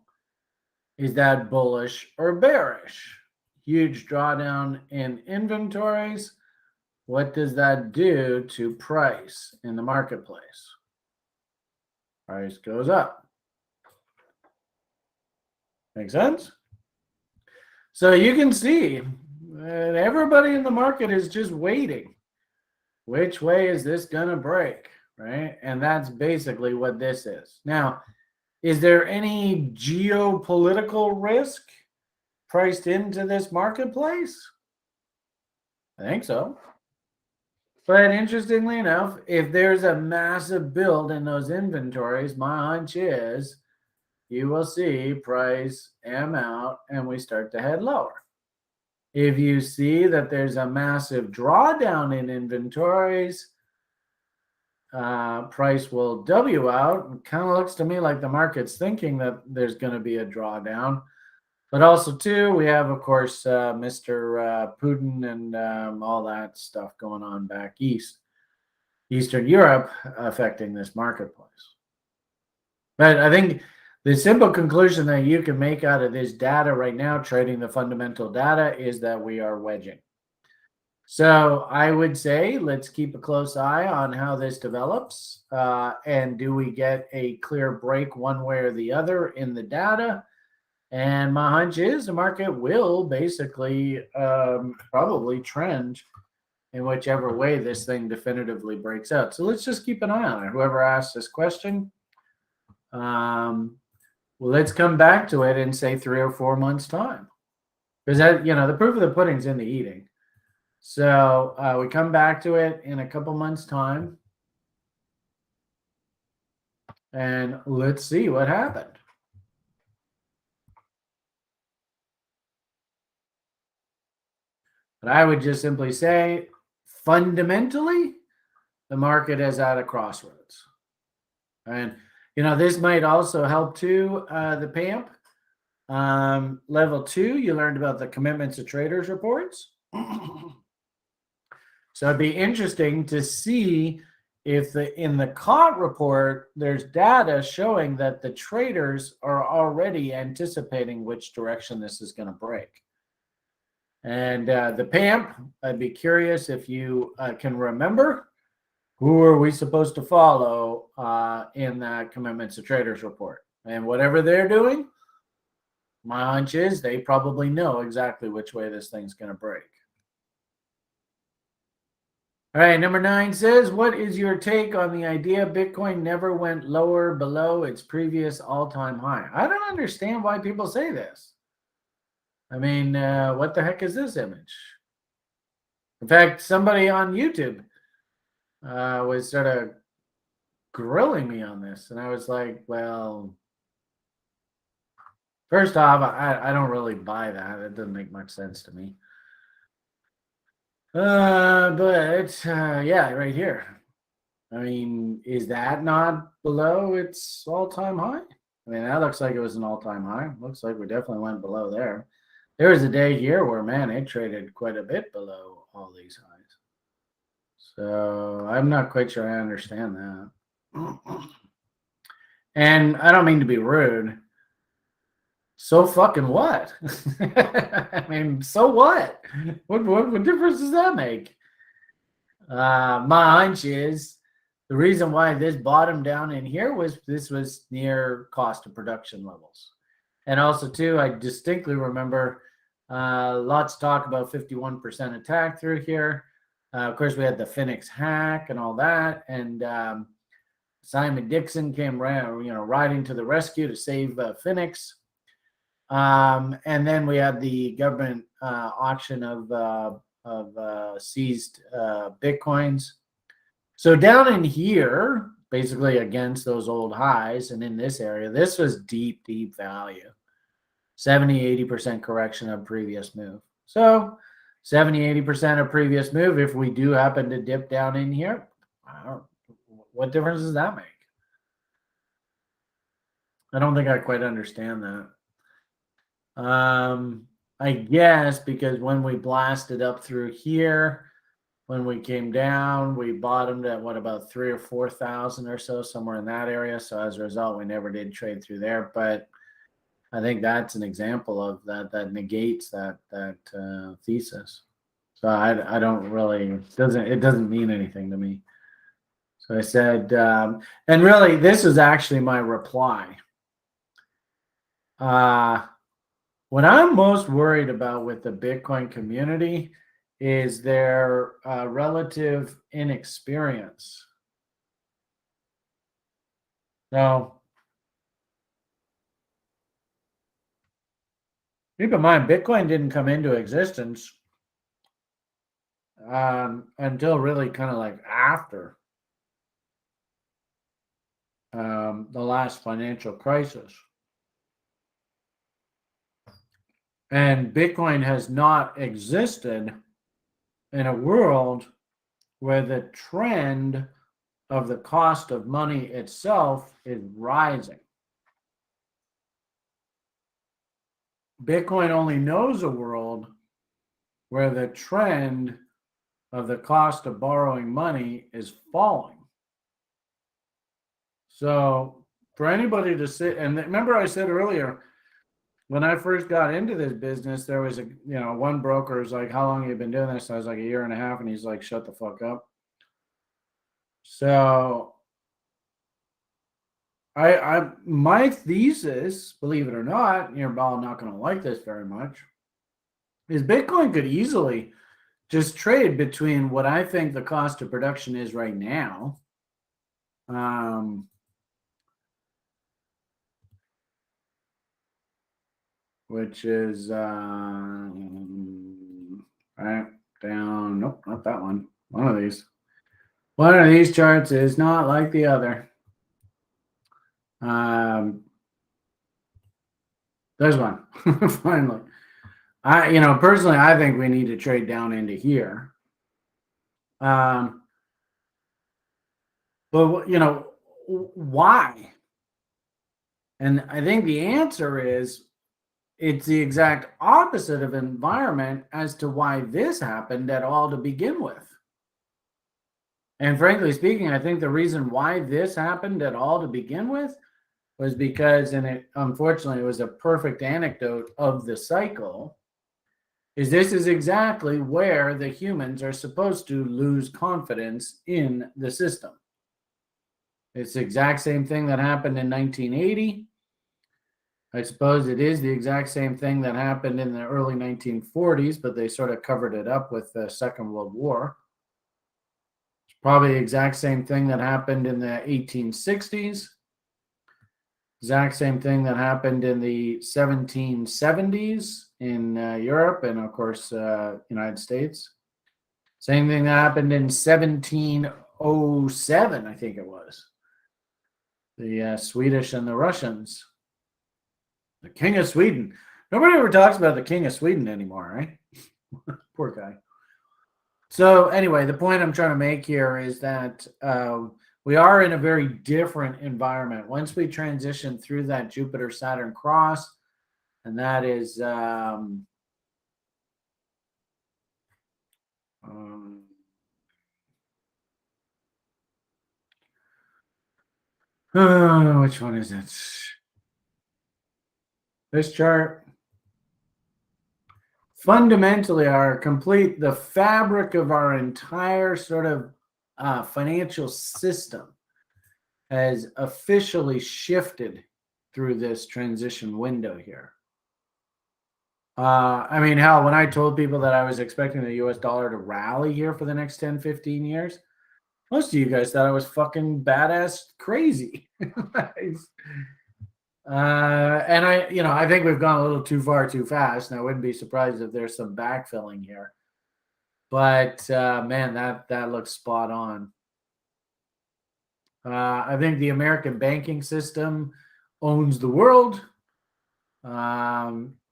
A: is that bullish or bearish? Huge drawdown in inventories. What does that do to price in the marketplace? Price goes up. Make sense? So you can see that everybody in the market is just waiting. Which way is this going to break, right? And that's basically what this is. Now, is there any geopolitical risk priced into this marketplace? I think so. But interestingly enough, if there's a massive build in those inventories, my hunch is you will see price M out and we start to head lower. If you see that there's a massive drawdown in inventories, price will W out. It kind of looks to me like the market's thinking that there's going to be a drawdown. But also, too, we have, of course, Mr. Putin and all that stuff going on back east, Eastern Europe, affecting this marketplace. But I think the simple conclusion that you can make out of this data right now, trading the fundamental data, is that we are wedging. So I would say let's keep a close eye on how this develops. And do we get a clear break one way or the other in the data? And my hunch is the market will basically probably trend in whichever way this thing definitively breaks out. So let's just keep an eye on it. Whoever asked this question, well, let's come back to it in say 3 or 4 months' time, because that the proof of the pudding's in the eating. So we come back to it in a couple months' time, and let's see what happened. But I would just simply say, fundamentally, the market is at a crossroads. And, this might also help too, the PAMP. Level 2, you learned about the commitments of traders reports. So it'd be interesting to see if in the COT report, there's data showing that the traders are already anticipating which direction this is going to break. And the PAMP, I'd be curious if you can remember, who are we supposed to follow in that commitments to traders report? And whatever they're doing, my hunch is they probably know exactly which way this thing's going to break. All right, number 9 says, what is your take on the idea Bitcoin never went lower below its previous all-time high? I don't understand why people say this. I mean, what the heck is this image? In fact, somebody on YouTube was sort of grilling me on this, and I was like, well, first off, I don't really buy that. It doesn't make much sense to me. But yeah, right here. I mean, is that not below its all-time high? I mean, that looks like it was an all-time high. Looks like we definitely went below there. There was a day here where, man, it traded quite a bit below all these highs. So I'm not quite sure I understand that. And I don't mean to be rude. So fucking what? I mean, so what? What difference does that make? My hunch is the reason why this bottomed down in here was this was near cost of production levels. And also, too, I distinctly remember lots of talk about 51% attack through here. Of course, we had the Phoenix hack and all that. And Simon Dixon came riding to the rescue to save Phoenix. And then we had the government auction of seized Bitcoins. So down in here, basically against those old highs, and in this area, this was deep, deep value. 70-80% correction of previous move. So 70-80% of previous move. If we do happen to dip down in here, what difference does that make? I don't think I quite understand that. I guess because when we blasted up through here, when we came down, we bottomed at about 3,000 or 4,000 or so, somewhere in that area. So as a result, we never did trade through there. But I think that's an example of that negates that thesis. So I don't really, it doesn't mean anything to me. So I said, and really this is actually my reply. What I'm most worried about with the Bitcoin community is their relative inexperience. Now, keep in mind, Bitcoin didn't come into existence until really kind of like after the last financial crisis. And Bitcoin has not existed in a world where the trend of the cost of money itself is rising. Bitcoin only knows a world where the trend of the cost of borrowing money is falling. So for anybody to sit, and remember I said earlier, when I first got into this business, there was one broker was like, how long have you been doing this? I was like, 1.5 years. And he's like, shut the fuck up. So my thesis, believe it or not, you're all not going to like this very much, is Bitcoin could easily just trade between what I think the cost of production is right now, which is right down. Nope, not that one. One of these. One of these charts is not like the other. There's one. Finally. Personally, I think we need to trade down into here. But why? And I think the answer is it's the exact opposite of environment as to why this happened at all to begin with. And frankly speaking, I think the reason why this happened at all to begin with was because, and it unfortunately was a perfect anecdote of the cycle, is this is exactly where the humans are supposed to lose confidence in the system. It's the exact same thing that happened in 1980. I suppose it is the exact same thing that happened in the early 1940s, but they sort of covered it up with the Second World War. It's probably the exact same thing that happened in the 1860s. Exact same thing that happened in the 1770s in Europe and, of course, United States. Same thing that happened in 1707, I think it was. The Swedish and the Russians. The King of Sweden. Nobody ever talks about the King of Sweden anymore, right? Poor guy. So anyway, the point I'm trying to make here is that we are in a very different environment. Once we transition through that Jupiter-Saturn cross, and that is which one is it? This chart. Fundamentally, the fabric of our entire sort of financial system has officially shifted through this transition window here. Hell, when I told people that I was expecting the US dollar to rally here for the next 10, 15 years, most of you guys thought I was fucking badass crazy. And I think we've gone a little too far too fast, and I wouldn't be surprised if there's some backfilling here. But man, that looks spot on. I think the American banking system owns the world.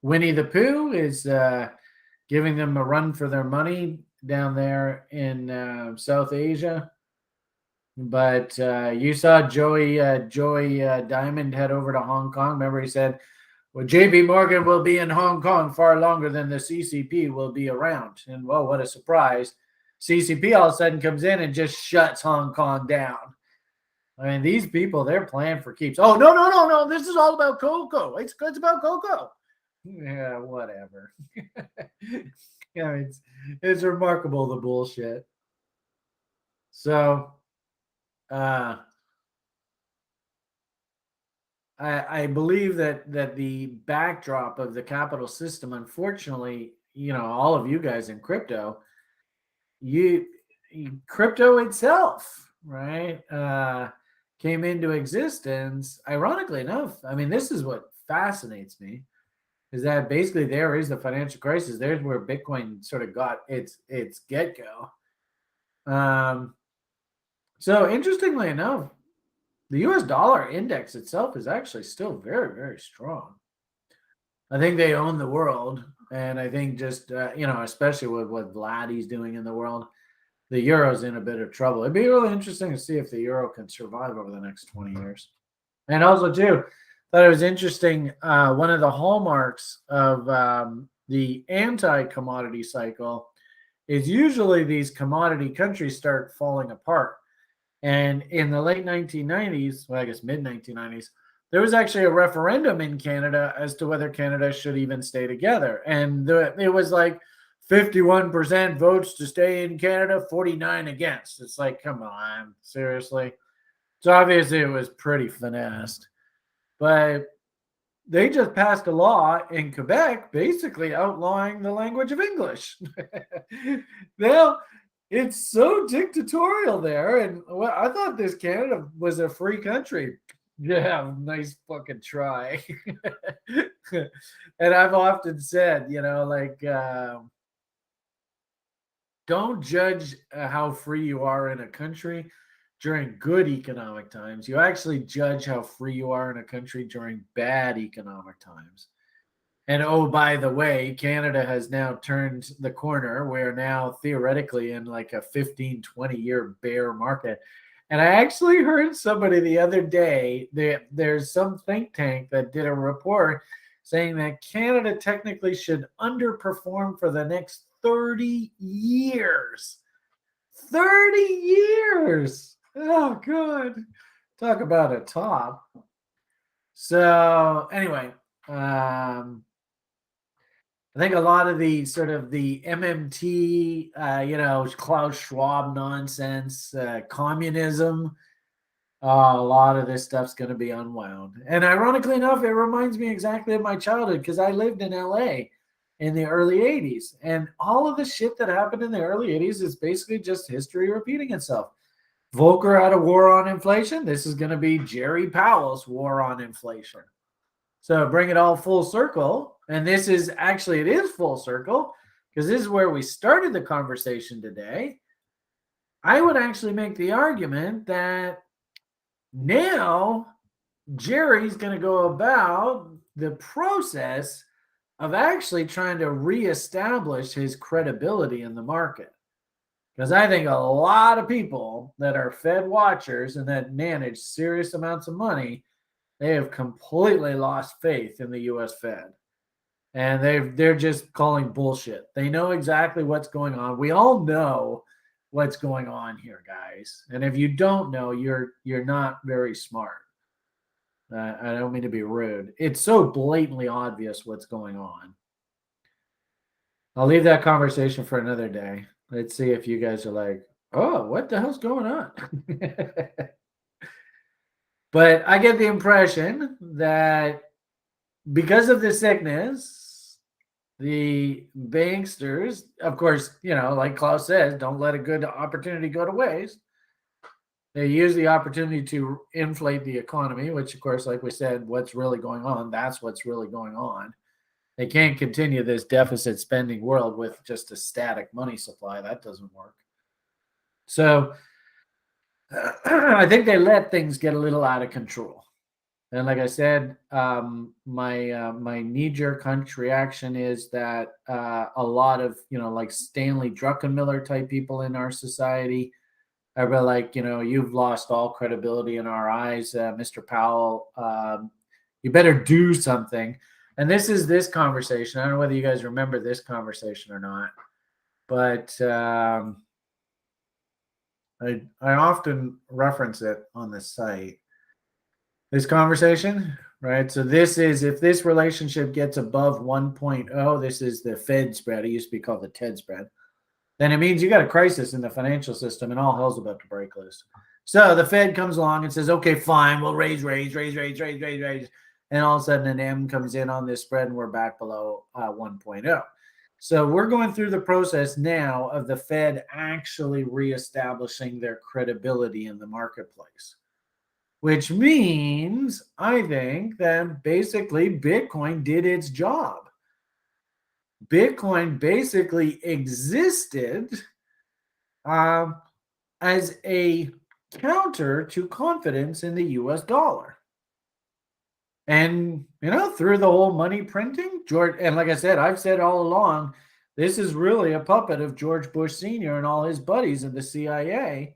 A: Winnie the Pooh is giving them a run for their money down there in South Asia. But you saw Joey Diamond head over to Hong Kong. Remember, he said, well, JP Morgan will be in Hong Kong far longer than the CCP will be around. And, well, what a surprise. CCP all of a sudden comes in and just shuts Hong Kong down. I mean, these people, they're playing for keeps. Oh, no. This is all about cocoa. It's about cocoa. Yeah, whatever. It's remarkable, the bullshit. So, I believe that the backdrop of the capital system, unfortunately, all of you guys in crypto, crypto itself, right, came into existence. Ironically enough, this is what fascinates me, is that basically there is the financial crisis. There's where Bitcoin sort of got its get-go. So interestingly enough, the US dollar index itself is actually still very, very strong. I think they own the world. And I think just, especially with what Vladdy's doing in the world, the euro's in a bit of trouble. It'd be really interesting to see if the euro can survive over the next 20 years. And also, too, thought it was interesting. One of the hallmarks of the anti-commodity cycle is usually these commodity countries start falling apart. And in the late 1990s, well, I guess mid 1990s, there was actually a referendum in Canada as to whether Canada should even stay together. And it was like 51% votes to stay in Canada, 49 against. It's like, come on, seriously. So obviously it was pretty finessed. But they just passed a law in Quebec basically outlawing the language of English. Now, it's so dictatorial there. And well, I thought this Canada was a free country. Yeah, nice fucking try. And I've often said, like, don't judge how free you are in a country during good economic times. You actually judge how free you are in a country during bad economic times. And oh, by the way, Canada has now turned the corner. We're now theoretically in like a 15, 20-year bear market. And I actually heard somebody the other day, there's some think tank that did a report saying that Canada technically should underperform for the next 30 years. 30 years. Oh, good. Talk about a top. So anyway, I think a lot of the sort of the MMT, Klaus Schwab nonsense, communism, a lot of this stuff's going to be unwound. And ironically enough, it reminds me exactly of my childhood because I lived in LA in the early 80s. And all of the shit that happened in the early 80s is basically just history repeating itself. Volcker had a war on inflation. This is going to be Jerry Powell's war on inflation. So bring it all full circle. And this is actually, it is full circle because this is where we started the conversation today. I would actually make the argument that now Jerry's going to go about the process of actually trying to reestablish his credibility in the market. Because I think a lot of people that are Fed watchers and that manage serious amounts of money, they have completely lost faith in the U.S. Fed. And they're just calling bullshit. They know exactly what's going on. We all know what's going on here, guys. And if you don't know, you're not very smart. I don't mean to be rude. It's so blatantly obvious what's going on. I'll leave that conversation for another day. Let's see if you guys are like, oh, what the hell's going on? But I get the impression that because of the sickness, the banksters, of course, like Klaus says, don't let a good opportunity go to waste. They use the opportunity to inflate the economy, which, of course, like we said, what's really going on, that's what's really going on. They can't continue this deficit spending world with just a static money supply. That doesn't work. So I think they let things get a little out of control. And like I said, my knee-jerk hunch reaction is that a lot of, like Stanley Druckenmiller type people in our society are like, you've lost all credibility in our eyes, Mr. Powell. You better do something. And this is this conversation. I don't know whether you guys remember this conversation or not, but I often reference it on the site. This conversation, right? So this is, if this relationship gets above 1.0, this is the Fed spread. It used to be called the TED spread. Then it means you got a crisis in the financial system and all hell's about to break loose. So the Fed comes along and says, okay, fine, we'll raise. And all of a sudden an M comes in on this spread and we're back below 1.0. So we're going through the process now of the Fed actually reestablishing their credibility in the marketplace, which means I think that basically Bitcoin did its job. Bitcoin basically existed as a counter to confidence in the US dollar. And, through the whole money printing, George, and like I said, I've said all along, this is really a puppet of George Bush Sr. and all his buddies at the CIA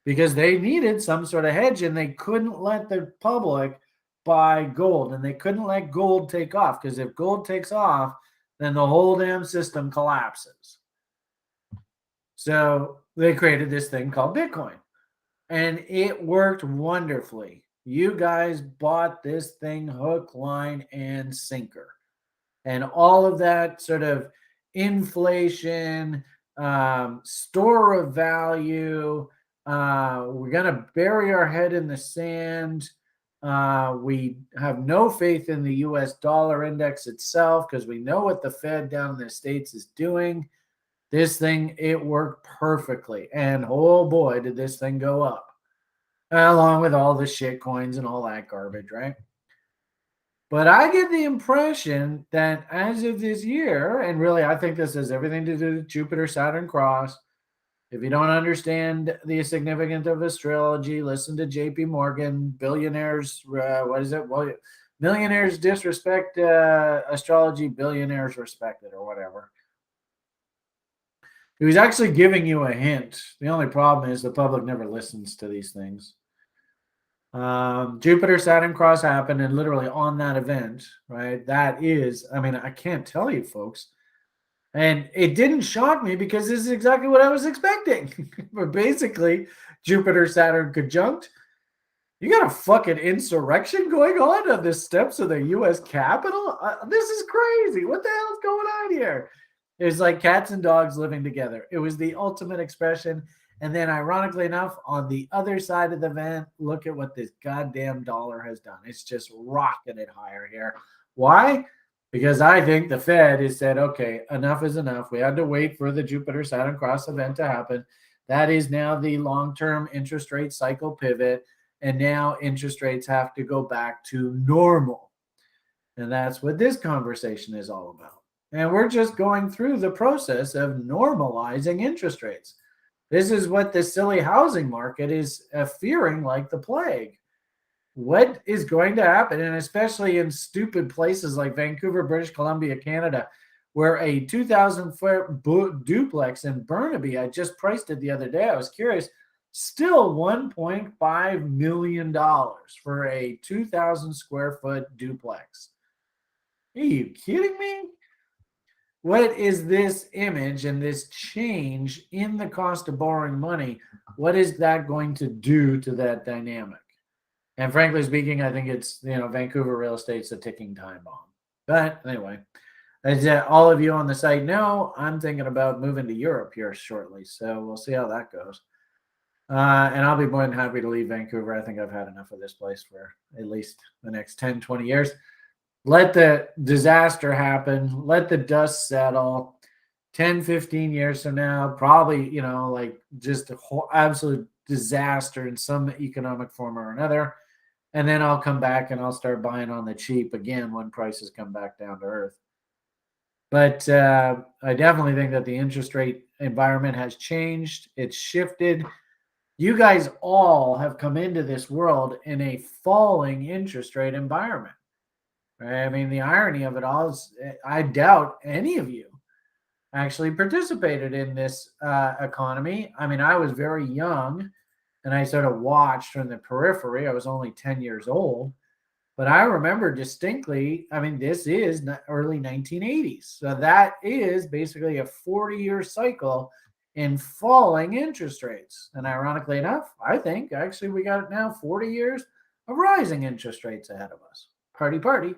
A: because they needed some sort of hedge and they couldn't let the public buy gold, and they couldn't let gold take off, because if gold takes off, then the whole damn system collapses. So they created this thing called Bitcoin, and it worked wonderfully. You guys bought this thing hook, line, and sinker. And all of that sort of inflation, store of value, we're going to bury our head in the sand. We have no faith in the US dollar index itself, because we know what the Fed down in the States is doing. This thing, it worked perfectly. And oh boy, did this thing go up, along with all the shit coins and all that garbage, right? But I get the impression that as of this year, and really I think this has everything to do with Jupiter, Saturn cross. If you don't understand the significance of astrology, listen to JP Morgan. Billionaires, what is it? Well, millionaires disrespect astrology, billionaires respect it, or whatever. He was actually giving you a hint. The only problem is the public never listens to these things. Jupiter Saturn cross happened, and literally on that event, right? That is, I mean, I can't tell you, folks. And it didn't shock me, because this is exactly what I was expecting. But basically, Jupiter Saturn conjunct, you got a fucking insurrection going on the steps of the U.S. Capitol. This is crazy. What the hell's going on here? It's like cats and dogs living together. It was the ultimate expression. And then, ironically enough, on the other side of the event, look at what this goddamn dollar has done. It's just rocketed higher here. Why? Because I think the Fed has said, okay, enough is enough. We had to wait for the Jupiter Saturn cross event to happen. That is now the long-term interest rate cycle pivot. And now interest rates have to go back to normal. And that's what this conversation is all about. And we're just going through the process of normalizing interest rates. This is what the silly housing market is fearing like the plague. What is going to happen, and especially in stupid places like Vancouver, British Columbia, Canada, where a 2,000-foot duplex in Burnaby, I just priced it the other day, I was curious, still $1.5 million for a 2,000-square-foot duplex. Are you kidding me? What is this image and this change in the cost of borrowing money? What is that going to do to that dynamic? And frankly speaking, I think it's, Vancouver real estate's a ticking time bomb. But anyway, as all of you on the site know, I'm thinking about moving to Europe here shortly. So we'll see how that goes. And I'll be more than happy to leave Vancouver. I think I've had enough of this place for at least the next 10, 20 years. Let the disaster happen. Let the dust settle. 10, 15 years from now, probably, like just a whole absolute disaster in some economic form or another. And then I'll come back and I'll start buying on the cheap again when prices come back down to earth. But I definitely think that the interest rate environment has changed. It's shifted. You guys all have come into this world in a falling interest rate environment. Right? I mean, the irony of it all is I doubt any of you actually participated in this economy. I mean, I was very young and I sort of watched from the periphery. I was only 10 years old, but I remember distinctly, I mean, this is early 1980s. So that is basically a 40-year cycle in falling interest rates. And ironically enough, I think actually we got now 40 years of rising interest rates ahead of us. Party, party.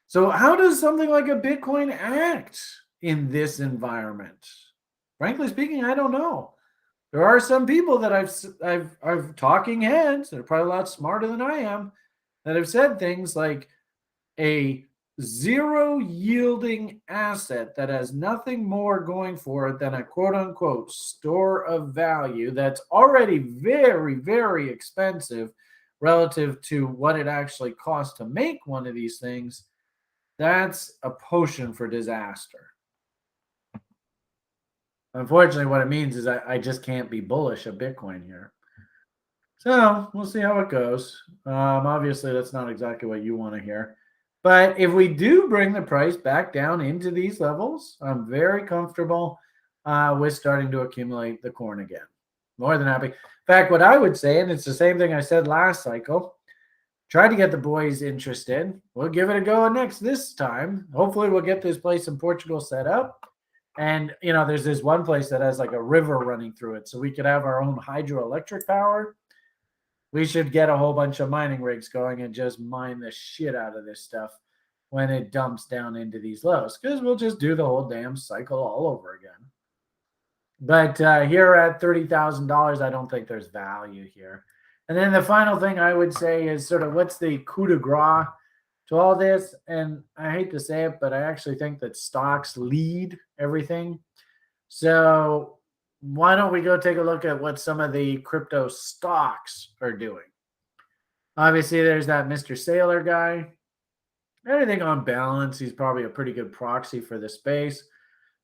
A: So how does something like a Bitcoin act in this environment? Frankly speaking, I don't know. There are some people that I've talking heads that are probably a lot smarter than I am that have said things like a zero yielding asset that has nothing more going for it than a quote unquote store of value that's already very, very expensive relative to what it actually costs to make one of these things. That's a potion for disaster. Unfortunately, what it means is I just can't be bullish of Bitcoin here. So we'll see how it goes. Obviously, that's not exactly what you want to hear. But if we do bring the price back down into these levels, I'm very comfortable with starting to accumulate the corn again. More than happy. In fact, what I would say, and it's the same thing I said last cycle, Tried to get the boys interested. We'll give it a go this time. Hopefully, we'll get this place in Portugal set up. And there's this one place that has like a river running through it, so we could have our own hydroelectric power. We should get a whole bunch of mining rigs going and just mine the shit out of this stuff when it dumps down into these lows, because we'll just do the whole damn cycle all over again. But here at $30,000, I don't think there's value here. And then the final thing I would say is sort of what's the coup de grace to all this. And I hate to say it, but I actually think that stocks lead everything. So why don't we go take a look at what some of the crypto stocks are doing? Obviously, there's that Mr. Saylor guy. Everything on balance, he's probably a pretty good proxy for the space.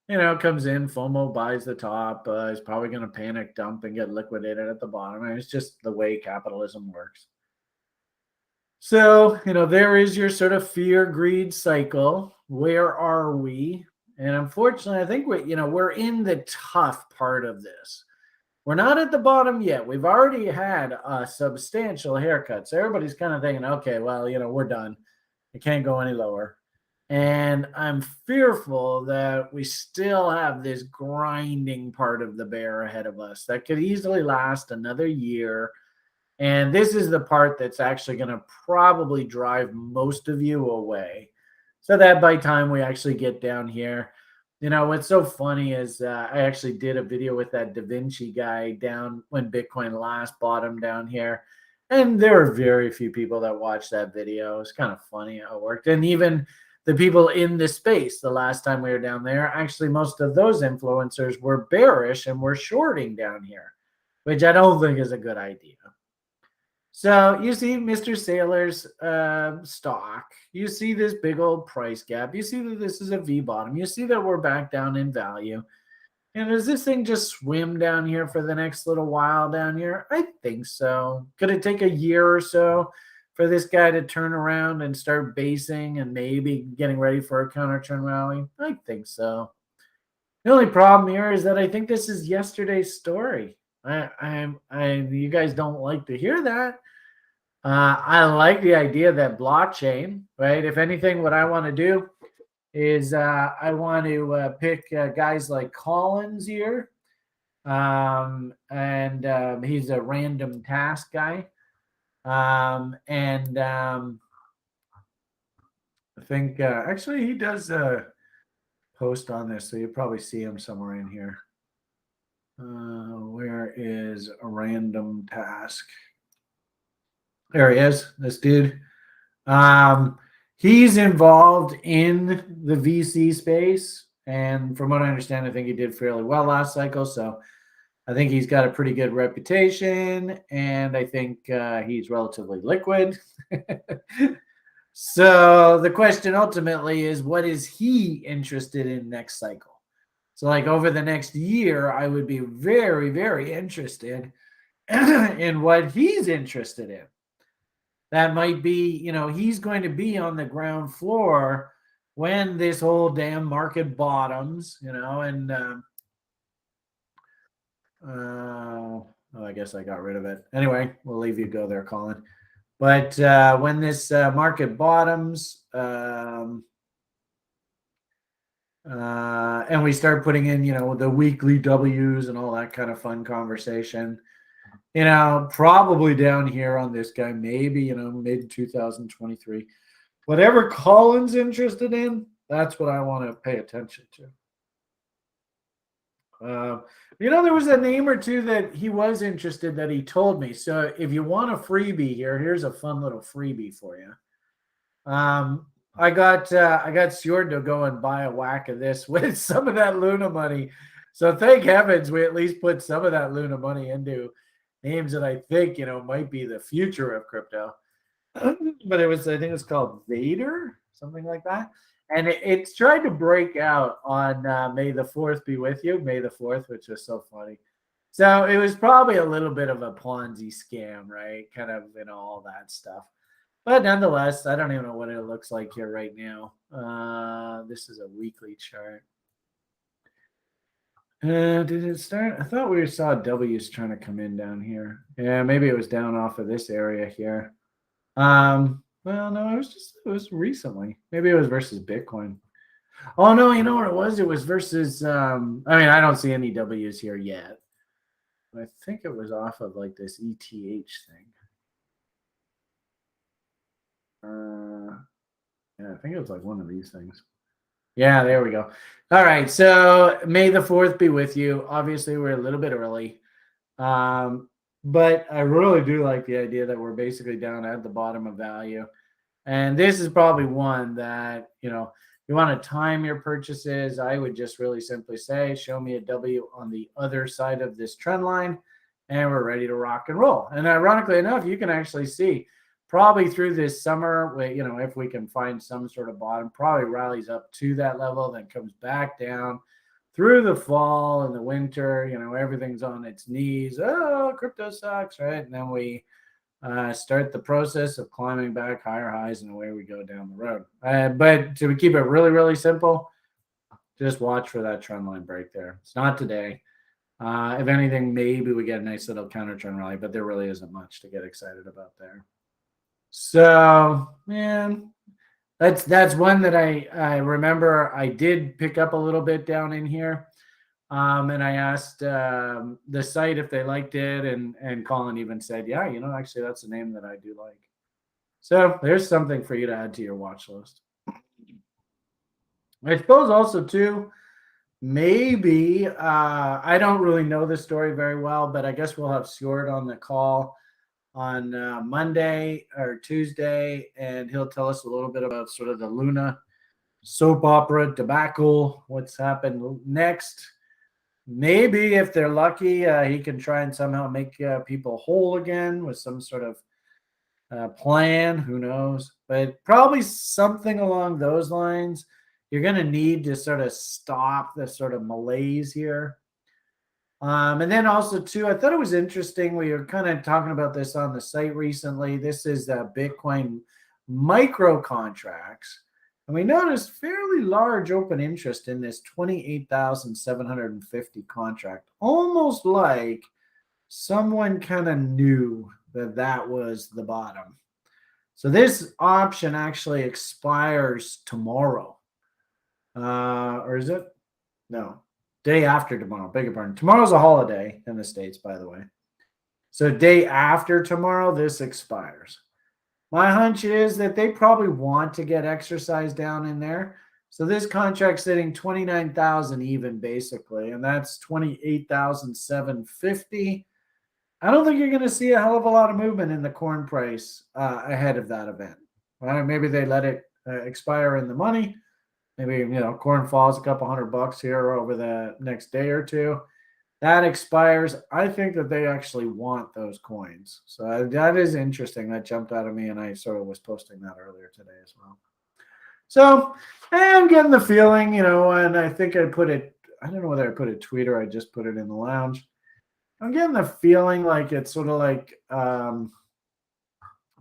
A: Comes in, FOMO buys the top. He's probably going to panic dump and get liquidated at the bottom. And it's just the way capitalism works. So, there is your sort of fear, greed cycle. Where are we? And unfortunately, I think we're in the tough part of this. We're not at the bottom yet. We've already had a substantial haircut. So everybody's kind of thinking, okay, well, we're done. It can't go any lower. And I'm fearful that we still have this grinding part of the bear ahead of us that could easily last another year. And this is the part that's actually going to probably drive most of you away. So that by the time we actually get down here, what's so funny is I actually did a video with that Da Vinci guy down when Bitcoin last bottomed down here. And there were very few people that watched that video. It's kind of funny how it worked. And even the people in the space the last time we were down there, actually most of those influencers were bearish and were shorting down here, which I don't think is a good idea. So you see Mr. Saylor's stock. You see this big old price gap. You see that this is a V bottom. You see that we're back down in value. And does this thing just swim down here for the next little while down here? I think so. Could it take a year or so for this guy to turn around and start basing and maybe getting ready for a counter turn rally? I think so. The only problem here is that I think this is yesterday's story. You guys don't like to hear that. I like the idea that blockchain, right? If anything, what I want to do is I want to pick guys like Collins here. And he's a random task guy. I think actually he does post on this, so you'll probably see him somewhere in here. Where is a random task? There he is, this dude. He's involved in the VC space, and from what I understand, I think he did fairly well last cycle. So I think he's got a pretty good reputation, and I think he's relatively liquid. So the question ultimately is, what is he interested in next cycle? So like over the next year, I would be very, very interested in what he's interested in. That might be, he's going to be on the ground floor when this whole damn market bottoms, and I guess I got rid of it. Anyway, we'll leave you go there, Colin. But when this market bottoms, and we start putting in, the weekly W's and all that kind of fun conversation, probably down here on this guy, maybe, mid 2023, whatever Colin's interested in, that's what I want to pay attention to. There was a name or two that he was interested that he told me. So if you want a freebie here, here's a fun little freebie for you. I got Sjord to go and buy a whack of this with some of that Luna money. So thank heavens we at least put some of that Luna money into names that I think, might be the future of crypto. But I think it's called Vader, something like that. And it's tried to break out on May the 4th be with you, May the 4th, which was so funny. So it was probably a little bit of a Ponzi scam, right? Kind of, all that stuff. But nonetheless, I don't even know what it looks like here right now. This is a weekly chart. Did it start? I thought we saw W's trying to come in down here. Yeah, maybe it was down off of this area here. Well, no, it was recently. Maybe it was versus Bitcoin. Oh no, you know what it was? It was versus I mean, I don't see any W's here yet. But I think it was off of like this ETH thing. Yeah, I think it was like one of these things. Yeah, there we go. All right, so May the 4th be with you. Obviously, we're a little bit early. But I really do like the idea that we're basically down at the bottom of value. And this is probably one that, you want to time your purchases. I would just really simply say, show me a W on the other side of this trend line, and we're ready to rock and roll. And ironically enough, you can actually see probably through this summer, if we can find some sort of bottom, probably rallies up to that level, then comes back down through the fall and the winter. Everything's on its knees. Oh, crypto sucks, right? And then we start the process of climbing back higher highs, and away we go down the road. But to keep it really, really simple, just watch for that trend line break there. It's not today. If anything, maybe we get a nice little counter trend rally, but there really isn't much to get excited about there. So, man, that's one that I remember I did pick up a little bit down in here. And I asked the site if they liked it, and Colin even said, yeah, actually that's a name that I do like. So there's something for you to add to your watch list. I suppose also too, maybe I don't really know the story very well, but I guess we'll have Stuart on the call on Monday or Tuesday, and he'll tell us a little bit about sort of the Luna soap opera debacle, what's happened next. Maybe if they're lucky, he can try and somehow make people whole again with some sort of plan. Who knows? But probably something along those lines. You're going to need to sort of stop the sort of malaise here. And then also, too, I thought it was interesting. We were kind of talking about this on the site recently. This is Bitcoin micro contracts. And we noticed fairly large open interest in this 28,750 contract, almost like someone kind of knew that was the bottom. So this option actually expires tomorrow. Or is it? No, day after tomorrow. Beg your pardon. Tomorrow's a holiday in the States, by the way. So day after tomorrow, this expires. My hunch is that they probably want to get exercise down in there. So this contract's sitting 29,000 even, basically, and that's 28,750. I don't think you're going to see a hell of a lot of movement in the corn price ahead of that event. Right? Maybe they let it expire in the money. Maybe, corn falls a couple $100 here over the next day or two. That expires. I think that they actually want those coins. So that is interesting. That jumped out of me, and I sort of was posting that earlier today as well. So I'm getting the feeling, and I think I put it, I don't know whether I put a tweet or I just put it in the lounge. I'm getting the feeling like it's sort of like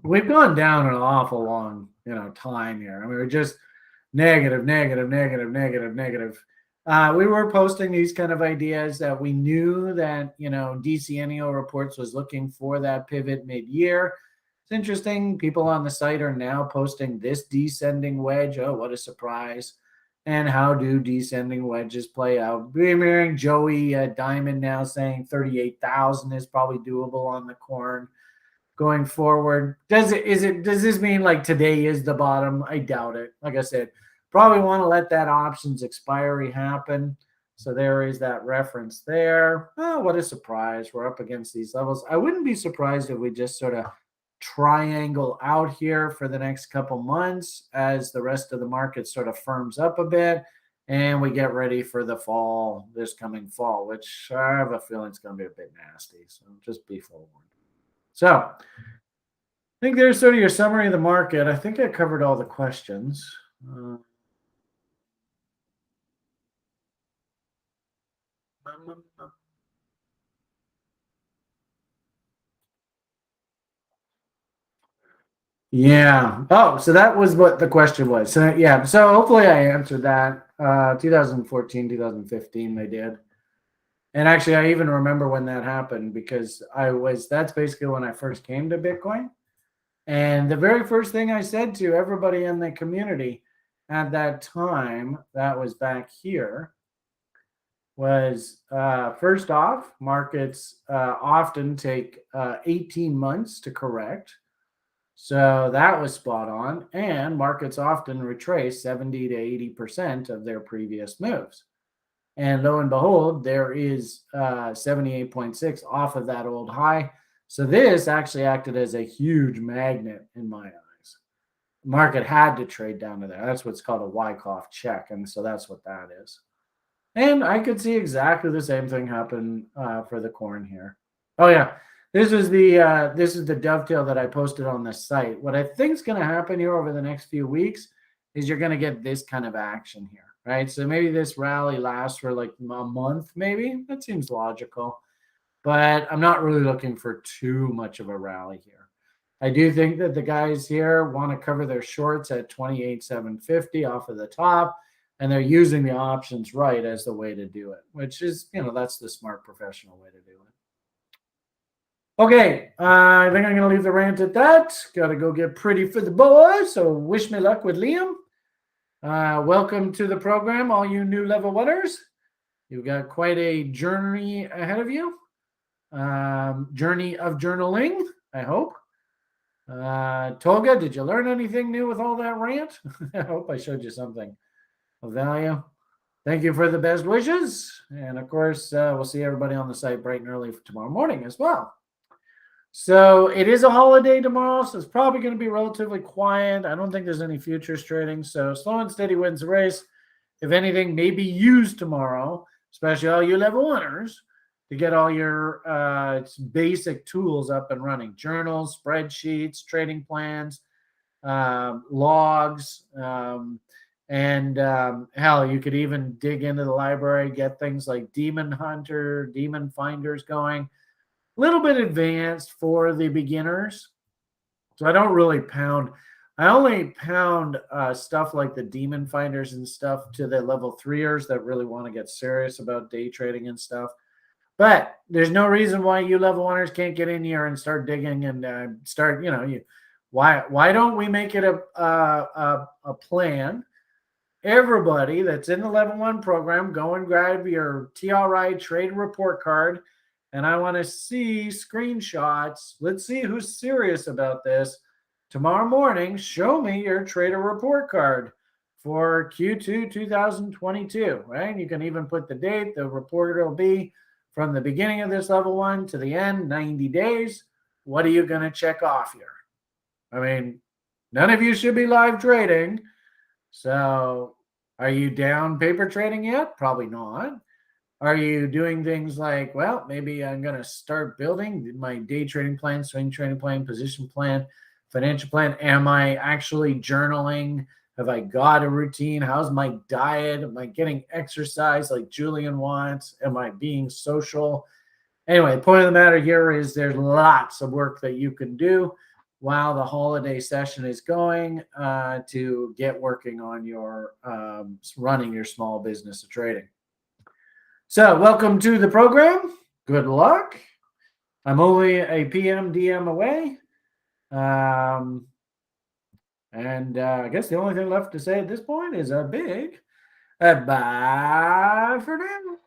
A: we've gone down an awful long, time here. I mean, we're just negative. We were posting these kind of ideas that we knew that, DCNEO Reports was looking for that pivot mid-year. It's interesting. People on the site are now posting this descending wedge. Oh, what a surprise. And how do descending wedges play out? We're hearing Joey Diamond now saying 38,000 is probably doable on the corn going forward. Does this mean like today is the bottom? I doubt it. Like I said, probably want to let that options expiry happen. So there is that reference there. Oh, what a surprise. We're up against these levels. I wouldn't be surprised if we just sort of triangle out here for the next couple months as the rest of the market sort of firms up a bit and we get ready for the fall, this coming fall, which I have a feeling it's going to be a bit nasty. So just be forewarned. So I think there's sort of your summary of the market. I think I covered all the questions. Yeah. Oh, so that was what the question was. So yeah. So hopefully I answered that. 2014, 2015, they did. And actually, I even remember when that happened because that's basically when I first came to Bitcoin. And the very first thing I said to everybody in the community at that time, that was back here, was first off, markets often take 18 months to correct. So that was spot on. And markets often retrace 70 to 80% of their previous moves. And lo and behold, there is 78.6 off of that old high. So this actually acted as a huge magnet in my eyes. The market had to trade down to there. That's what's called a Wyckoff check. And so that's what that is. And I could see exactly the same thing happen for the corn here. Oh yeah, this is the dovetail that I posted on the site. What I think is going to happen here over the next few weeks is you're going to get this kind of action here, right? So maybe this rally lasts for like a month, maybe. That seems logical, but I'm not really looking for too much of a rally here. I do think that the guys here want to cover their shorts at 28,750 off of the top, and they're using the options right as the way to do it, which is, that's the smart professional way to do it. Okay, I think I'm going to leave the rant at that. Got to go get pretty for the boys, so wish me luck with Liam. Welcome to the program, all you new level oneers. You've got quite a journey ahead of you. Journey of journaling, I hope. Tolga, did you learn anything new with all that rant? I hope I showed you something of value. Thank you for the best wishes. And of course, we'll see everybody on the site bright and early for tomorrow morning as well. So it is a holiday tomorrow, so it's probably going to be relatively quiet. I don't think there's any futures trading. So slow and steady wins the race. If anything, maybe used tomorrow, especially all you level oneers, to get all your basic tools up and running. Journals, spreadsheets, trading plans, logs, and hell, you could even dig into the library, get things like Demon Hunter, Demon Finders going. A little bit advanced for the beginners. So I don't really pound. I only pound stuff like the Demon Finders and stuff to the level 3ers that really want to get serious about day trading and stuff. But there's no reason why you level 1ers can't get in here and start digging and start, why don't we make it a plan? Everybody that's in the level 1 program, go and grab your TRI trade report card. And I want to see screenshots. Let's see who's serious about this. Tomorrow morning, show me your trader report card for Q2 2022, right? You can even put the date. The report will be from the beginning of this level 1 to the end, 90 days. What are you going to check off here? I mean, none of you should be live trading. So are you down paper trading yet? Probably not. Are you doing things like, well, maybe I'm going to start building my day trading plan, swing trading plan, position plan, financial plan? Am I actually journaling? Have I got a routine? How's my diet? Am I getting exercise like Julian wants? Am I being social? Anyway, the point of the matter here is there's lots of work that you can do while the holiday session is going to get working on your running your small business of trading. So welcome to the program. Good luck. I'm only a PM DM away. And I guess the only thing left to say at this point is a big bye for now.